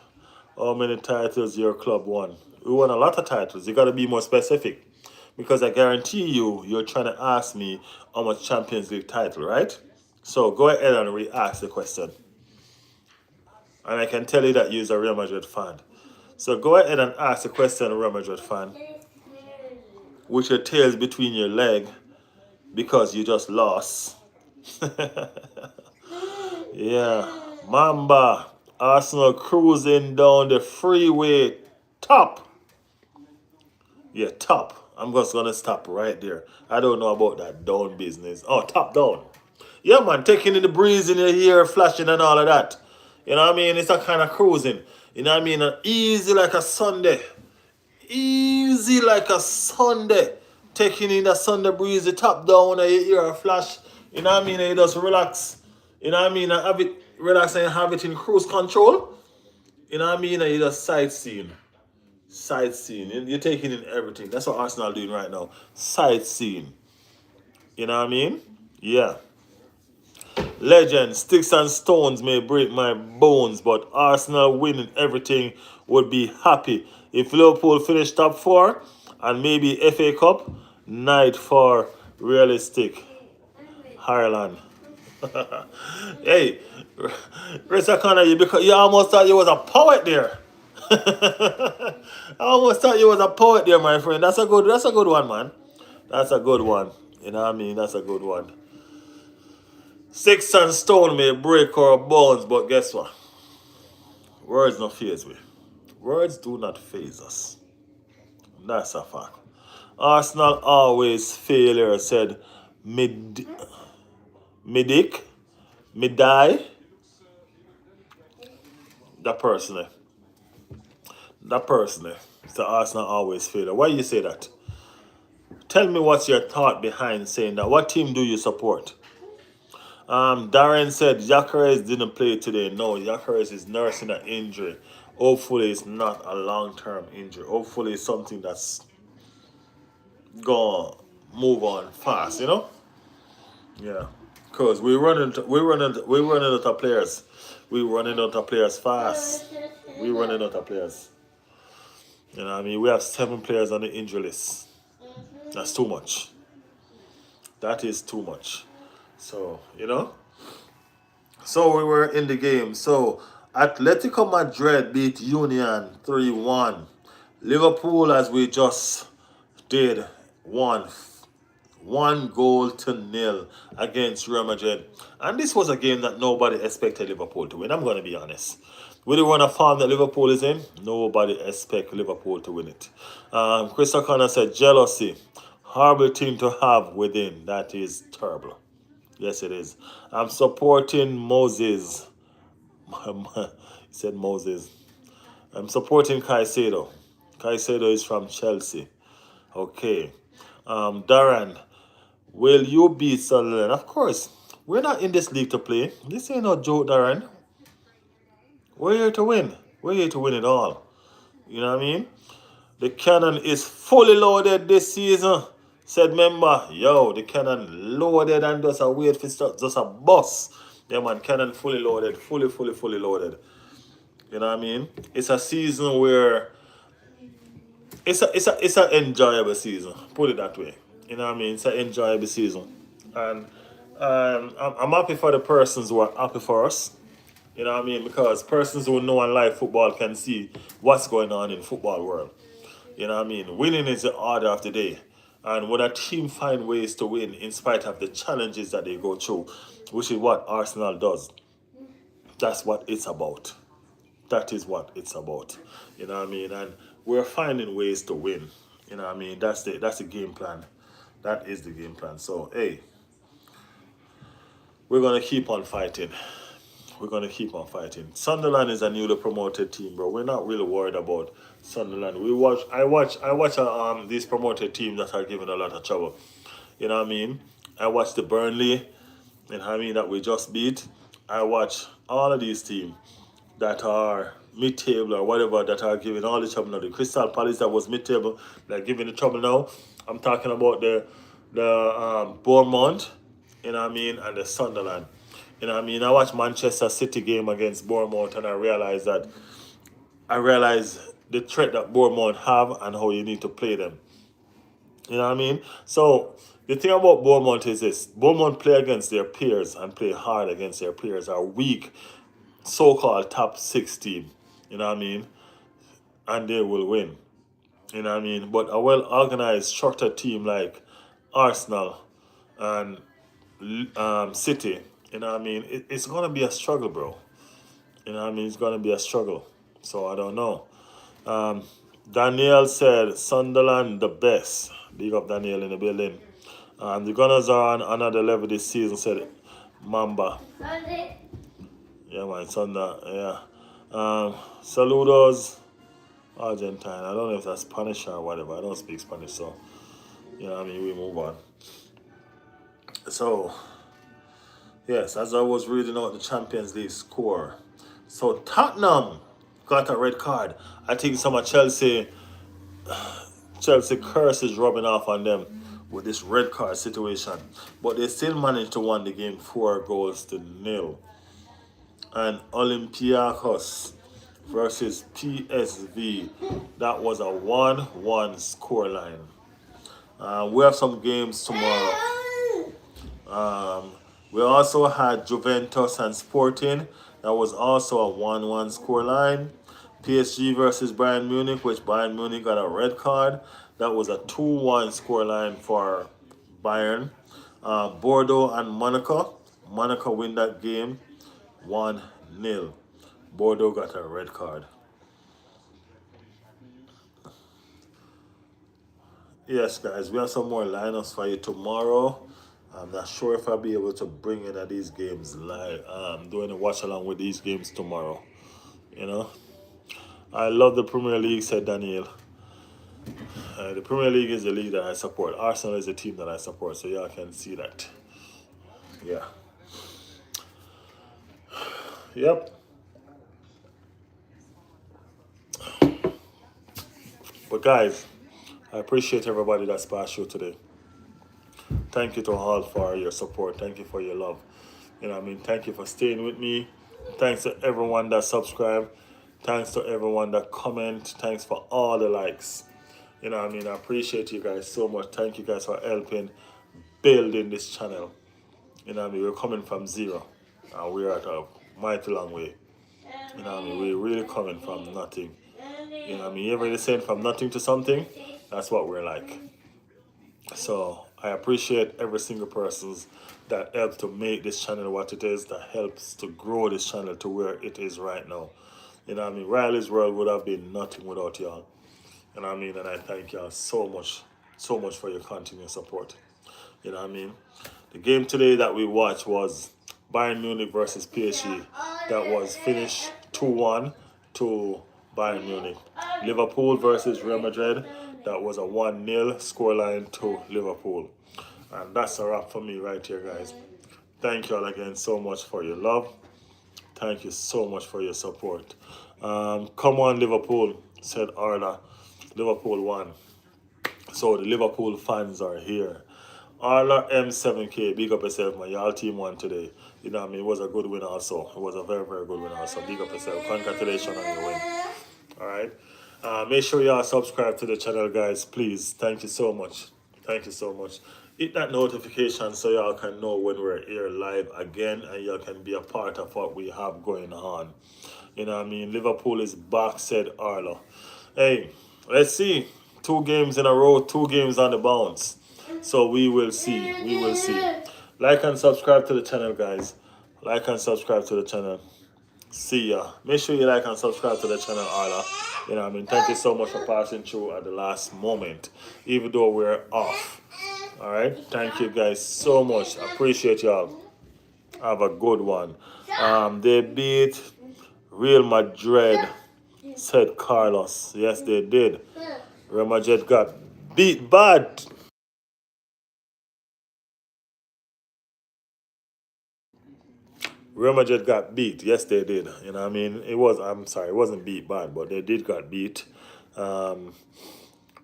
How many titles your club won? We won a lot of titles. You gotta be more specific. Because I guarantee you, you're trying to ask me how much Champions League title, right? So go ahead and re-ask the question. And I can tell you that you're a Real Madrid fan. So go ahead and ask the question, Real Madrid fan, with your tails between your leg because you just lost. Yeah. Mamba. Arsenal cruising down the freeway. Top. Yeah, top. I'm just gonna stop right there. I don't know about that down business. Oh, top down. Yeah, man, taking in the breeze in your ear, flashing and all of that. You know what I mean? It's a kind of cruising. You know what I mean? Easy like a Sunday. Easy like a Sunday. Taking in the Sunday breeze, the top down and your ear flash. You know what I mean? And you just relax. You know what I mean? And have it relax and have it in cruise control. You know what I mean? And you just sightseeing. Sightseeing. You're taking in everything. That's what Arsenal are doing right now. Sightseeing. You know what I mean? Yeah. Legend, sticks and stones may break my bones, but Arsenal winning everything would be happy. If Liverpool finish top four and maybe FA Cup, night for realistic Ireland. Hey, Reza Connor, you almost thought you was a poet there. I almost thought you was a poet there, my friend. That's a good one, man. That's a good one. You know what I mean? That's a good one. Sticks and stone may break our bones, but guess what? Words not faze we. Words do not faze us. That's a fact. Arsenal always failure said mid midic, midie. That person there. That person there. So Arsenal always failure. Why you say that? Tell me what's your thought behind saying that. What team do you support? Darren said Jacques didn't play today. No, Jacques is nursing an injury. Hopefully, it's not a long-term injury. Hopefully, it's something that's gonna move on fast. You know? Yeah. Cause we running out of players. We running out of players fast. We running out of players. You know what I mean? We have 7 players on the injury list. That's too much. That is too much. So, you know? So we were in the game. So Atletico Madrid beat Union 3-1. Liverpool, as we just did, won 1-0 against Real Madrid. And this was a game that nobody expected Liverpool to win. I'm going to be honest. With the run of form that Liverpool is in, nobody expect Liverpool to win it. Chris O'Connor said, jealousy. Horrible team to have within. That is terrible. Yes, it is. I'm supporting Moses. He said Moses. I'm supporting Caicedo. Caicedo is from Chelsea. Okay. Darren, will you beat Sunderland? Of course. We're not in this league to play. This ain't no joke, Darren. We're here to win. We're here to win it all. You know what I mean? The cannon is fully loaded this season. Said member, yo, the cannon loaded and just a wait for just a bus. Yeah man, cannon fully loaded, fully loaded. You know what I mean? It's a season where it's a enjoyable season. Put it that way. You know what I mean? It's an enjoyable season. And I'm happy for the persons who are happy for us. You know what I mean? Because persons who know and like football can see what's going on in football world. You know what I mean? Winning is the order of the day. And when a team find ways to win in spite of the challenges that they go through, which is what Arsenal does, that's what it's about. That is what it's about. You know what I mean? And we're finding ways to win. You know what I mean? That's the game plan. That is the game plan. So hey, we're gonna keep on fighting. We're gonna keep on fighting. Sunderland is a newly promoted team, bro. We're not really worried about Sunderland. I watch these promoted teams that are giving a lot of trouble. You know what I mean? I watch the Burnley, and I mean that we just beat. I watch all of these teams that are mid-table or whatever that are giving all the trouble now. The Crystal Palace that was mid-table, they're giving the trouble now. I'm talking about the Bournemouth, you know what I mean, and the Sunderland. You know what I mean? I watched Manchester City game against Bournemouth and I realized the threat that Bournemouth have and how you need to play them. You know what I mean? So the thing about Bournemouth is this: Bournemouth play against their peers and play hard against their peers. Are weak, so-called top six team. You know what I mean? And they will win. You know what I mean? But a well-organized, structured team like Arsenal and City, you know what I mean? It's gonna be a struggle, bro. You know what I mean? It's gonna be a struggle. So I don't know. Um, Daniel said Sunderland the best. Big up Daniel in the building. The Gunners are on another level this season, said Mamba. Yeah, man, Sunday. Yeah. Saludos, Argentine. I don't know if that's Spanish or whatever. I don't speak Spanish, so you know what I mean. We move on. So yes, as I was reading out the Champions League score, so Tottenham got a red card. I think some of Chelsea curse is rubbing off on them with this red card situation, but they still managed to win the game 4 goals to nil. And Olympiacos versus PSV, that was a 1-1 scoreline. We have some games tomorrow. Um, we also had Juventus and Sporting. That was also a 1-1 scoreline. PSG versus Bayern Munich, which Bayern Munich got a red card. That was a 2-1 scoreline for Bayern. Bordeaux and Monaco. Monaco win that game 1-0. Bordeaux got a red card. Yes, guys, we have some more lineups for you tomorrow. I'm not sure if I'll be able to bring any of these games live. I'm doing a watch along with these games tomorrow. You know, I love the Premier League, said Daniel. The Premier League is the league that I support. Arsenal is the team that I support, so y'all can see that. Yeah. Yep. But guys, I appreciate everybody that's passed through today. Thank you to all for your support. Thank you for your love. You know what I mean? Thank you for staying with me. Thanks to everyone that subscribe. Thanks to everyone that comment. Thanks for all the likes. You know what I mean? I appreciate you guys so much. Thank you guys for helping building this channel. You know what I mean? We're coming from zero. And we're at a mighty long way. You know what I mean? We're really coming from nothing. You know what I mean? You're really saying from nothing to something? That's what we're like. So I appreciate every single person that helps to make this channel what it is, that helps to grow this channel to where it is right now. You know what I mean? Riley's World would have been nothing without y'all. You know what I mean? And I thank y'all so much for your continued support. You know what I mean? The game today that we watched was Bayern Munich versus PSG. That was finished 2-1 to Bayern Munich. Liverpool versus Real Madrid. That was a 1-0 scoreline to Liverpool. And that's a wrap for me right here, guys. Thank you all again so much for your love. Thank you so much for your support. Come on, Liverpool, said Arla. Liverpool won. So the Liverpool fans are here. Arla M7K, big up yourself, man. Y'all team won today. You know what I mean? It was a good win also. It was a very, very good win also. Big up yourself. Congratulations on your win. Alright? Make sure y'all subscribe to the channel, guys, please. Thank you so much. Thank you so much. Hit that notification so y'all can know when we're here live again and y'all can be a part of what we have going on. You know what I mean? Liverpool is back, said Arlo. Hey, let's see. 2 games in a row, 2 games on the bounce. So we will see. We will see. Like and subscribe to the channel, guys. Like and subscribe to the channel. See ya. Make sure you like and subscribe to the channel, Arla. You know what I mean? Thank you so much for passing through at the last moment, even though we're off. Alright? Thank you guys so much. Appreciate y'all. Have a good one. They beat Real Madrid, said Carlos. Yes, they did. Real Madrid got beat bad. Real Madrid got beat. Yes, they did. You know what I mean? I'm sorry, it wasn't beat bad, but they did got beat. Um,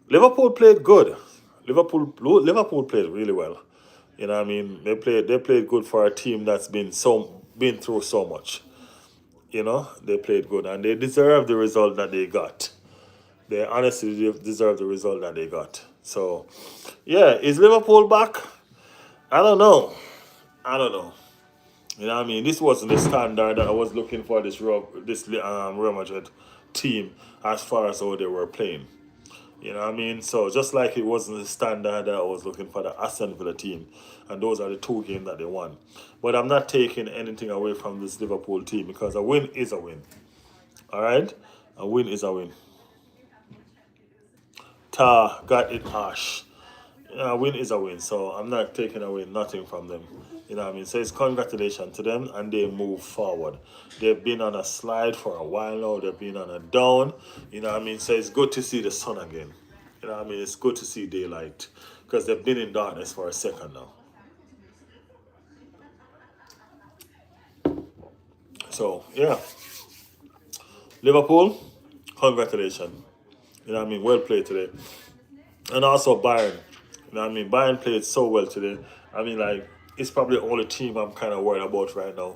Liverpool played good. Liverpool played really well. You know what I mean? They played good for a team that's been so been through so much. You know, they played good and they deserve the result that they got. They honestly deserve the result that they got. So, yeah, is Liverpool back? I don't know. I don't know. You know what I mean? This wasn't the standard that I was looking for this Real Madrid team as far as how they were playing. You know what I mean? So just like it wasn't the standard that I was looking for the Aston Villa team, and those are the two games that they won. But I'm not taking anything away from this Liverpool team because a win is a win. All right, a win is a win. Ta got it harsh. A win is a win, so I'm not taking away nothing from them. You know what I mean? So it's congratulations to them and they move forward. They've been on a slide for a while now, they've been on a down. You know what I mean? So it's good to see the sun again. You know what I mean? It's good to see daylight because they've been in darkness for a second now. So, yeah. Liverpool, congratulations. You know what I mean? Well played today. And also Bayern. You know what I mean? Bayern played so well today. I mean, like, it's probably the only team I'm kind of worried about right now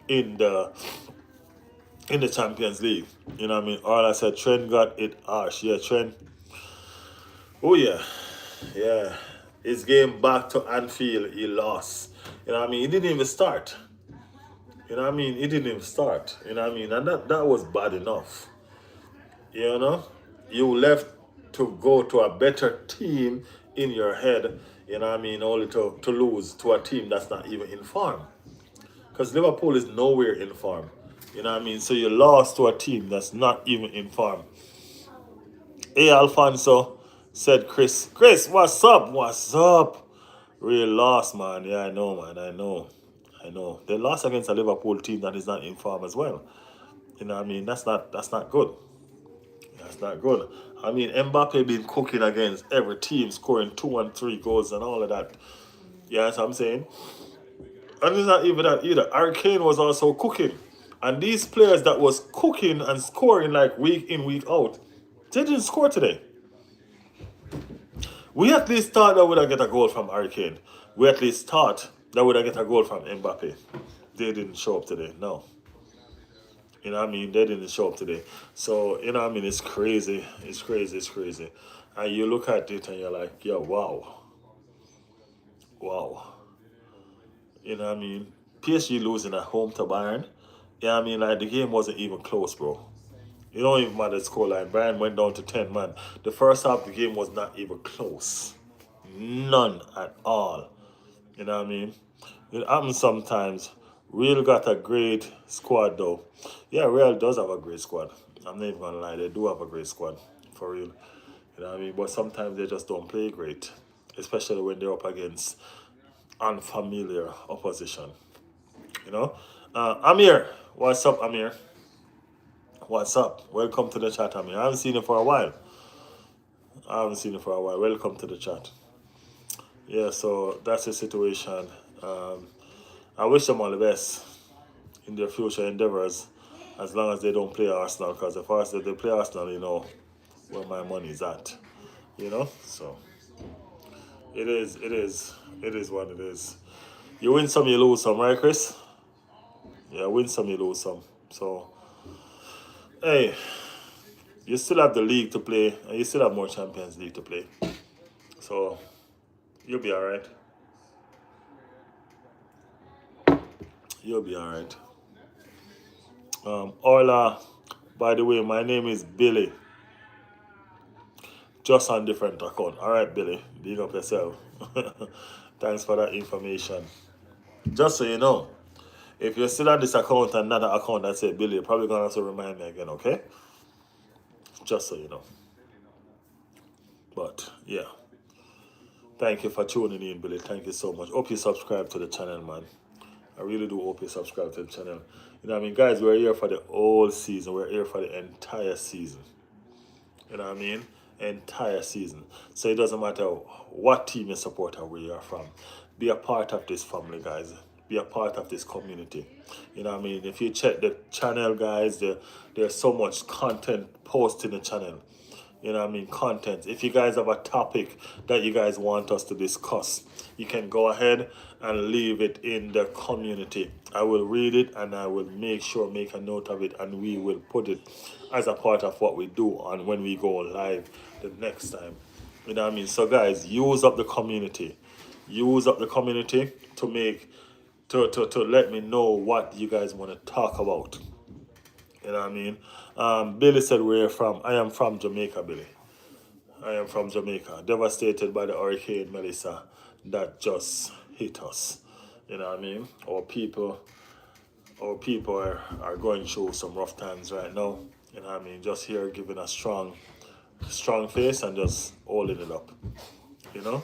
in the Champions League. You know what I mean? All I said, Trent got it harsh. Yeah, Trent. Oh, yeah. Yeah. His game back to Anfield, he lost. You know what I mean? He didn't even start. You know what I mean? He didn't even start. You know what I mean? And that was bad enough. You know? You left to go to a better team in your head, you know what I mean, only to lose to a team that's not even in form. Because Liverpool is nowhere in form. You know what I mean? So you lost to a team that's not even in form. Hey, Alfonso, said Chris. Chris, what's up? What's up? Real loss, man. Yeah, I know, man. I know. I know. They lost against a Liverpool team that is not in form as well. You know what I mean? That's not good. That's not good. I mean, Mbappe been cooking against every team, scoring 2 and 3 goals and all of that. Yeah, that's what I'm saying. And it's not even that either. Arcane was also cooking. And these players that was cooking and scoring like week in, week out, they didn't score today. We at least thought that would have get a goal from Hurricane. We at least thought that would have get a goal from Mbappe. They didn't show up today. No. You know what I mean? They didn't show up today. So, you know what I mean? It's crazy. It's crazy. It's crazy. And you look at it and you're like, yeah, wow. Wow. You know what I mean? PSG losing at home to Bayern. Yeah, I mean, like, the game wasn't even close, bro. You don't even matter the scoreline. Bayern went down to 10, man. The first half of the game was not even close. None at all. You know what I mean? It happens sometimes. Real got a great squad, though. Yeah, Real does have a great squad. I'm not even gonna lie, they do have a great squad, for real. You know what I mean? But sometimes they just don't play great, especially when they're up against unfamiliar opposition. You know? Amir, what's up, Amir? What's up? Welcome to the chat, Amir. I haven't seen you for a while. Welcome to the chat. Yeah, so that's the situation. I wish them all the best in their future endeavors, as long as they don't play Arsenal. Because if they play Arsenal, you know where my money is at. You know, so it is what it is. You win some, you lose some, right, Chris? Yeah, win some, you lose some. So, hey, you still have the league to play, and you still have more Champions League to play. So, you'll be all right. You'll be all right. Orla, by the way, my name is Billy. Just on different account. All right, Billy, big up yourself. Thanks for that information. Just so you know, if you're still on this account and another account that say Billy, you're probably gonna have to remind me again, okay? Just so you know. But yeah, thank you for tuning in, Billy. Thank you so much. Hope you subscribe to the channel, man. I really do hope you subscribe to the channel. You know what I mean, guys? We're here for the whole season. We're here for the entire season. You know what I mean? Entire season. So it doesn't matter what team you support or where you're from. Be a part of this family, guys. Be a part of this community. You know what I mean? If you check the channel, guys, there's so much content posted in the channel. content. If you guys have a topic that you guys want us to discuss, you can go ahead and leave it in the community. I will read it and I will make a note of it, and we will put it as a part of what we do on when we go live the next time. So guys, use up the community. Use up the community to make to let me know what you guys want to talk about. Billy said, where you from? I am from Jamaica, Billy. I am from Jamaica. Devastated by the hurricane Melissa that just hit us. Our people are going through some rough times right now. Just here giving a strong face and just holding it up. You know?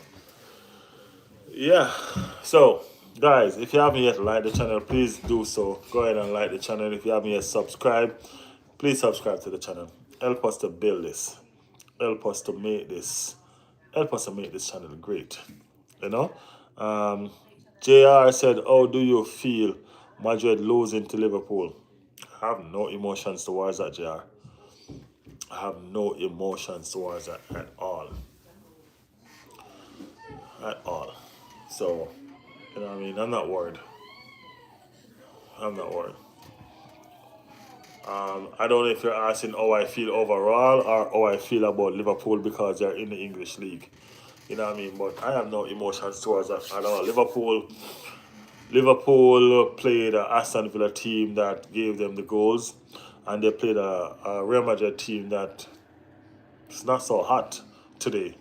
Yeah. So, guys, if you haven't yet liked the channel, please do so. Go ahead and like the channel. If you haven't yet subscribed, please subscribe to the channel. Help us to build this. Help us to make this. Help us to make this channel great. You know? JR said, how do you feel Madrid losing to Liverpool? I have no emotions towards that, JR. I have no emotions towards that at all. At all. So, I'm not worried. I'm not worried. I don't know if you're asking how I feel overall or how I feel about Liverpool because they're in the English league. But I have no emotions towards that at all. Liverpool played an Aston Villa team that gave them the goals, and they played a Real Madrid team that is not so hot today.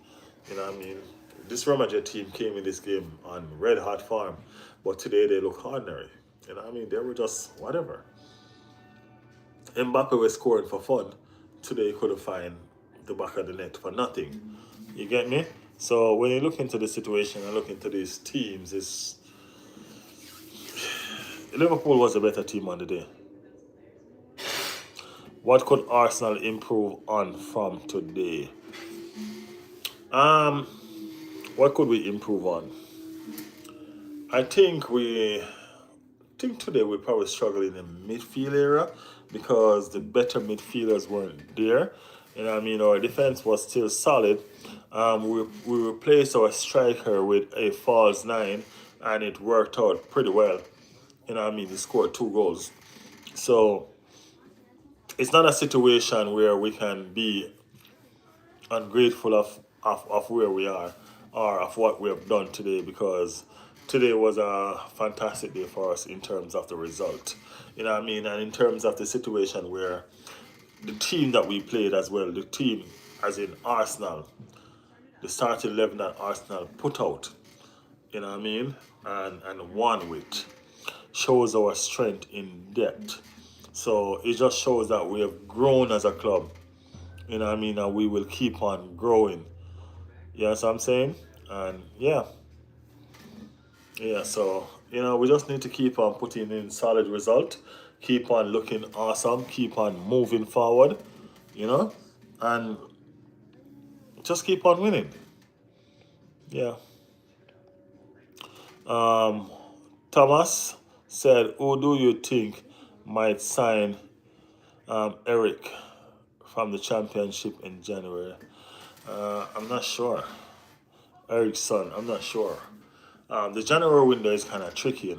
This Real Madrid team came in this game on red hot form, but today they look ordinary. They were just whatever. Mbappe was scoring for fun. Today he couldn't find the back of the net for nothing. You get me? So when you look into the situation and look into these teams, Liverpool was a better team on the day. What could Arsenal improve on from today? What could we improve on? I think today we probably struggle in the midfield area because the better midfielders weren't there. Our defense was still solid. We replaced our striker with a false nine, and it worked out pretty well. He scored 2 goals. So it's not a situation where we can be ungrateful of where we are or of what we have done today, because today was a fantastic day for us in terms of the result. And in terms of the situation where the team that we played as well, the team as in Arsenal, the starting 11 that Arsenal put out, and won with, shows our strength in depth. So it just shows that we have grown as a club, and we will keep on growing. You know what I'm saying? And yeah, so, we just need to keep on putting in solid result, keep on looking awesome, keep on moving forward, and just keep on winning. Yeah. Thomas said, who do you think might sign Eric from the championship in January? I'm not sure. Eric's son, I'm not sure. The January window is kind of tricky,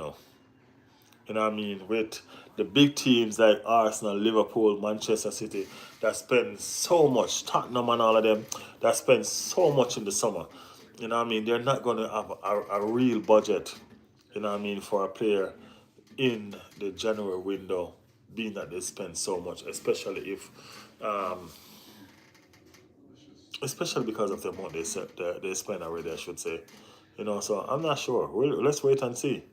with the big teams like Arsenal, Liverpool, Manchester City that spend so much, Tottenham and all of them, that spend so much in the summer. They're not going to have a real budget, for a player in the January window, being that they spend so much, especially because of the amount they spend already, I should say. So I'm not sure. Let's wait and see.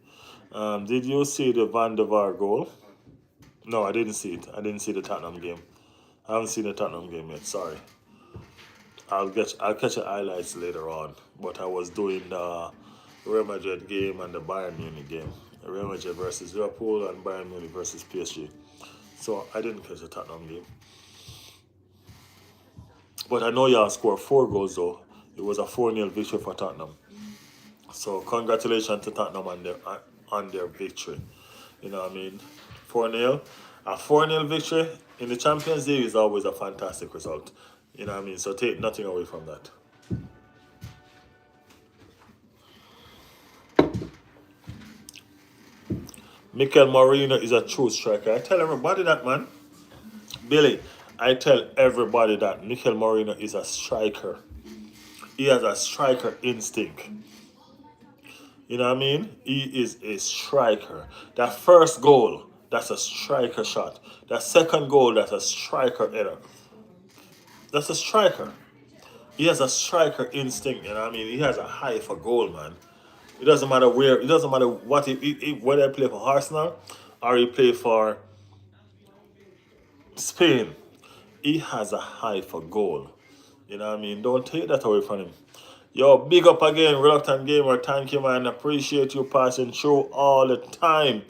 Did you see the Van der Vaart goal? No, I didn't see it. I didn't see the Tottenham game. I haven't seen the Tottenham game yet. Sorry. I'll catch the highlights later on. But I was doing the Real Madrid game and the Bayern Munich game. Real Madrid versus Liverpool and Bayern Munich versus PSG. So I didn't catch the Tottenham game. But I know y'all scored 4 goals though. It was a 4-0 victory for Tottenham. So congratulations to Tottenham on their victory. 4-0. A 4-0 victory in the Champions League is always a fantastic result. You know what I mean? So take nothing away from that. Mikel Marino is a true striker. I tell everybody that, man. Billy, I tell everybody that Mikel Marino is a striker. He has a striker instinct. You know what I mean? He is a striker. That first goal, that's a striker shot. That second goal, that's a striker header. That's a striker. He has a striker instinct, you know what I mean? He has a high for goal, man. It doesn't matter where, it doesn't matter what, whether he play for Arsenal or he play for Spain. He has a high for goal. You know what I mean? Don't take that away from him. Yo, big up again, Reluctant Gamer. Thank you, man. Appreciate you passing through all the time.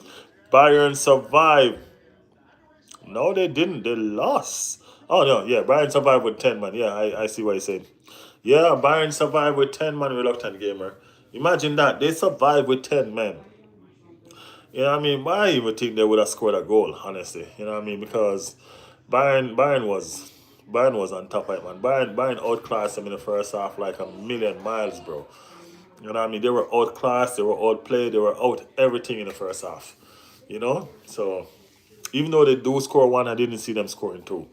Bayern survived. No, they didn't. They lost. Oh, no. Yeah, Bayern survived with 10, man. Yeah, I see what you're saying. Yeah, Bayern survived with 10, man, Reluctant Gamer. Imagine that. They survived with 10 men. You know what I mean? I even think they would have scored a goal, honestly. You know what I mean? Because Bayern was on top of it, man. Bayern outclassed them in the first half like a million miles, bro. You know what I mean? They were outclassed, they were outplayed, they were out everything in the first half. You know? So even though they do score one, I didn't see them scoring two.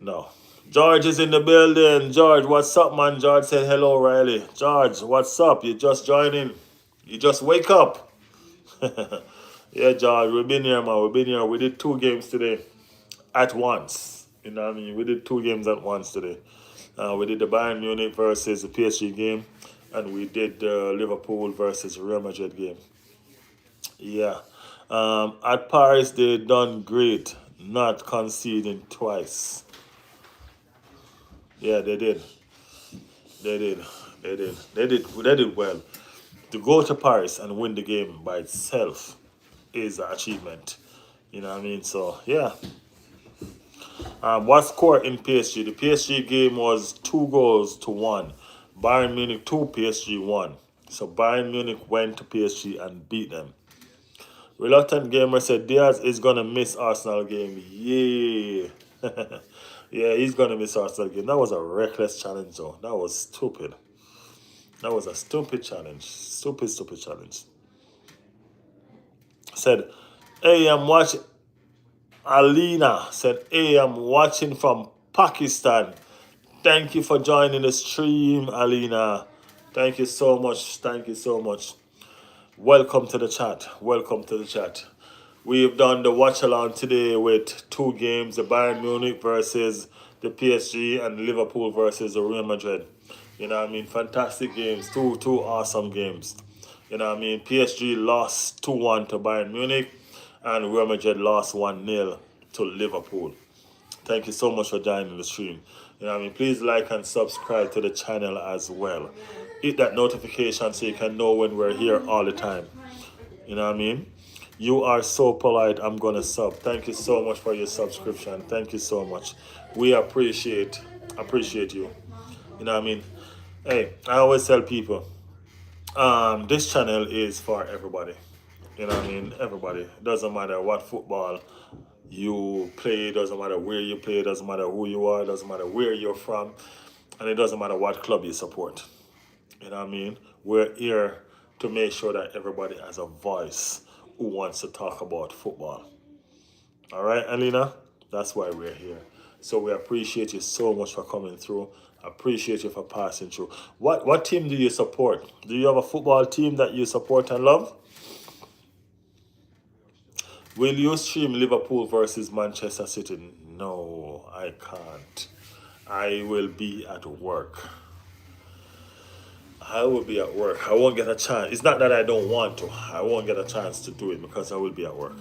No. George is in the building. George, what's up, man? George said hello, Riley. George, what's up? You just joining. You just wake up. Yeah, George, we've been here, man. We've been here. We did 2 games today at once. You know what I mean? We did 2 games at once today. We did the Bayern Munich versus the PSG game, and we did the Liverpool versus Real Madrid game. Yeah. At Paris, they done great, not conceding twice. Yeah, they did. They did. They did. They did well. To go to Paris and win the game by itself is an achievement. You know what I mean? So yeah. What score in PSG? The PSG game was 2-1. Bayern Munich 2, PSG 1. So Bayern Munich went to PSG and beat them. Reluctant Gamer said Diaz is gonna miss Arsenal game. Yeah. Yeah, he's gonna miss Arsenal game. That was a reckless challenge though. That was stupid. That was a stupid challenge. Stupid challenge. Said, hey, I'm watching. Alina said, hey, I'm watching from Pakistan. Thank you for joining the stream, Alina. Thank you so much. Thank you so much. Welcome to the chat. Welcome to the chat. We've done the watch along today with 2 games, the Bayern Munich versus the PSG and Liverpool versus the Real Madrid. You know what I mean? Fantastic games. Two awesome games. You know what I mean? PSG lost 2-1 to Bayern Munich and Real Madrid lost 1-0 to Liverpool. Thank you so much for joining the stream. You know what I mean? Please like and subscribe to the channel as well. Hit that notification so you can know when we're here all the time. You know what I mean? You are so polite. I'm going to sub. Thank you so much for your subscription. Thank you so much. We appreciate you. You know what I mean? Hey, I always tell people, this channel is for everybody. You know what I mean? Everybody. Doesn't matter what football you play, doesn't matter where you play, doesn't matter who you are, doesn't matter where you're from, and it doesn't matter what club you support. You know what I mean? We're here to make sure that everybody has a voice who wants to talk about football. All right, Alina? That's why we're here. So we appreciate you so much for coming through. Appreciate you for passing through. What team do you support? Do you have a football team that you support and love? Will you stream Liverpool versus Manchester City? No, I can't. I will be at work. I will be at work. I won't get a chance. It's not that I don't want to. I won't get a chance to do it because I will be at work.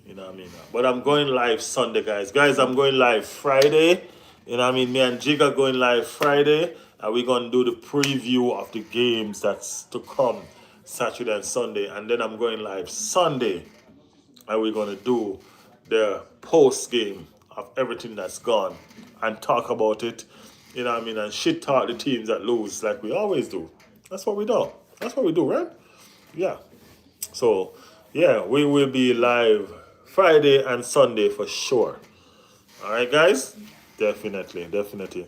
You know what I mean? But I'm going live Sunday, guys. Guys, I'm going live Friday. You know what I mean? Me and Jig are going live Friday. And we're going to do the preview of the games that's to come Saturday and Sunday. And then I'm going live Sunday. And we're going to do the post game of everything that's gone and talk about it. You know what I mean? And shit talk the teams that lose like we always do. That's what we do. That's what we do, right? Yeah. So, yeah, we will be live Friday and Sunday for sure. All right, guys? Definitely, definitely.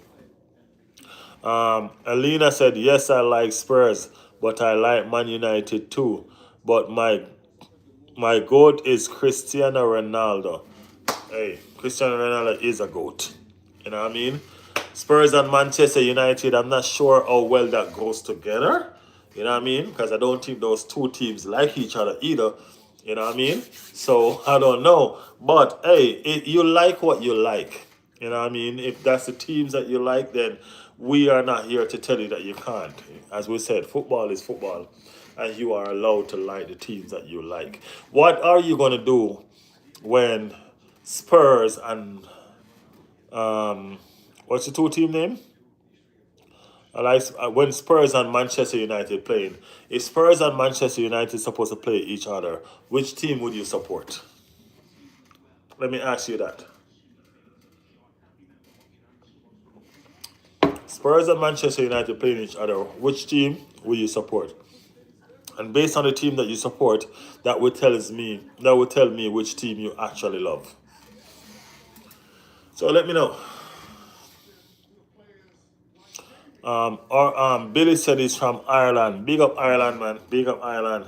Alina said, yes, I like Spurs, but I like Man United too. But my goat is Cristiano Ronaldo. Hey, Cristiano Ronaldo is a goat. You know what I mean? Spurs and Manchester United, I'm not sure how well that goes together. You know what I mean? Because I don't think those two teams like each other either. You know what I mean? So I don't know. But hey, you like what you like. You know what I mean? If that's the teams that you like, then we are not here to tell you that you can't. As we said, football is football. And you are allowed to like the teams that you like. What are you going to do when Spurs and what's the two team name? I like when Spurs and Manchester United playing. If Spurs and Manchester United supposed to play each other, which team would you support? Let me ask you that. Spurs and Manchester United playing each other, which team will you support? And based on the team that you support, that will tell me which team you actually love. So let me know. Billy said he's from Ireland. Big up Ireland, man. Big up Ireland.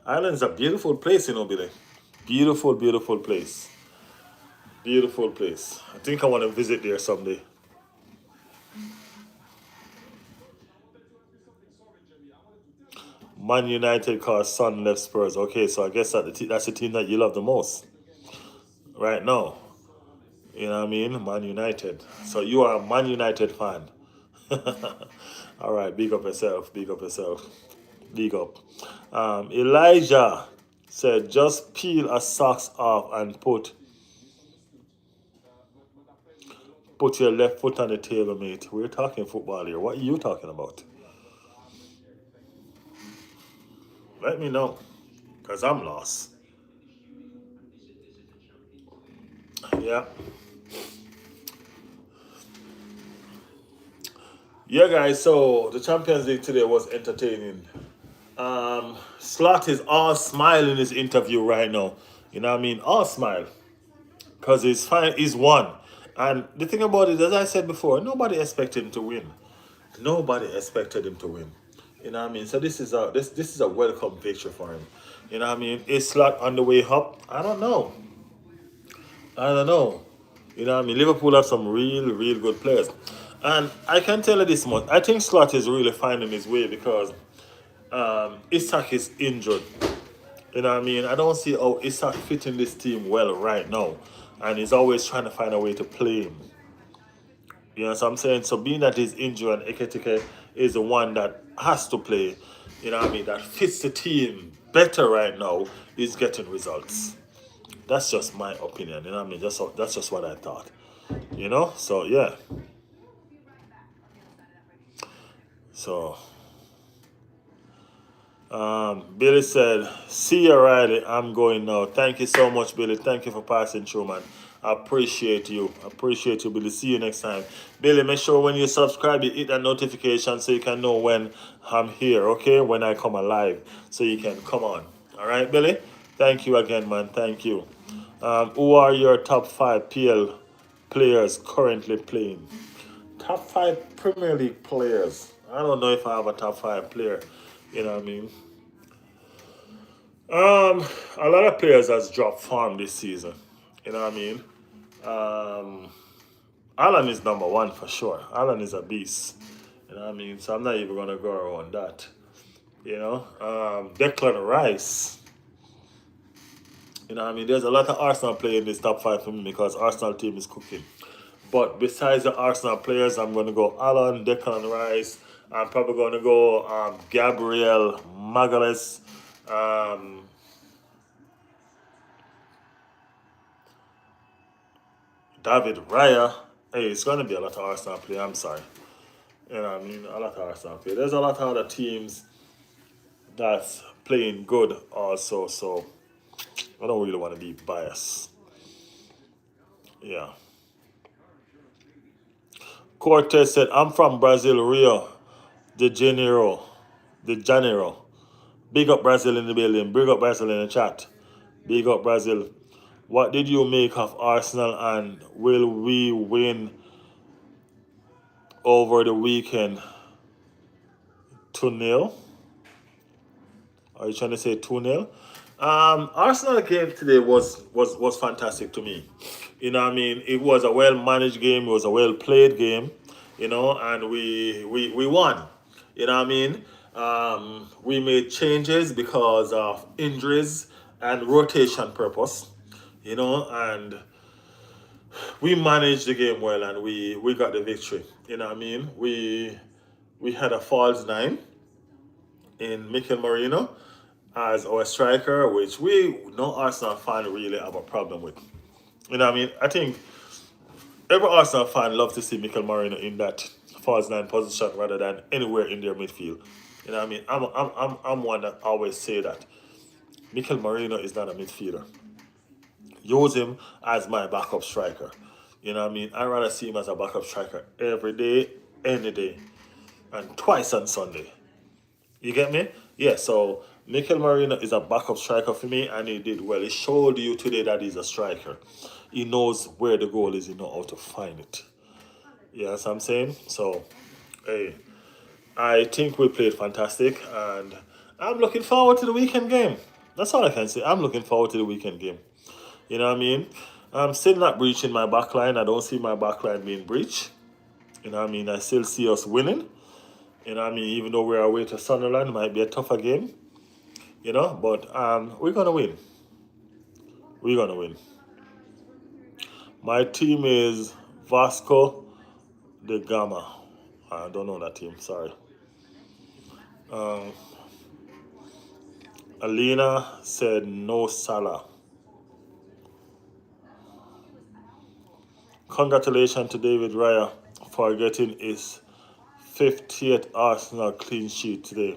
Ireland's a beautiful place, Billy. Beautiful, beautiful place. Beautiful place. I think I want to visit there someday. Man United cause Son left Spurs. Okay, so I guess that's the team that you love the most right now. You know what I mean? Man United. So you are a Man United fan. All right, big up yourself. Big up yourself. Big up. Elijah said, just peel a socks off and put your left foot on the table, mate. We're talking football here. What are you talking about? Let me know, because I'm lost. Yeah. Yeah, guys, so the Champions League today was entertaining. Slot is all smile in his interview right now. You know what I mean? All smile. Because he's fine, he's won. And the thing about it, as I said before, nobody expected him to win. Nobody expected him to win. You know what I mean? So this is a welcome victory for him. You know what I mean? Is Slot on the way up? I don't know. I don't know. You know what I mean? Liverpool have some real, real good players. And I can tell you this much. I think Slot is really finding his way because Isak is injured. You know what I mean? I don't see how Isak fitting this team well right now. And he's always trying to find a way to play him. You know what I'm saying? So being that he's injured and Eketike is the one that has to play, you know what I mean, that fits the team better right now, is getting results. That's just my opinion, you know what I mean? That's just what I thought. You know? So yeah. So Billy said, see you, Riley. I'm going now. Thank you so much, Billy. Thank you for passing through, man. I appreciate you. Appreciate you, Billy. See you next time. Billy, make sure when you subscribe, you hit that notification so you can know when I'm here, okay? When I come alive, so you can come on. All right, Billy? Thank you again, man. Thank you. Who are your top 5 PL players currently playing? Top 5 Premier League players. I don't know if I have a top 5 player. You know what I mean? A lot of players has dropped form this season. You know what I mean? Um, Alan is number one for sure. Alan is a beast. You know what I mean? So I'm not even gonna go around that. You know, Declan Rice. You know what I mean? There's a lot of Arsenal players in this top 5 for me because Arsenal team is cooking. But besides the Arsenal players, I'm gonna go Alan, Declan Rice. I'm probably gonna go Gabriel Magalhaes. Um, David Raya. Hey, it's going to be a lot of Arsenal play. I'm sorry. You know what I mean? A lot of Arsenal play. There's a lot of other teams that's playing good also, so I don't really want to be biased. Yeah. Cortez said, I'm from Brazil, Rio de Janeiro. De Janeiro. Big up Brazil in the building. Big up Brazil in the chat. Big up Brazil. What did you make of Arsenal and will we win over the weekend 2-0. Are you trying to say 2-0? Arsenal game today was fantastic to me. You know what I mean? It was a well managed game, it was a well played game, and we won. You know what I mean? We made changes because of injuries and rotation purpose, and we managed the game well and we got the victory. You know what I mean? We had a false nine in Mikel Marino as our striker, which we no Arsenal fan really have a problem with. You know what I mean? I think every Arsenal fan loves to see Mikel Marino in that false nine position rather than anywhere in their midfield. You know what I mean? I'm one that always say that Mikel Marino is not a midfielder. Use him as my backup striker. You know what I mean? I rather see him as a backup striker every day, any day, and twice on Sunday. You get me? Yeah, so Mikel Marino is a backup striker for me, and he did well. He showed you today that he's a striker. He knows where the goal is, he knows how to find it. You know what I'm saying? So, hey, I think we played fantastic, and I'm looking forward to the weekend game. That's all I can say. I'm looking forward to the weekend game. You know what I mean? I'm still not breaching my backline. I don't see my backline being breached. You know what I mean? I still see us winning. You know what I mean? Even though we're away to Sunderland, it might be a tougher game. But we're gonna win. We're gonna win. My team is Vasco de Gama. I don't know that team. Sorry. Um, Alina said no Salah. Congratulations to David Raya for getting his 50th Arsenal clean sheet today.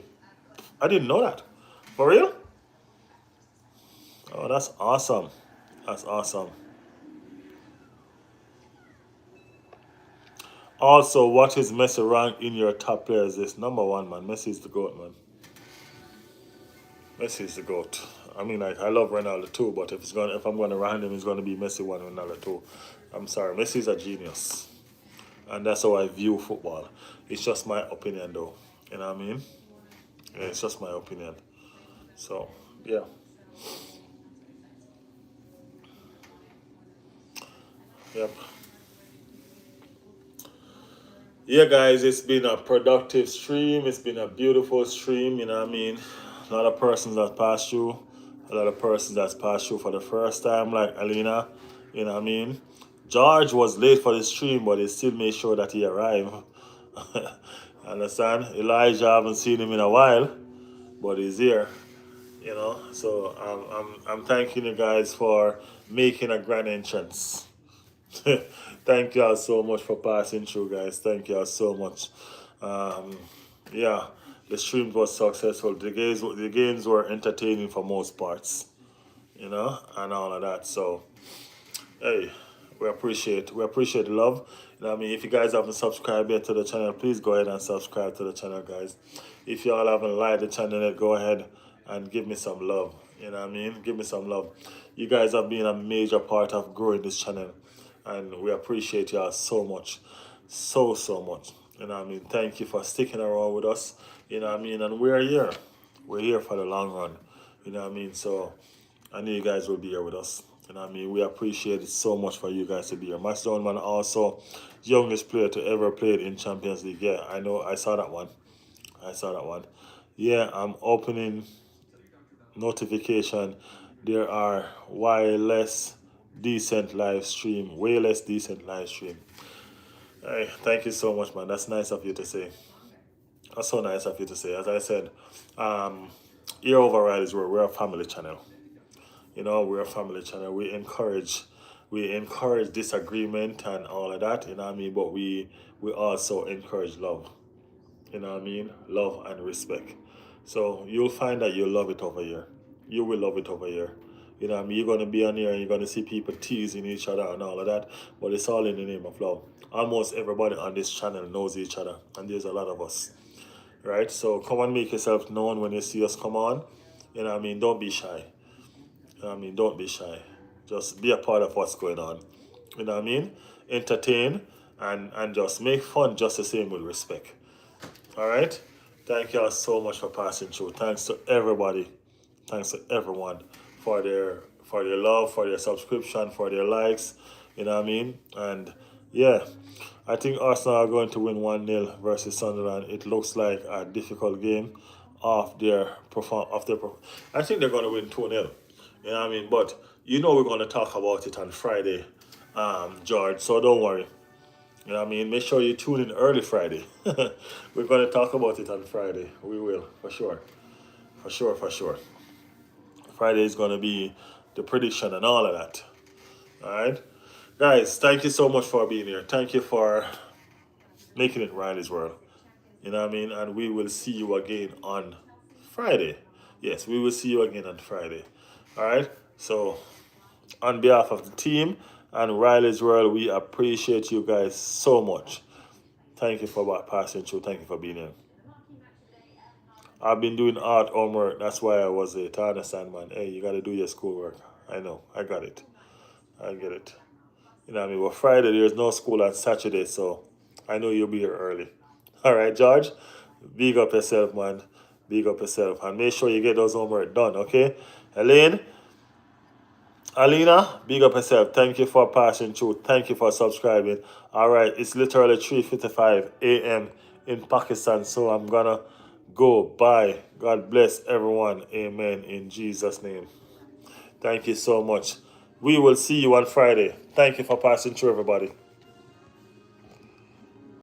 I didn't know that. For real? Oh, that's awesome. That's awesome. Also, what is Messi rank in your top players list? Number one, man. Messi is the GOAT, man. Messi is the GOAT. I mean, like, I love Ronaldo too, but if I'm gonna rank him, it's gonna be Messi one, Ronaldo two. I'm sorry, Messi is a genius, and that's how I view football. It's just my opinion, though. You know what I mean? Yeah, it's just my opinion. So, yeah. Yep. Yeah, guys, it's been a productive stream. It's been a beautiful stream. You know what I mean? A lot of persons that passed through. A lot of persons that's passed through for the first time, like Alina. You know what I mean? George was late for the stream, but he still made sure that he arrived. Understand? Elijah, I haven't seen him in a while, but he's here. So I'm thanking you guys for making a grand entrance. Thank y'all so much for passing through, guys. Thank y'all so much. Um, yeah, the stream was successful. The games were entertaining for most parts, and all of that. So, hey, we appreciate the love. You know what I mean? If you guys haven't subscribed yet to the channel, please go ahead and subscribe to the channel, guys. If y'all haven't liked the channel yet, go ahead and give me some love. You know what I mean? Give me some love. You guys have been a major part of growing this channel, and we appreciate y'all so much, so much. You know what I mean? Thank you for sticking around with us. You know what I mean? And we're here. We're here for the long run. You know what I mean? So I know you guys will be here with us. You know what I mean? We appreciate it so much for you guys to be here. Max Stoneman also youngest player to ever play in Champions League. Yeah, I know. I saw that one. Yeah, I'm opening notification. There are way less decent live stream. Hey, thank you so much, man. That's nice of you to say. That's so nice of you to say. As I said, um, here override is where we're a family channel. We're a family channel. We encourage disagreement and all of that, you know what I mean? But we also encourage love. You know what I mean? Love and respect. So you'll find that you'll love it over here. You will love it over here. You know what I mean? You're gonna be on here and you're gonna see people teasing each other and all of that, but it's all in the name of love. Almost everybody on this channel knows each other, and there's a lot of us. Right? So come and make yourself known when you see us come on. You know what I mean? Don't be shy. You know what I mean? Don't be shy. Just be a part of what's going on. You know what I mean? Entertain and just make fun just the same with respect. All right. Thank y'all so much for passing through. Thanks to everybody. Thanks to everyone for their love, for their subscription, for their likes. You know what I mean? And yeah, I think Arsenal are going to win 1-0 versus Sunderland. It looks like a difficult game of their perform of their. I think they're going to win 2-0. You know what I mean? But you know we're going to talk about it on Friday, George. So don't worry. You know what I mean? Make sure you tune in early Friday. We're going to talk about it on Friday. We will, for sure. For sure, for sure. Friday is going to be the prediction and all of that. All right? Guys, thank you so much for being here. Thank you for making it Riley's World. You know what I mean? And we will see you again on Friday. Yes, we will see you again on Friday. All right? So, on behalf of the team and Riley's World, we appreciate you guys so much. Thank you for passing through. Thank you for being here. I've been doing art homework. That's why I was late. I understand, man. Hey, you got to do your schoolwork. I know. I got it. I get it. You know what I mean? Well, Friday, there's no school on Saturday, so I know you'll be here early. All right, George? Big up yourself, man. Big up yourself. And make sure you get those homework done, okay? Elaine? Alina, big up yourself. Thank you for passing through. Thank you for subscribing. All right, it's literally 3:55 a.m. in Pakistan, so I'm gonna go. Bye. God bless everyone. Amen. In Jesus' name. Thank you so much. We will see you on Friday. Thank you for passing through, everybody.